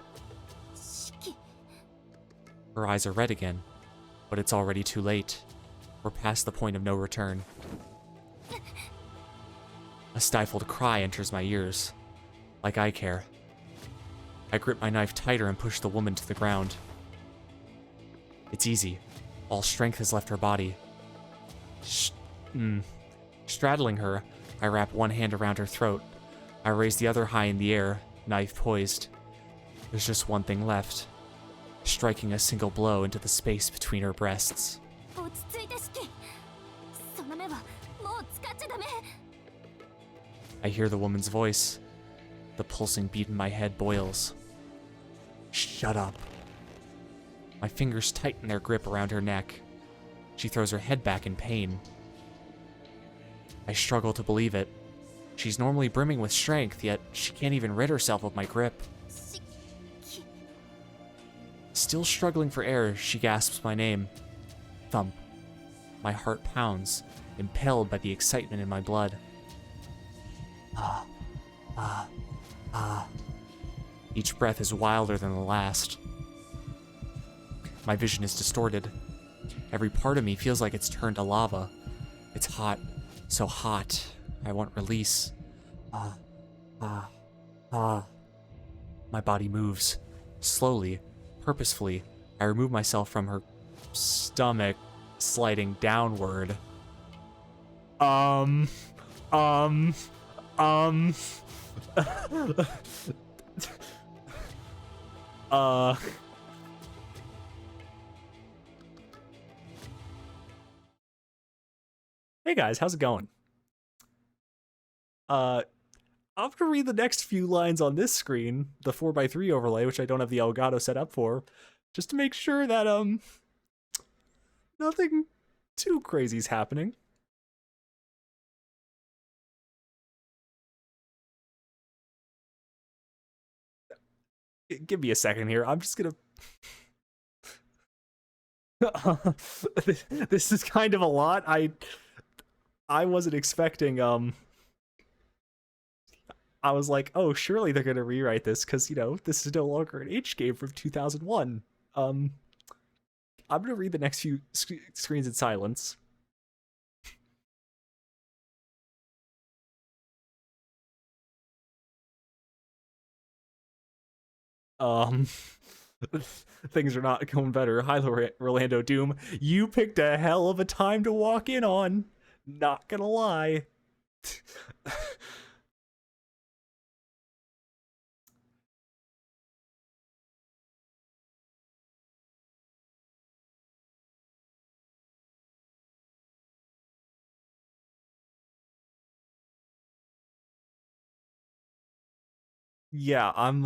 Her eyes are red again, but it's already too late. We're past the point of no return. A stifled cry enters my ears. Like I care. I grip my knife tighter and push the woman to the ground. It's easy. All strength has left her body. Straddling her, I wrap one hand around her throat. I raise the other high in the air, knife poised. There's just one thing left. Striking a single blow into the space between her breasts. I hear the woman's voice. The pulsing beat in my head boils. Shut up. My fingers tighten their grip around her neck. She throws her head back in pain. I struggle to believe it. She's normally brimming with strength, yet she can't even rid herself of my grip. Still struggling for air, she gasps my name. Thump. My heart pounds, impelled by the excitement in my blood. Each breath is wilder than the last. My vision is distorted. Every part of me feels like it's turned to lava. It's hot, so hot. I want release. My body moves. Slowly, purposefully, I remove myself from her stomach, sliding downward. Hey guys, how's it going? I'm gonna read the next few lines on this screen, the 4x3 overlay, which I don't have the Elgato set up for, just to make sure that, nothing too crazy's happening. Give me a second here, I'm just gonna... This is kind of a lot. I wasn't expecting, I was like, oh, surely they're gonna rewrite this, because, you know, this is no longer an H game from 2001. I'm gonna read the next few screens in silence. Things are not going better. Hi, Rolando Doom. You picked a hell of a time to walk in on. Not gonna lie. Yeah, I'm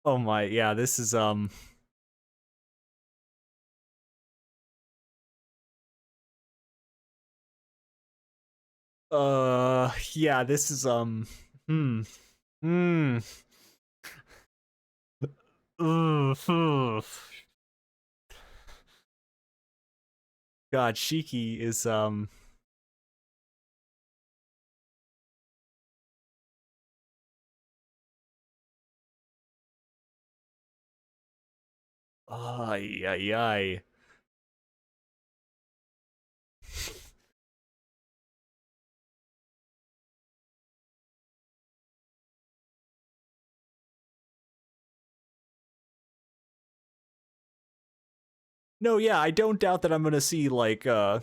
Oh my, yeah, this is yeah, this is hmm. Hmm. Ugh. God, Shiki is ay ay ay. No, yeah, I don't doubt that I'm gonna see like I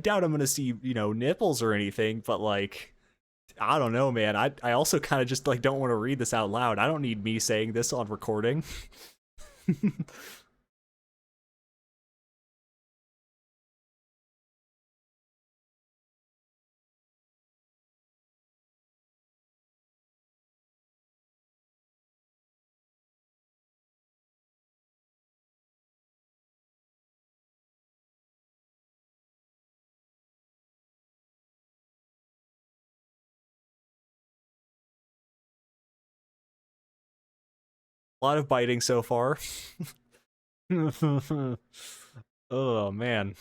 doubt I'm gonna see, you know, nipples or anything, but like I don't know, man. I also kind of just like don't want to read this out loud. I don't need me saying this on recording. A lot of biting so far. Oh man.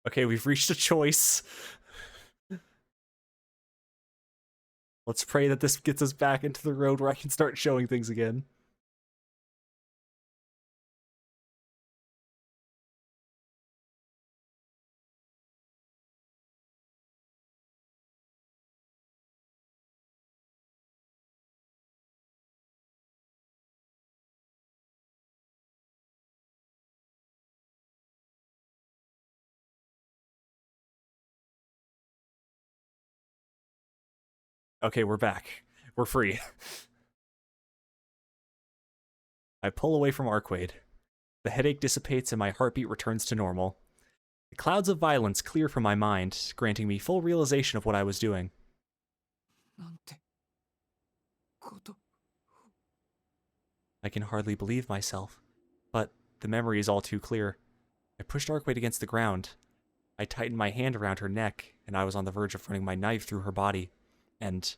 Okay, we've reached a choice. Let's pray that this gets us back into the road where I can start showing things again. Okay, we're back. We're free. I pull away from Arquade. The headache dissipates and my heartbeat returns to normal. The clouds of violence clear from my mind, granting me full realization of what I was doing. なんてこと。I can hardly believe myself, but the memory is all too clear. I pushed Arquade against the ground. I tightened my hand around her neck, and I was on the verge of running my knife through her body, and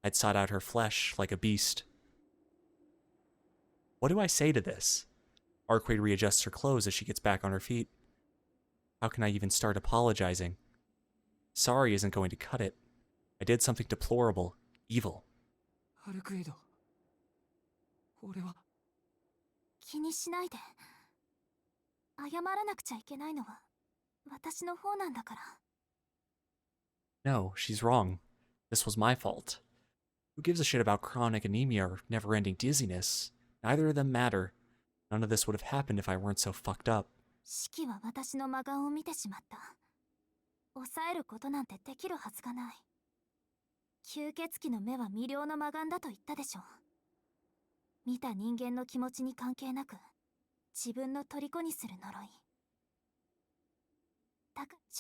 I'd sought out her flesh like a beast. What do I say to this? Arquade readjusts her clothes as she gets back on her feet. How can I even start apologizing? Sorry isn't going to cut it. I did something deplorable, evil. アルクイド。俺は。気にしないで。謝らなくちゃいけないのは私の方なんだから。No, she's wrong. This was my fault. Who gives a shit about chronic anemia or never-ending dizziness? Neither of them matter. None of this would have happened if I weren't so fucked up. シキは私の魔眼を見てしまった。抑えることなんてできるはずがない。吸血鬼の目は魅了の魔眼だと言ったでしょ。見た人間の気持ちに関係なく自分の虜にする呪い。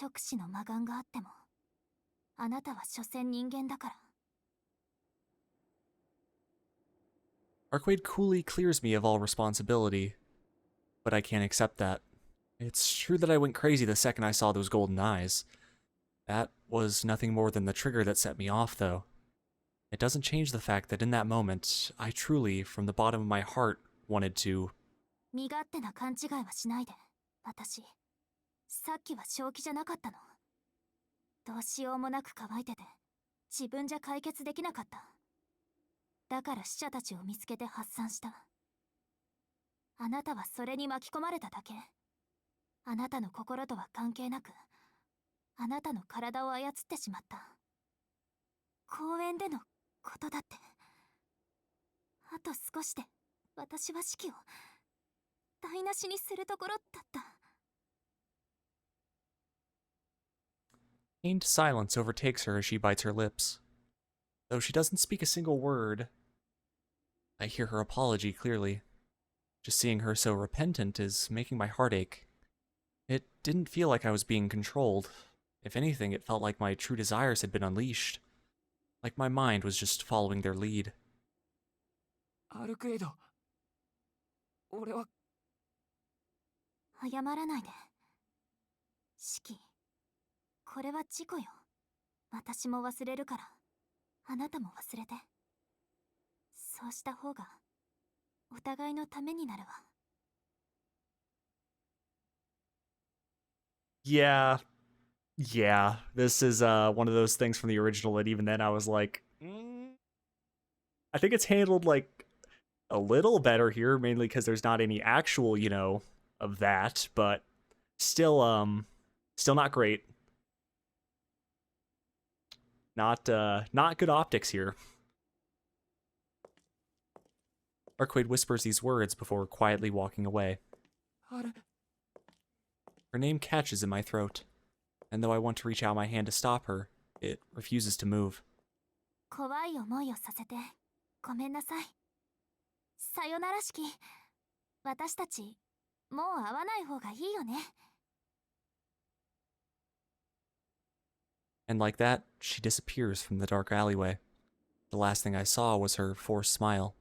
直視の魔眼があってもあなたは所詮人間だから。 Arcade coolly clears me of all responsibility, but I can't accept that. It's true that I went crazy the second I saw those golden eyes. That was nothing more than the trigger that set me off, though. It doesn't change the fact that in that moment, I truly, from the bottom of my heart, wanted to... 身勝手な勘違いはしないで。私さっきは正気じゃなかったの。どうしようもなく乾いてて自分じゃ解決できなかった。だから死者たちを見つけて発散した。あなたはそれに巻き込まれただけ。あなたの心とは関係なくあなたの体を操ってしまった。公園でのことだって。あと少しで私は死期を台無しにするところだった。Pained silence overtakes her as she bites her lips. Though she doesn't speak a single word, I hear her apology clearly. Just seeing her so repentant is making my heart ache. It didn't feel like I was being controlled. If anything, it felt like my true desires had been unleashed. Like my mind was just following their lead. アルクエイド、俺は謝らないで。シキ、これは事故よ。私も忘れるからあなたも忘れて。そうした方がお互いのためになるわ。Yeah. Yeah. This is one of those things from the original that even then I was like, I think it's handled like a little better here, mainly because there's not any actual, you know, of that, but still not great. Not good optics here. Arcade whispers these words before quietly walking away. Her name catches in my throat, and though I want to reach out my hand to stop her, it refuses to move. 怖い思いをさせてごめんなさい。さよなら式。私たちもう会わない方がいいよね。And like that, she disappears from the dark alleyway. The last thing I saw was her forced smile.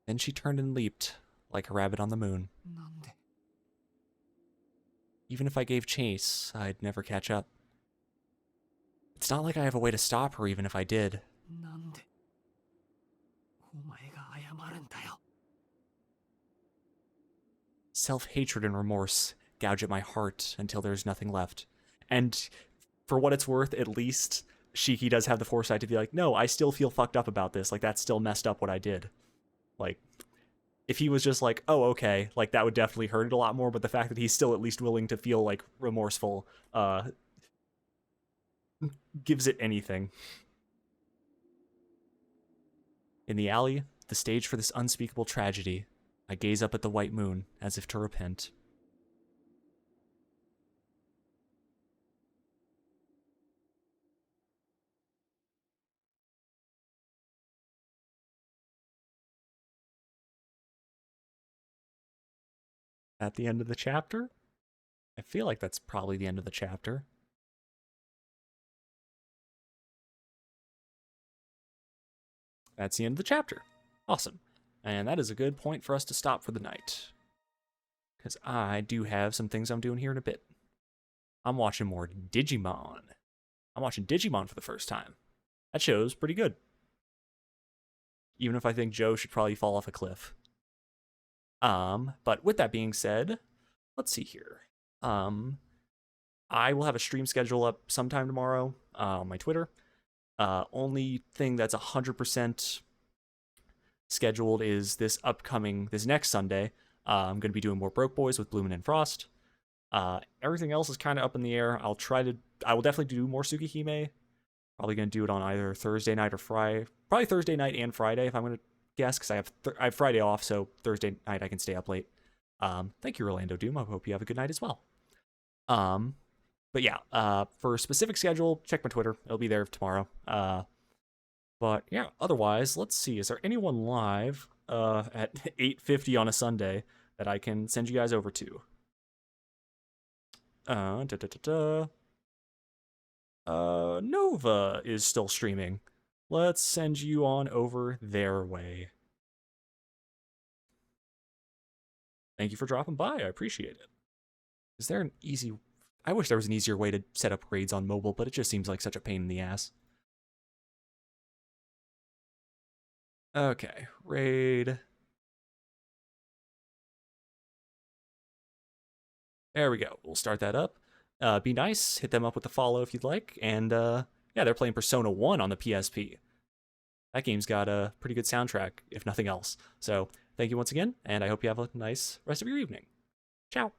Then she turned and leaped, like a rabbit on the moon. なんで Even if I gave chase, I'd never catch up. It's not like I have a way to stop her even if I did. なんでお前が謝るんだよ。 Self-hatred and remorse gouge at my heart until there's nothing left. And for what it's worth, at least Shiki does have the foresight to be like, no, I still feel fucked up about this. Like, that's still messed up what I did. Like, if he was just like, oh, okay, like, that would definitely hurt it a lot more, but the fact that he's still at least willing to feel, like, remorseful, gives it anything. In the alley, the stage for this unspeakable tragedy, I gaze up at the white moon, as if to repent. At the end of the chapter? I feel like that's probably the end of the chapter. That's the end of the chapter. Awesome. And that is a good point for us to stop for the night. Because I do have some things I'm doing here in a bit. I'm watching more Digimon. I'm watching Digimon for the first time. That show's pretty good. Even if I think Joe should probably fall off a cliff. But with that being said, let's see here. I will have a stream schedule up sometime tomorrow on my Twitter. Only thing that's 100% scheduled is this next Sunday. I'm going to be doing more Broke Boys with Bloomin' and Frost. Everything else is kind of up in the air. I will definitely do more Tsukihime. Probably going to do it on either Thursday night or Friday. Probably Thursday night and Friday if I'm going to guess, because I have Friday off, so Thursday night I can stay up late. Thank you, Orlando Doom. I hope you have a good night as well. But yeah, for a specific schedule, check my Twitter. It'll be there tomorrow. But yeah, otherwise, let's see. Is there anyone live? at 8:50 on a Sunday that I can send you guys over to. Nova is still streaming. Let's send you on over their way. Thank you for dropping by. I appreciate it. Is there an easy... I wish there was an easier way to set up raids on mobile, but it just seems like such a pain in the ass. Okay, raid. There we go. We'll start that up. Be nice. Hit them up with a follow if you'd like. And yeah, they're playing Persona 1 on the PSP. That game's got a pretty good soundtrack, if nothing else. So thank you once again, and I hope you have a nice rest of your evening. Ciao.